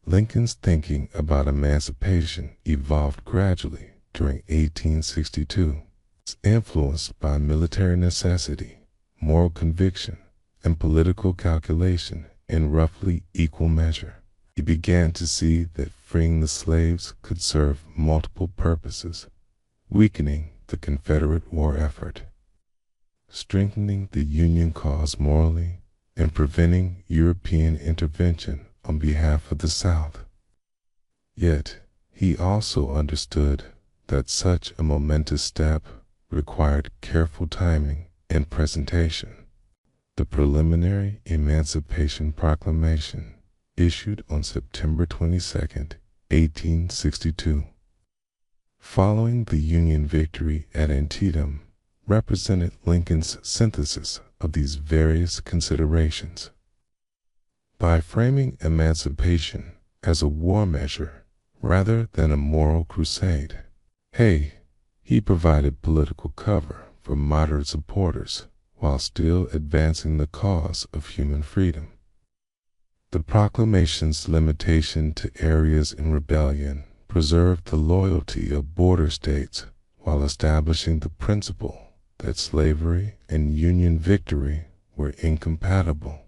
[SPEAKER 1] Lincoln's thinking about emancipation evolved gradually during 1862, influenced by military necessity, moral conviction, and political calculation in roughly equal measure. He began to see that freeing the slaves could serve multiple purposes: weakening the Confederate war effort, strengthening the Union cause morally, and preventing European intervention on behalf of the South. Yet, he also understood that such a momentous step required careful timing and presentation. The preliminary Emancipation Proclamation, issued on September 22, 1862, following the Union victory at Antietam, represented Lincoln's synthesis of these various considerations. By framing emancipation as a war measure rather than a moral crusade, he provided political cover for moderate supporters while still advancing the cause of human freedom. The proclamation's limitation to areas in rebellion preserved the loyalty of border states while establishing the principle that slavery and Union victory were incompatible.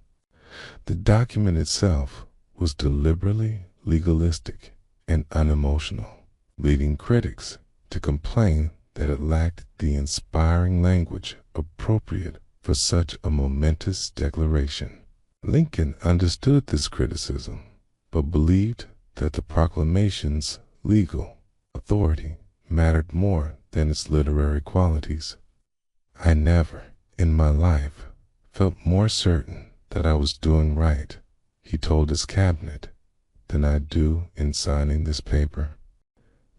[SPEAKER 1] The document itself was deliberately legalistic and unemotional, leading critics to complain that it lacked the inspiring language appropriate for such a momentous declaration. Lincoln understood this criticism, but believed that the proclamation's legal authority mattered more than its literary qualities. "I never, in my life, felt more certain that I was doing right," he told his cabinet, "than I do in signing this paper."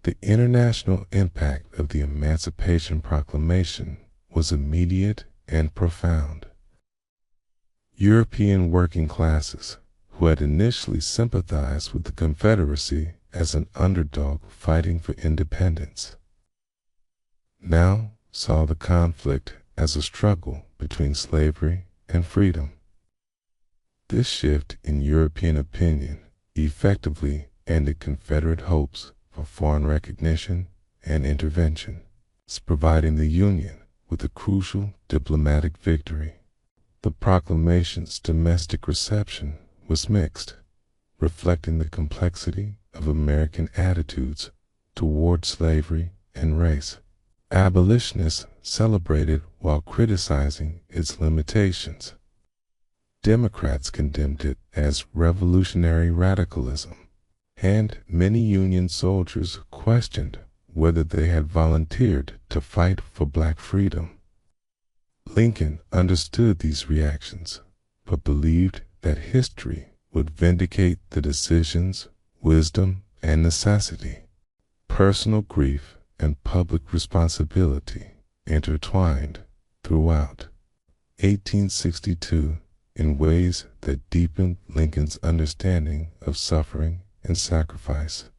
[SPEAKER 1] The international impact of the Emancipation Proclamation was immediate and profound. European working classes, who had initially sympathized with the Confederacy as an underdog fighting for independence, now saw the conflict as a struggle between slavery and freedom. This shift in European opinion effectively ended Confederate hopes for foreign recognition and intervention, providing the Union with a crucial diplomatic victory. The proclamation's domestic reception was mixed, reflecting the complexity of American attitudes toward slavery and race. Abolitionists celebrated while criticizing its limitations. Democrats condemned it as revolutionary radicalism, and many Union soldiers questioned whether they had volunteered to fight for black freedom. Lincoln understood these reactions, but believed that history would vindicate the decision's wisdom and necessity. Personal grief and public responsibility intertwined throughout 1862 in ways that deepened Lincoln's understanding of suffering and sacrifice.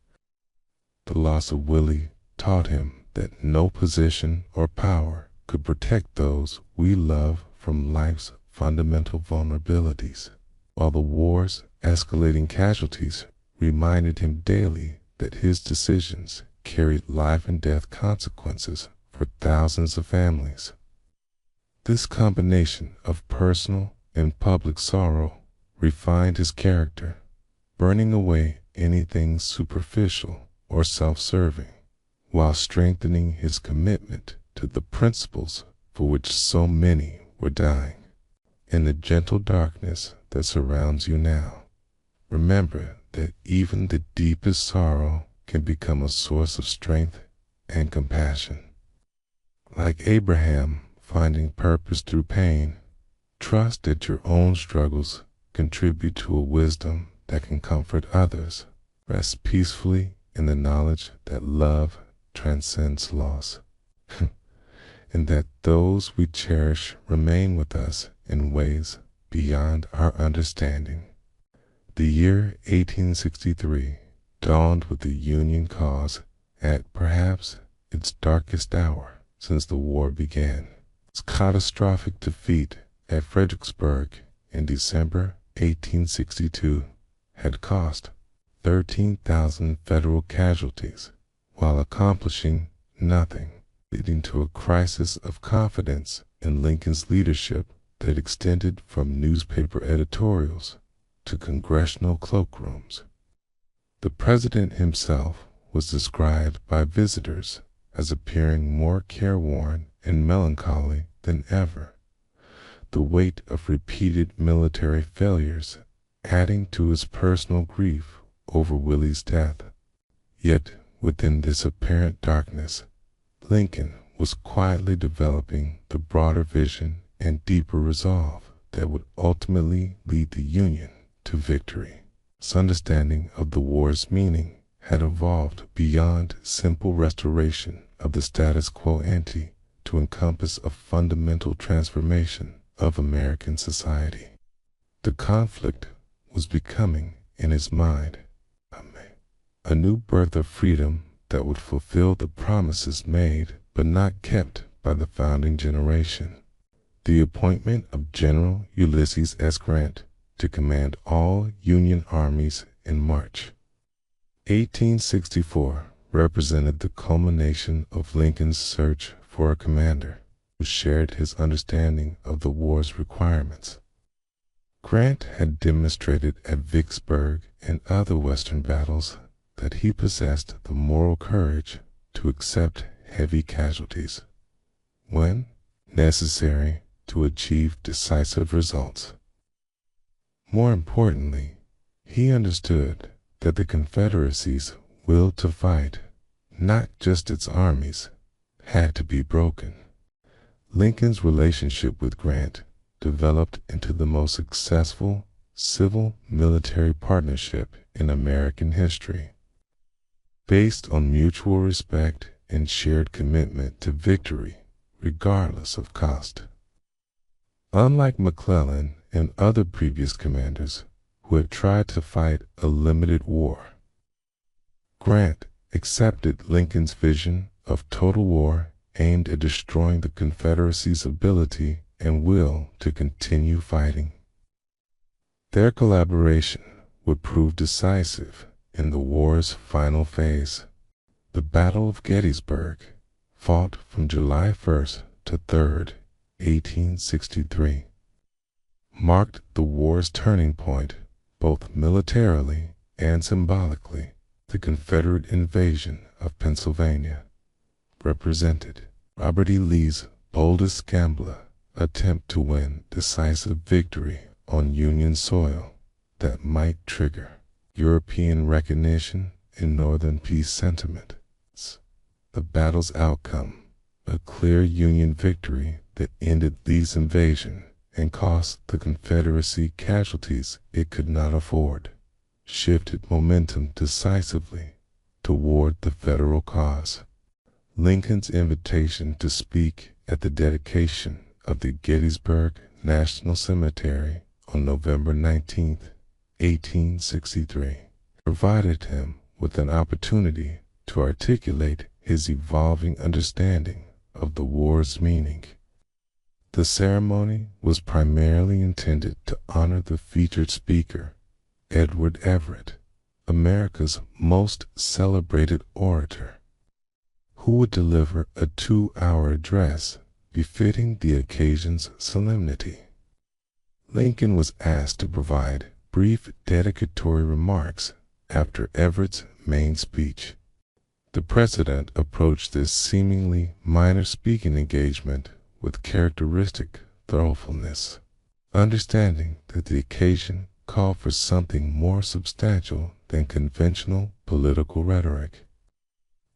[SPEAKER 1] The loss of Willie taught him that no position or power could protect those we love from life's fundamental vulnerabilities, while the war's escalating casualties reminded him daily that his decisions carried life and death consequences for thousands of families. This combination of personal and public sorrow refined his character, burning away anything superficial or self-serving, while strengthening his commitment to the principles for which so many were dying. In the gentle darkness that surrounds you now, remember that even the deepest sorrow can become a source of strength and compassion. Like Abraham finding purpose through pain, Trust that your own struggles contribute to a wisdom that can comfort others. Rest peacefully in the knowledge that love transcends loss, and that those we cherish remain with us in ways beyond our understanding. The year 1863 dawned with the Union cause at perhaps its darkest hour since the war began. Its catastrophic defeat at Fredericksburg in December 1862 had cost 13,000 Federal casualties while accomplishing nothing, leading to a crisis of confidence in Lincoln's leadership that extended from newspaper editorials to congressional cloakrooms. The president himself was described by visitors as appearing more careworn and melancholy than ever, the weight of repeated military failures adding to his personal grief over Willie's death. Yet, within this apparent darkness, Lincoln was quietly developing the broader vision and deeper resolve that would ultimately lead the Union to victory. His understanding of the war's meaning had evolved beyond simple restoration of the status quo ante to encompass a fundamental transformation of American society. The conflict was becoming, in his mind, a new birth of freedom that would fulfill the promises made but not kept by the founding generation. The appointment of General Ulysses S. Grant to command all Union armies in March 1864 represented the culmination of Lincoln's search for a commander who shared his understanding of the war's requirements. Grant had demonstrated at Vicksburg and other Western battles that he possessed the moral courage to accept heavy casualties when necessary to achieve decisive results. More importantly, he understood that the Confederacy's will to fight, not just its armies, had to be broken. Lincoln's relationship with Grant developed into the most successful civil-military partnership in American history, based on mutual respect and shared commitment to victory, regardless of cost. Unlike McClellan and other previous commanders who had tried to fight a limited war, Grant accepted Lincoln's vision of total war aimed at destroying the Confederacy's ability and will to continue fighting. Their collaboration would prove decisive in the war's final phase. The Battle of Gettysburg, fought from July 1st to 3rd, 1863, marked the war's turning point both militarily and symbolically. The Confederate invasion of Pennsylvania represented Robert E. Lee's boldest gambler attempt to win decisive victory on Union soil that might trigger European recognition and Northern peace sentiment. The battle's outcome, a clear Union victory that ended Lee's invasion and cost the Confederacy casualties it could not afford, shifted momentum decisively toward the Federal cause. Lincoln's invitation to speak at the dedication of the Gettysburg National Cemetery on November 19, 1863, provided him with an opportunity to articulate his evolving understanding of the war's meaning. The ceremony was primarily intended to honor the featured speaker, Edward Everett, America's most celebrated orator, who would deliver a 2-hour address befitting the occasion's solemnity. Lincoln was asked to provide brief dedicatory remarks after Everett's main speech. The president approached this seemingly minor speaking engagement with characteristic thoughtfulness, understanding that the occasion called for something more substantial than conventional political rhetoric.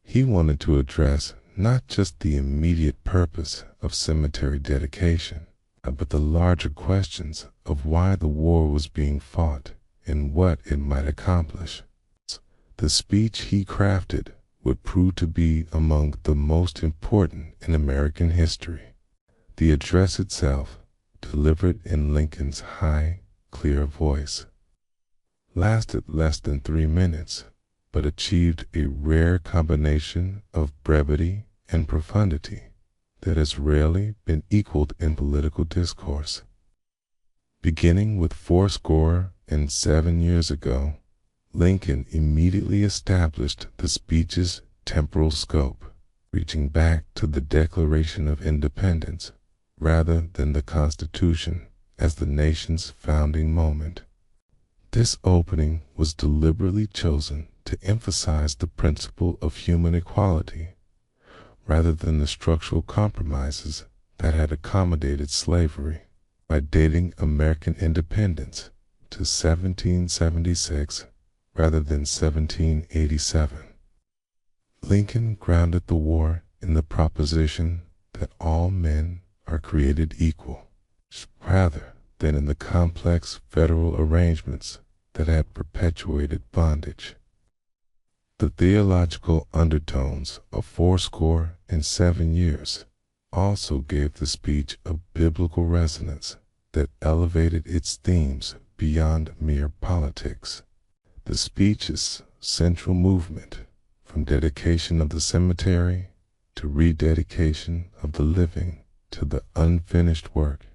[SPEAKER 1] He wanted to address not just the immediate purpose of cemetery dedication, but the larger questions of why the war was being fought and what it might accomplish. The speech he crafted would prove to be among the most important in American history. The address itself, delivered in Lincoln's high, clear voice, lasted less than 3 minutes, but achieved a rare combination of brevity and profundity that has rarely been equaled in political discourse. Beginning with 77 years ago, Lincoln immediately established the speech's temporal scope, reaching back to the Declaration of Independence rather than the Constitution as the nation's founding moment. This opening was deliberately chosen to emphasize the principle of human equality rather than the structural compromises that had accommodated slavery. By dating American independence to 1776 rather than 1787, Lincoln grounded the war in the proposition that all men are created equal, rather than in the complex federal arrangements that had perpetuated bondage. The theological undertones of 77 years also gave the speech a biblical resonance that elevated its themes beyond mere politics. The speech's central movement, from dedication of the cemetery to rededication of the living to the unfinished work,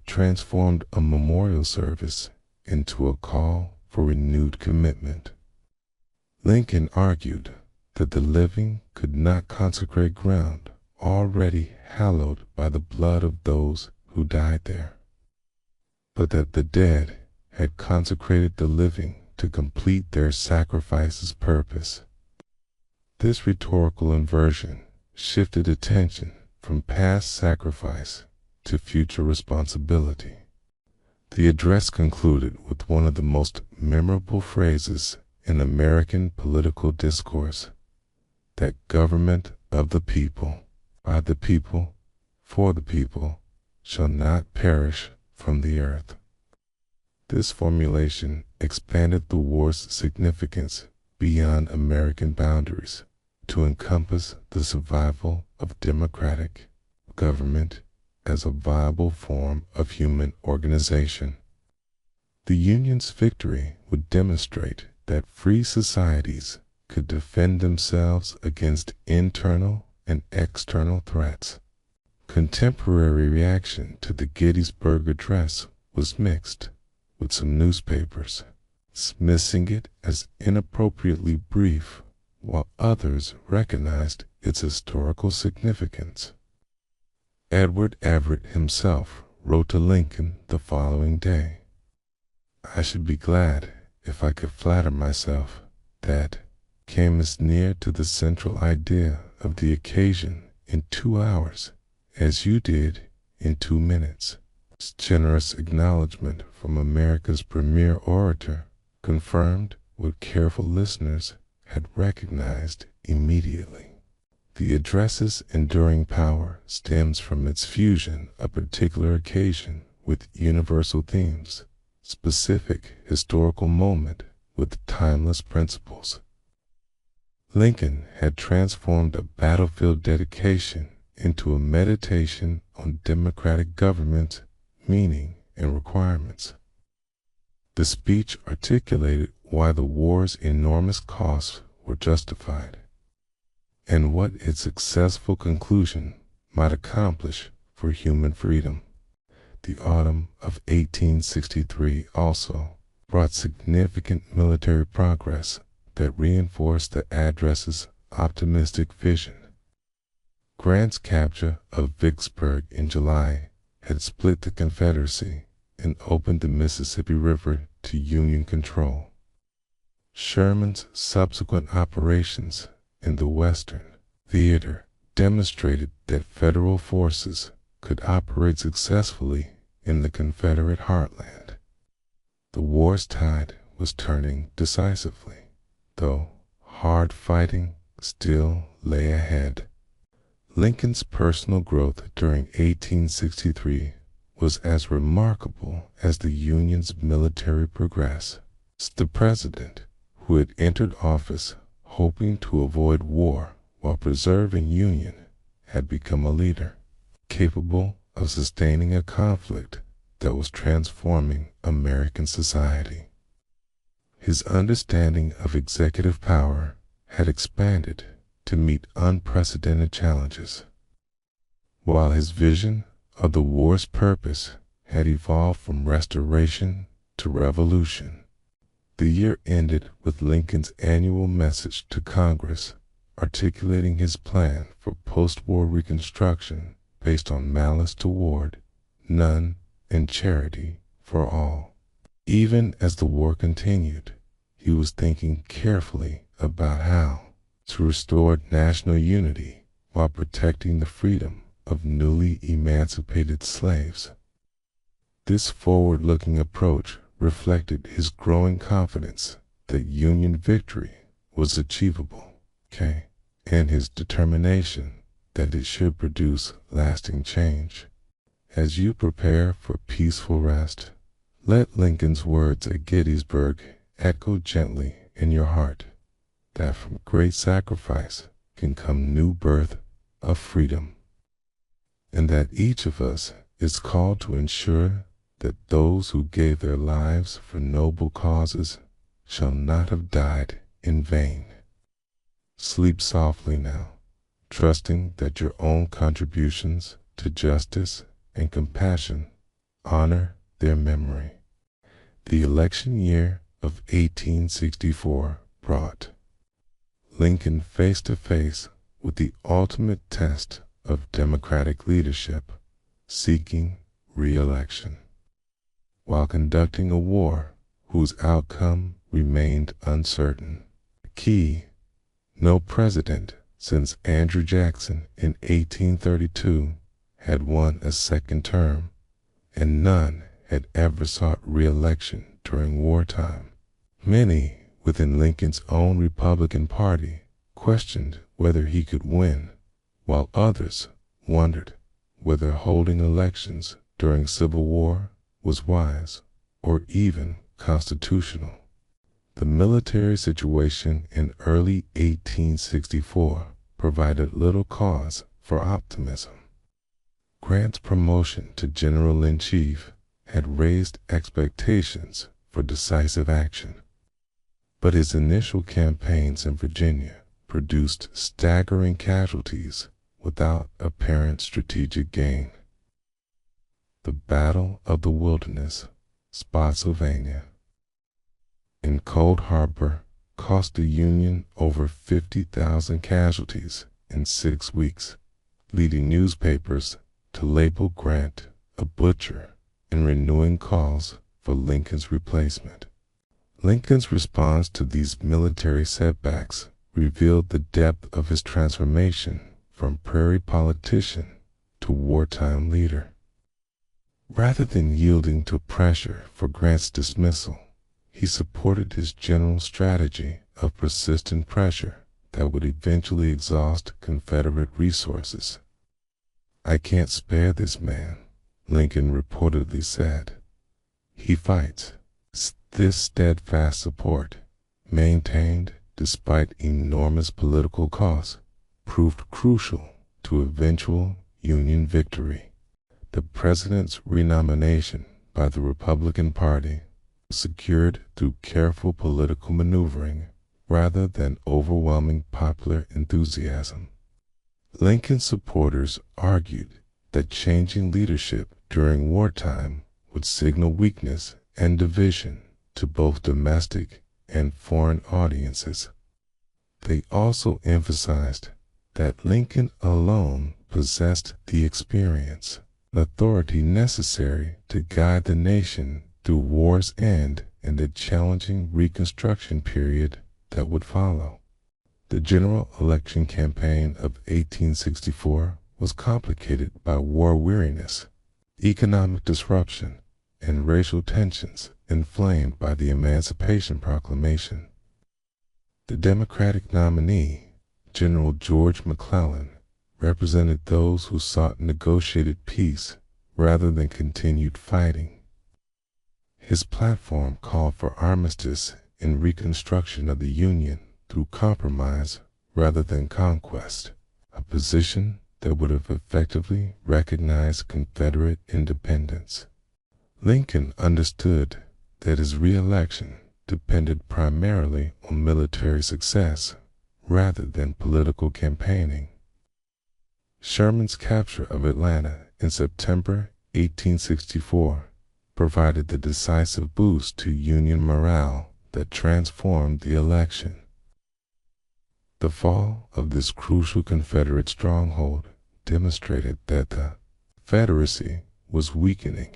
[SPEAKER 1] transformed a memorial service into a call for renewed commitment. Lincoln argued that the living could not consecrate ground already hallowed by the blood of those who died there, but that the dead had consecrated the living to complete their sacrifice's purpose. This rhetorical inversion shifted attention from past sacrifice to future responsibility. The address concluded with one of the most memorable phrases in American political discourse: that government of the people, by the people, for the people, shall not perish from the earth. This formulation expanded the war's significance beyond American boundaries to encompass the survival of democratic government as a viable form of human organization. The Union's victory would demonstrate that free societies could defend themselves against internal and external threats. Contemporary reaction to the Gettysburg Address was mixed, with some newspapers dismissing it as inappropriately brief, while others recognized its historical significance. Edward Everett himself wrote to Lincoln the following day, "I should be glad if I could flatter myself that came as near to the central idea of the occasion in 2 hours as you did in 2 minutes." This generous acknowledgment from America's premier orator confirmed what careful listeners had recognized immediately. The address's enduring power stems from its fusion of particular occasion with universal themes, specific historical moment with timeless principles. Lincoln had transformed a battlefield dedication into a meditation on democratic government, meaning, and requirements. The speech articulated why the war's enormous costs were justified, and what its successful conclusion might accomplish for human freedom. The autumn of 1863 also brought significant military progress that reinforced the address's optimistic vision. Grant's capture of Vicksburg in July had split the Confederacy and opened the Mississippi River to Union control. Sherman's subsequent operations in the Western Theater demonstrated that Federal forces could operate successfully in the Confederate heartland. The war's tide was turning decisively, though hard fighting still lay ahead. Lincoln's personal growth during 1863 was as remarkable as the Union's military progress. The president, who had entered office hoping to avoid war while preserving Union, had become a leader, capable of sustaining a conflict that was transforming American society. His understanding of executive power had expanded to meet unprecedented challenges, while his vision of the war's purpose had evolved from restoration to revolution. The year ended with Lincoln's annual message to Congress articulating his plan for post-war reconstruction based on malice toward none and charity for all. Even as the war continued, he was thinking carefully about how to restore national unity while protecting the freedom of newly emancipated slaves. This forward-looking approach reflected his growing confidence that Union victory was achievable, and his determination that it should produce lasting change. As you prepare for peaceful rest, let Lincoln's words at Gettysburg echo gently in your heart, that from great sacrifice can come new birth of freedom, and that each of us is called to ensure that those who gave their lives for noble causes shall not have died in vain. Sleep softly now, trusting that your own contributions to justice and compassion honor their memory. The election year of 1864 brought Lincoln face to face with the ultimate test of democratic leadership, seeking re-election, while conducting a war whose outcome remained uncertain. Key: no president since Andrew Jackson in 1832 had won a second term, and none had ever sought re-election during wartime. Many within Lincoln's own Republican Party questioned whether he could win, while others wondered whether holding elections during Civil War was wise or even constitutional. The military situation in early 1864 provided little cause for optimism. Grant's promotion to General-in-Chief had raised expectations for decisive action, but his initial campaigns in Virginia produced staggering casualties without apparent strategic gain. The Battle of the Wilderness, Spotsylvania, in Cold Harbor cost the Union over 50,000 casualties in 6 weeks, leading newspapers to label Grant a butcher and renewing calls for Lincoln's replacement. Lincoln's response to these military setbacks revealed the depth of his transformation from prairie politician to wartime leader. Rather than yielding to pressure for Grant's dismissal, he supported his general strategy of persistent pressure that would eventually exhaust Confederate resources. "I can't spare this man," Lincoln reportedly said. "He fights." This steadfast support, maintained despite enormous political costs, proved crucial to eventual Union victory. The president's renomination by the Republican Party was secured through careful political maneuvering rather than overwhelming popular enthusiasm. Lincoln's supporters argued that changing leadership during wartime would signal weakness and division to both domestic and foreign audiences. They also emphasized that Lincoln alone possessed the experience and authority necessary to guide the nation through war's end and the challenging Reconstruction period that would follow. The general election campaign of 1864 was complicated by war weariness, economic disruption, and racial tensions inflamed by the Emancipation Proclamation. The Democratic nominee, General George McClellan, represented those who sought negotiated peace rather than continued fighting. His platform called for armistice and reconstruction of the Union through compromise rather than conquest, a position that would have effectively recognized Confederate independence. Lincoln understood that his re-election depended primarily on military success rather than political campaigning. Sherman's capture of Atlanta in September 1864 provided the decisive boost to Union morale that transformed the election. The fall of this crucial Confederate stronghold demonstrated that the Confederacy was weakening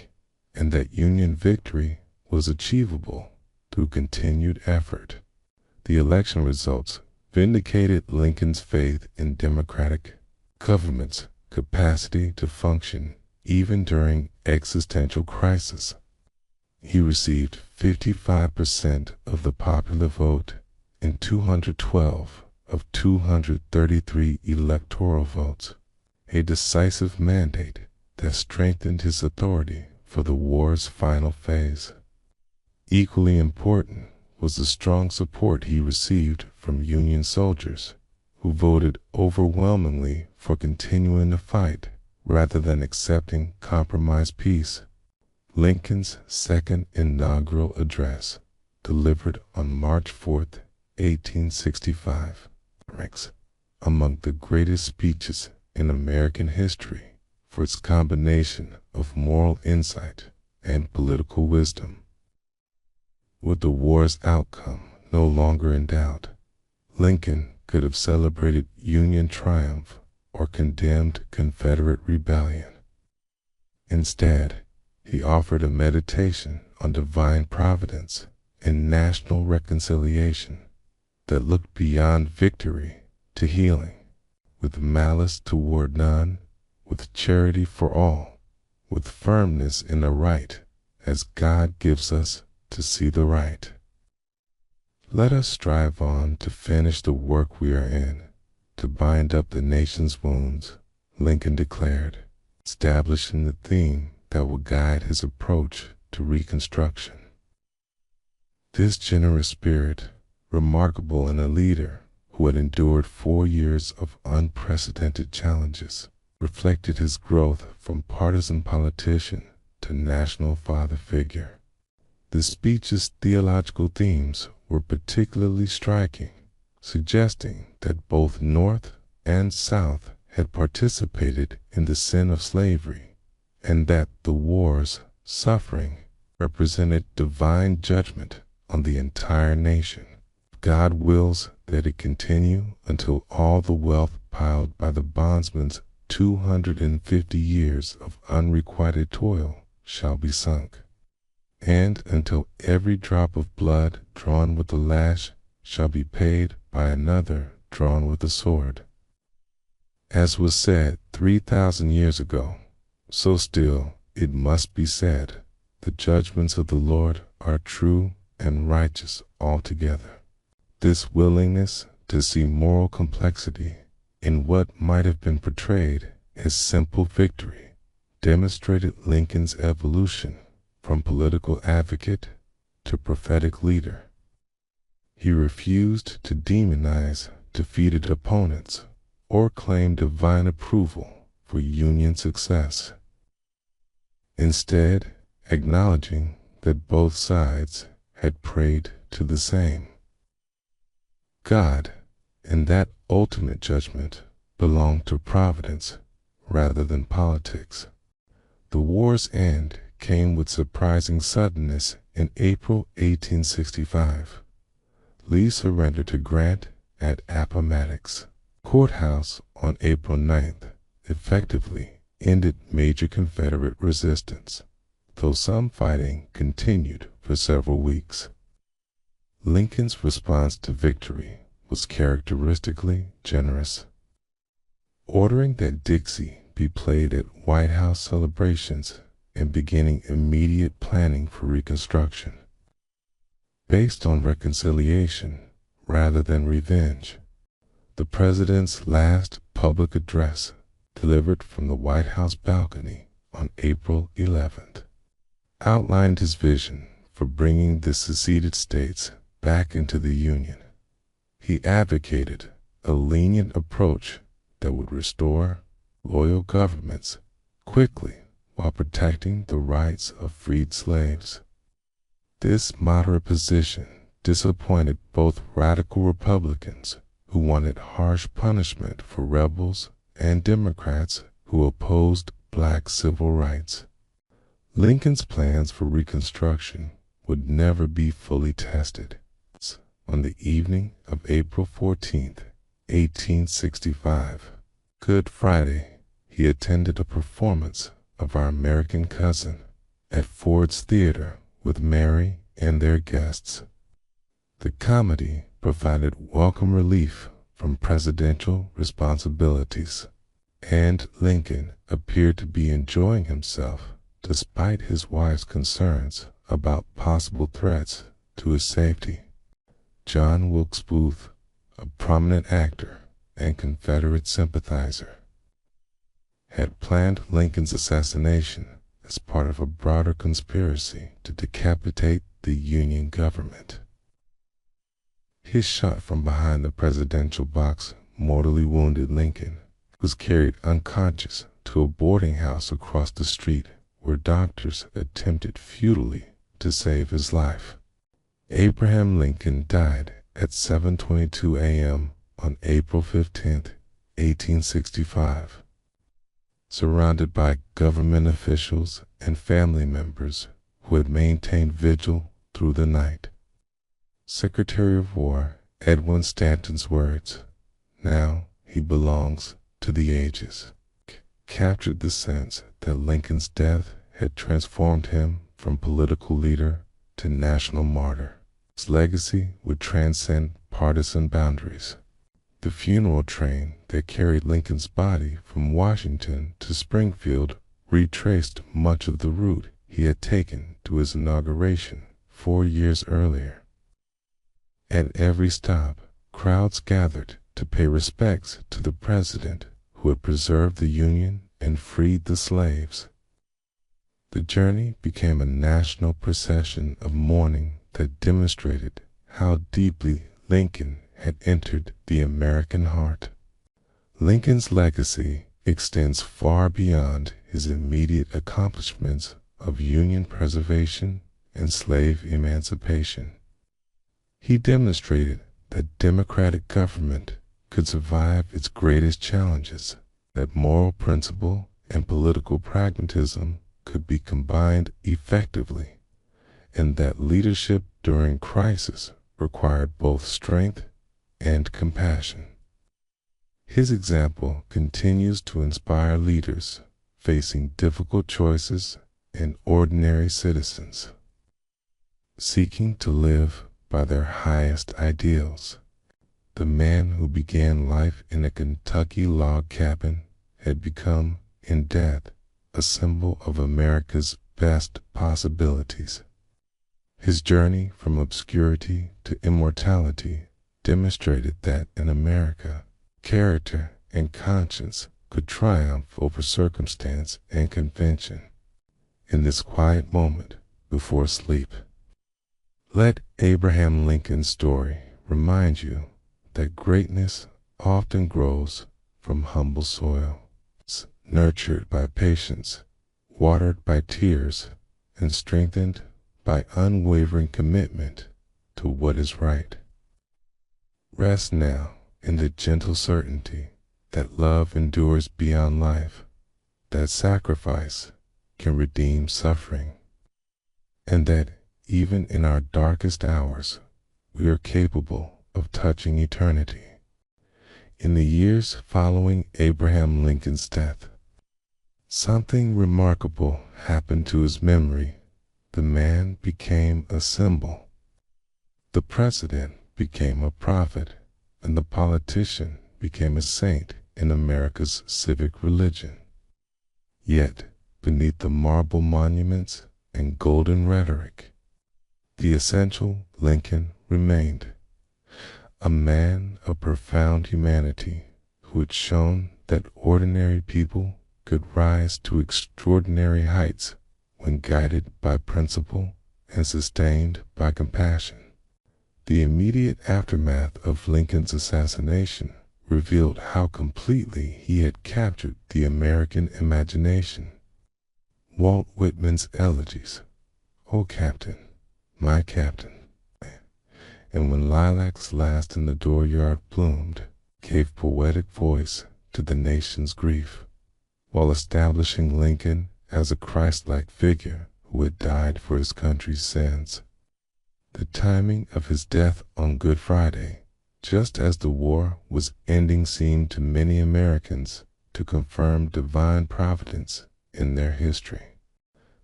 [SPEAKER 1] and that Union victory was achievable through continued effort. The election results vindicated Lincoln's faith in democratic government's capacity to function even during existential crisis. He received 55% of the popular vote and 212 of 233 electoral votes, a decisive mandate that strengthened his authority for the war's final phase. Equally important was the strong support he received from Union soldiers, who voted overwhelmingly for continuing the fight rather than accepting compromise peace. Lincoln's second inaugural address, delivered on March 4, 1865, ranks among the greatest speeches in American history for its combination of moral insight and political wisdom. With the war's outcome no longer in doubt, Lincoln could have celebrated Union triumph or condemned Confederate rebellion. Instead, he offered a meditation on divine providence and national reconciliation that looked beyond victory to healing, with malice toward none, with charity for all, with firmness in the right, as God gives us to see the right. Let us strive on to finish the work we are in, to bind up the nation's wounds, Lincoln declared, establishing the theme that will guide his approach to Reconstruction. This generous spirit, remarkable in a leader who had endured 4 years of unprecedented challenges, reflected his growth from partisan politician to national father figure. The speech's theological themes were particularly striking, suggesting that both North and South had participated in the sin of slavery, and that the war's suffering represented divine judgment on the entire nation. God wills that it continue until all the wealth piled by the bondsman's 250 years of unrequited toil shall be sunk, and until every drop of blood drawn with the lash shall be paid by another drawn with the sword. As was said 3,000 years ago, so still it must be said, the judgments of the Lord are true and righteous altogether. This willingness to see moral complexity in what might have been portrayed as simple victory demonstrated Lincoln's evolution from political advocate to prophetic leader. He refused to demonize defeated opponents or claim divine approval for Union success. Instead, acknowledging that both sides had prayed to the same God, and that ultimate judgment belonged to providence rather than politics. The war's end came with surprising suddenness in April 1865. Lee surrendered to Grant at Appomattox Courthouse on April 9th, effectively ended major Confederate resistance, though some fighting continued for several weeks. Lincoln's response to victory was characteristically generous, ordering that Dixie be played at White House celebrations and beginning immediate planning for Reconstruction, based on reconciliation rather than revenge. The president's last public address, delivered from the White House balcony on April 11th, outlined his vision for bringing the seceded states back into the Union. He advocated a lenient approach that would restore loyal governments quickly while protecting the rights of freed slaves. This moderate position disappointed both radical Republicans who wanted harsh punishment for rebels and Democrats who opposed black civil rights. Lincoln's plans for Reconstruction would never be fully tested. On the evening of April 14, 1865, Good Friday, he attended a performance of Our American Cousin at Ford's Theater with Mary and their guests. The comedy provided welcome relief from presidential responsibilities, and Lincoln appeared to be enjoying himself despite his wife's concerns about possible threats to his safety. John Wilkes Booth, a prominent actor and Confederate sympathizer, had planned Lincoln's assassination as part of a broader conspiracy to decapitate the Union government. His shot from behind the presidential box mortally wounded Lincoln, who was carried unconscious to a boarding house across the street where doctors attempted futilely to save his life. Abraham Lincoln died at 7:22 a.m. on April 15, 1865. Surrounded by government officials and family members who had maintained vigil through the night. Secretary of War Edwin Stanton's words, "Now he belongs to the ages," captured the sense that Lincoln's death had transformed him from political leader to national martyr. His legacy would transcend partisan boundaries. The funeral train that carried Lincoln's body from Washington to Springfield retraced much of the route he had taken to his inauguration 4 years earlier. At every stop, crowds gathered to pay respects to the president who had preserved the Union and freed the slaves. The journey became a national procession of mourning that demonstrated how deeply Lincoln had entered the American heart. Lincoln's legacy extends far beyond his immediate accomplishments of Union preservation and slave emancipation. He demonstrated that democratic government could survive its greatest challenges, that moral principle and political pragmatism could be combined effectively, and that leadership during crisis required both strength and compassion. His example continues to inspire leaders facing difficult choices and ordinary citizens seeking to live by their highest ideals. The man who began life in a Kentucky log cabin had become, in death, a symbol of America's best possibilities. His journey from obscurity to immortality demonstrated that in America, character and conscience could triumph over circumstance and convention. In this quiet moment before sleep, let Abraham Lincoln's story remind you that greatness often grows from humble soil, nurtured by patience, watered by tears, and strengthened by unwavering commitment to what is right. Rest now in the gentle certainty that love endures beyond life, that sacrifice can redeem suffering, and that even in our darkest hours, we are capable of touching eternity. In the years following Abraham Lincoln's death, something remarkable happened to his memory. The man became a symbol. The president became a prophet, and the politician became a saint in America's civic religion. Yet, beneath the marble monuments and golden rhetoric, the essential Lincoln remained, a man of profound humanity who had shown that ordinary people could rise to extraordinary heights when guided by principle and sustained by compassion. The immediate aftermath of Lincoln's assassination revealed how completely he had captured the American imagination. Walt Whitman's elegies, "O Captain, my Captain," and "When lilacs last in the dooryard bloomed," gave poetic voice to the nation's grief, while establishing Lincoln as a Christ-like figure who had died for his country's sins. The timing of his death on Good Friday, just as the war was ending, seemed to many Americans to confirm divine providence in their history.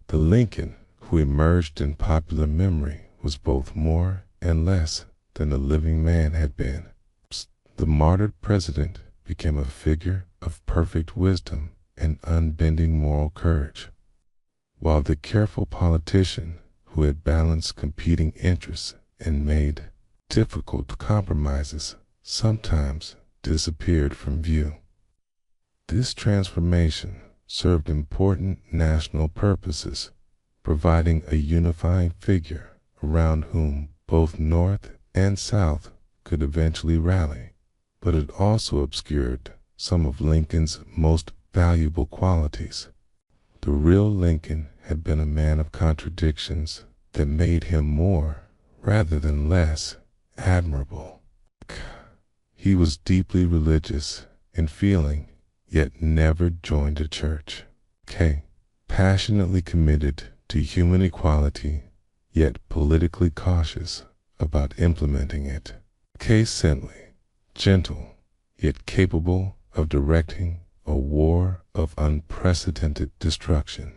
[SPEAKER 1] The Lincoln who emerged in popular memory was both more and less than the living man had been. The martyred president became a figure of perfect wisdom and unbending moral courage, while the careful politician who had balanced competing interests and made difficult compromises sometimes disappeared from view. This transformation served important national purposes, providing a unifying figure around whom both North and South could eventually rally, but it also obscured some of Lincoln's most valuable qualities. The real Lincoln had been a man of contradictions that made him more, rather than less, admirable. He was deeply religious in feeling, yet never joined a church. Passionately committed to human equality, yet politically cautious about implementing it. Simply gentle, yet capable of directing a war of unprecedented destruction.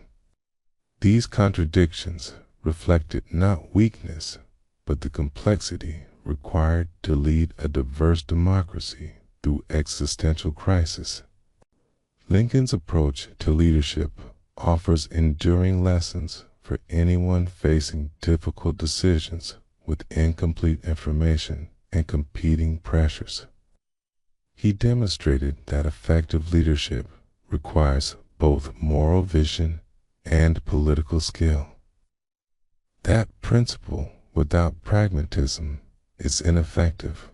[SPEAKER 1] These contradictions reflected not weakness, but the complexity required to lead a diverse democracy through existential crisis. Lincoln's approach to leadership offers enduring lessons for anyone facing difficult decisions with incomplete information and competing pressures. He demonstrated that effective leadership requires both moral vision and political skill. That principle without pragmatism is ineffective,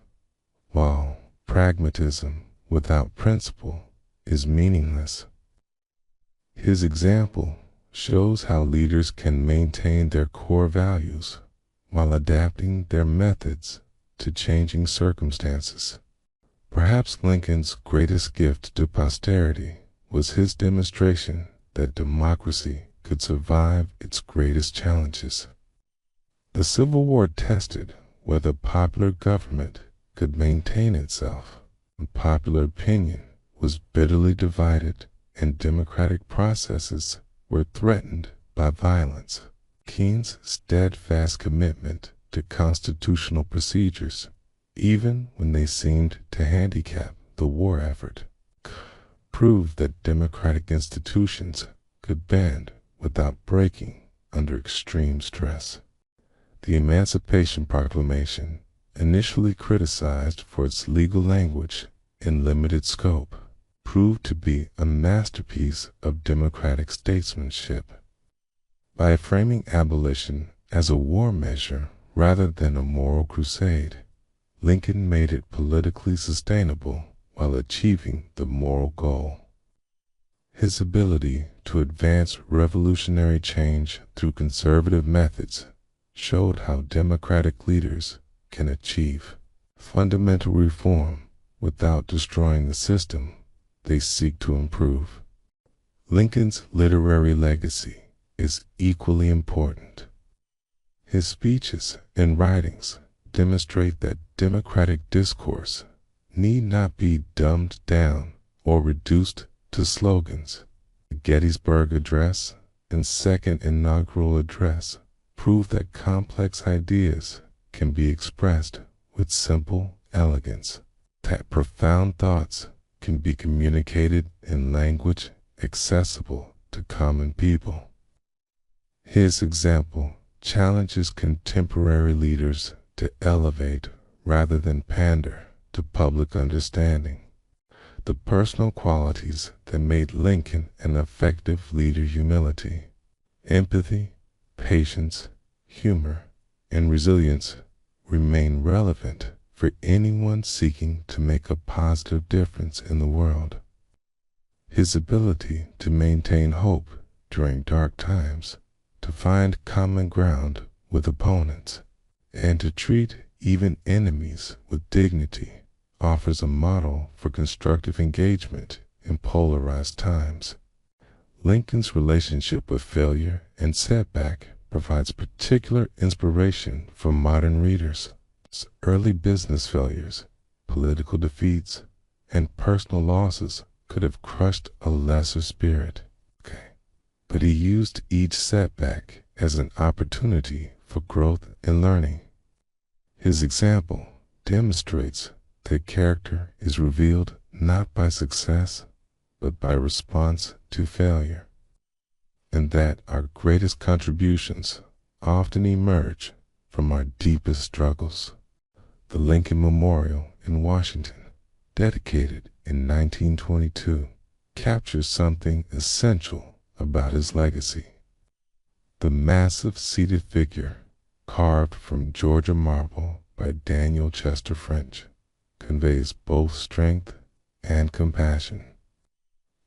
[SPEAKER 1] while pragmatism without principle is meaningless. His example shows how leaders can maintain their core values while adapting their methods to changing circumstances. Perhaps Lincoln's greatest gift to posterity was his demonstration that democracy could survive its greatest challenges. The Civil War tested whether popular government could maintain itself. Popular opinion was bitterly divided, and democratic processes were threatened by violence. Keene's steadfast commitment to constitutional procedures, even when they seemed to handicap the war effort, proved that democratic institutions could bend without breaking under extreme stress. The Emancipation Proclamation, initially criticized for its legal language and limited scope, proved to be a masterpiece of democratic statesmanship. By framing abolition as a war measure rather than a moral crusade, Lincoln made it politically sustainable while achieving the moral goal. His ability to advance revolutionary change through conservative methods showed how democratic leaders can achieve fundamental reform without destroying the system they seek to improve. Lincoln's literary legacy is equally important. His speeches and writings demonstrate that democratic discourse need not be dumbed down or reduced to slogans. The Gettysburg Address and Second Inaugural Address prove that complex ideas can be expressed with simple elegance, that profound thoughts can be communicated in language accessible to common people. His example challenges contemporary leaders to elevate rather than pander to public understanding. the personal qualities that made Lincoln an effective leader: humility, empathy, patience, humor, and resilience remain relevant for anyone seeking to make a positive difference in the world. His ability to maintain hope during dark times, to find common ground with opponents, and to treat even enemies with dignity offers a model for constructive engagement in polarized times. Lincoln's relationship with failure and setback provides particular inspiration for modern readers. His early business failures, political defeats, and personal losses could have crushed a lesser spirit. But he used each setback as an opportunity for growth and learning. His example demonstrates that character is revealed not by success, but by response to failure, and that our greatest contributions often emerge from our deepest struggles. The Lincoln Memorial in Washington, dedicated in 1922, captures something essential about his legacy. The massive seated figure, carved from Georgia marble by Daniel Chester French, conveys both strength and compassion.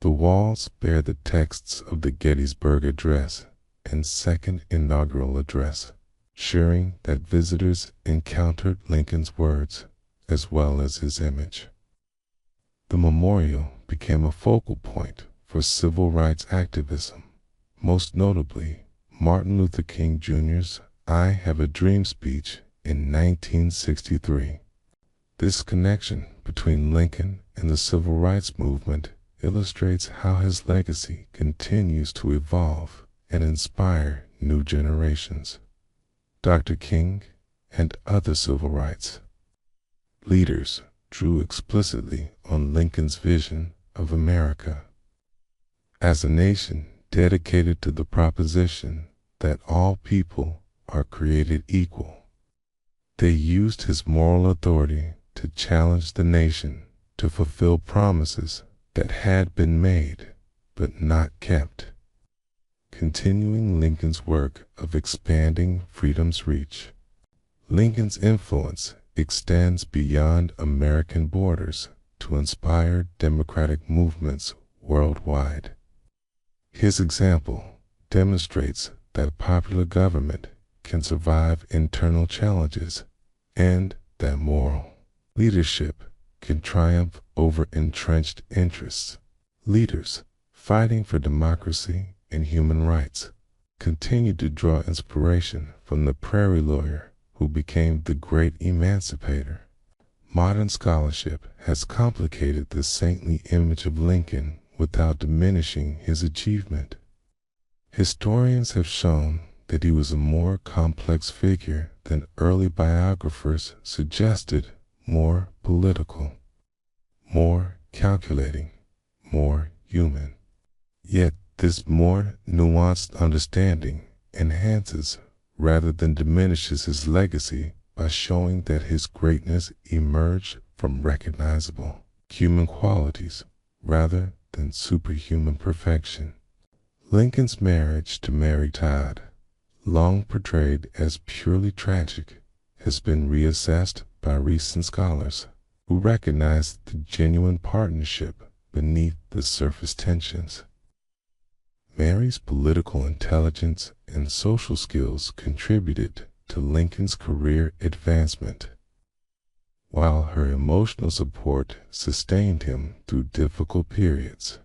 [SPEAKER 1] The walls bear the texts of the Gettysburg Address and Second Inaugural Address, ensuring that visitors encountered Lincoln's words as well as his image. The memorial became a focal point for civil rights activism, most notably Martin Luther King Jr.'s "I Have a Dream" speech in 1963. This connection between Lincoln and the civil rights movement illustrates how his legacy continues to evolve and inspire new generations. Dr. King and other civil rights leaders drew explicitly on Lincoln's vision of America as a nation dedicated to the proposition that all people are created equal. They used his moral authority to challenge the nation to fulfill promises that had been made but not kept, continuing Lincoln's work of expanding freedom's reach. Lincoln's influence extends beyond American borders to inspire democratic movements worldwide. His example demonstrates that popular government can survive internal challenges and that moral leadership can triumph over entrenched interests. Leaders fighting for democracy and human rights continue to draw inspiration from the prairie lawyer who became the great emancipator. Modern scholarship has complicated the saintly image of Lincoln without diminishing his achievement. Historians have shown that he was a more complex figure than early biographers suggested, more political, more calculating, more human. Yet this more nuanced understanding enhances rather than diminishes his legacy by showing that his greatness emerged from recognizable human qualities rather than superhuman perfection. Lincoln's marriage to Mary Todd, long portrayed as purely tragic, has been reassessed by recent scholars who recognize the genuine partnership beneath the surface tensions. Mary's political intelligence and social skills contributed to Lincoln's career advancement, while her emotional support sustained him through difficult periods.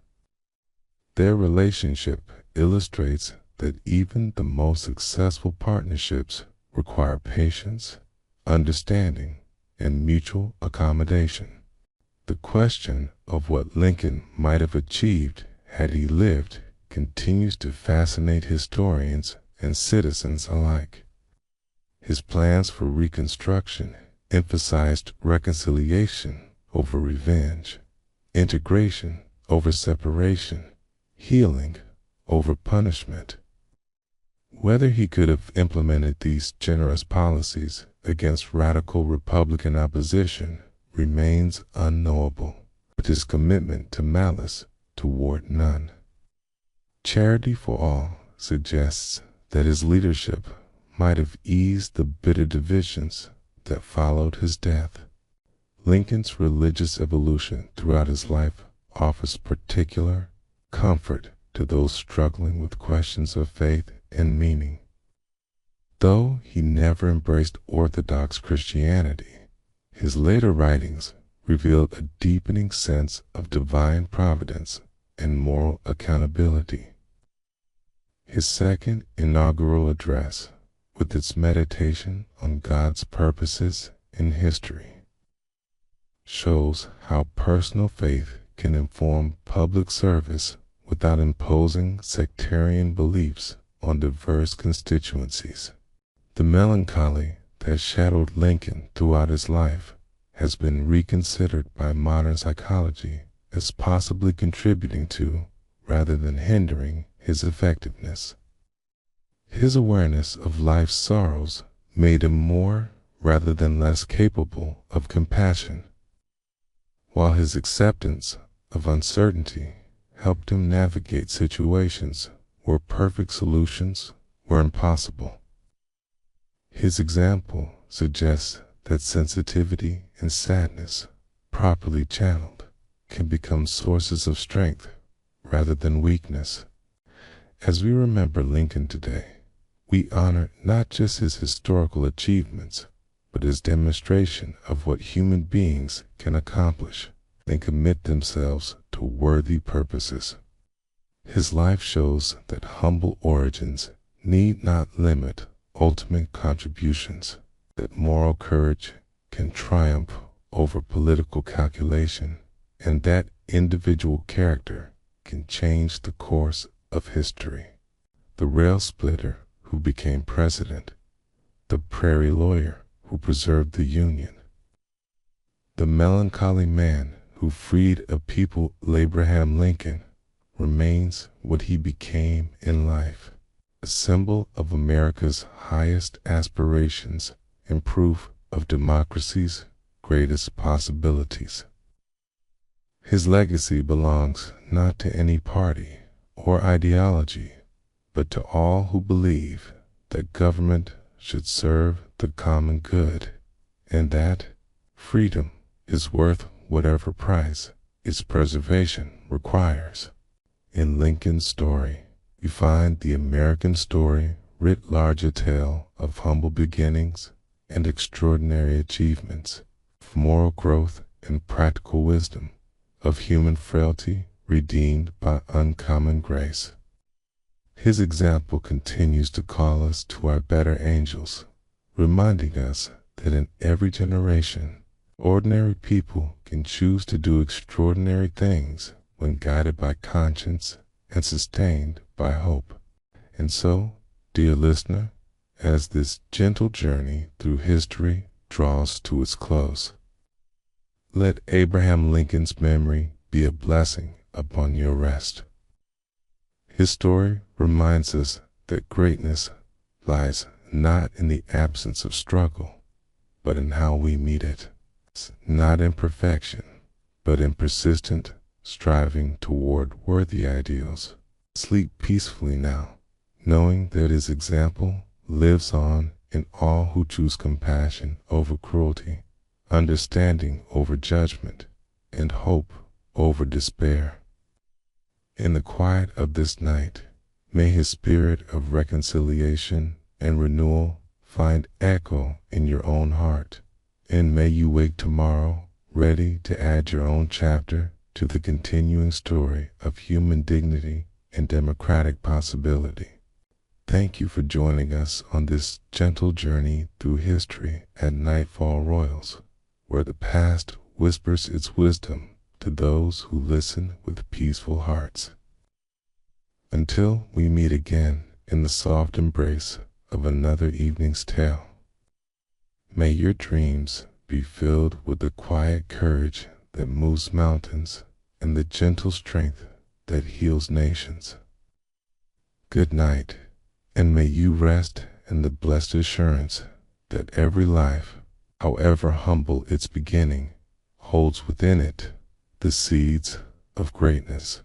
[SPEAKER 1] Their relationship illustrates that even the most successful partnerships require patience, understanding, and mutual accommodation. The question of what Lincoln might have achieved had he lived continues to fascinate historians and citizens alike. His plans for Reconstruction emphasized reconciliation over revenge, integration over separation, healing over punishment. Whether he could have implemented these generous policies against radical Republican opposition remains unknowable. with his commitment to malice toward none. Charity for All suggests that his leadership might have eased the bitter divisions that followed his death. Lincoln's religious evolution throughout his life offers particular comfort to those struggling with questions of faith and meaning. Though he never embraced Orthodox Christianity, his later writings revealed a deepening sense of divine providence and moral accountability. His second inaugural address, with its meditation on God's purposes in history, shows how personal faith can inform public service without imposing sectarian beliefs on diverse constituencies. The melancholy that shadowed Lincoln throughout his life has been reconsidered by modern psychology as possibly contributing to, rather than hindering, his effectiveness. His awareness of life's sorrows made him more rather than less capable of compassion, while his acceptance of uncertainty helped him navigate situations where perfect solutions were impossible. His example suggests that sensitivity and sadness, properly channeled, can become sources of strength rather than weakness. As we remember Lincoln today, we honor not just his historical achievements, but his demonstration of what human beings can accomplish and commit themselves to worthy purposes. His life shows that humble origins need not limit ultimate contributions, that moral courage can triumph over political calculation, and that individual character can change the course of history. The rail splitter who became president, the prairie lawyer who preserved the Union, the melancholy man who freed a people, Abraham Lincoln, remains what he became in life, a symbol of America's highest aspirations and proof of democracy's greatest possibilities. His legacy belongs not to any party or ideology, but to all who believe that government should serve the common good, and that freedom is worth whatever price its preservation requires. In Lincoln's story, we find the American story writ large, a tale of humble beginnings and extraordinary achievements, of moral growth and practical wisdom, of human frailty redeemed by uncommon grace. His example continues to call us to our better angels, reminding us that in every generation, ordinary people can choose to do extraordinary things when guided by conscience and sustained by hope. And so, dear listener, as this gentle journey through history draws to its close, let Abraham Lincoln's memory be a blessing upon your rest. His story reminds us that greatness lies not in the absence of struggle, but in how we meet it, not in perfection, but in persistent striving toward worthy ideals. Sleep peacefully now, knowing that his example lives on in all who choose compassion over cruelty, understanding over judgment, and hope over despair. In the quiet of this night, may his spirit of reconciliation and renewal find echo in your own heart, and may you wake tomorrow ready to add your own chapter to the continuing story of human dignity and democratic possibility. Thank you for joining us on this gentle journey through history at Nightfall Royals, where the past whispers its wisdom to those who listen with peaceful hearts. Until we meet again in the soft embrace of another evening's tale, may your dreams be filled with the quiet courage that moves mountains and the gentle strength that heals nations. Good night, and may you rest in the blessed assurance that every life, however humble its beginning, holds within it the seeds of greatness.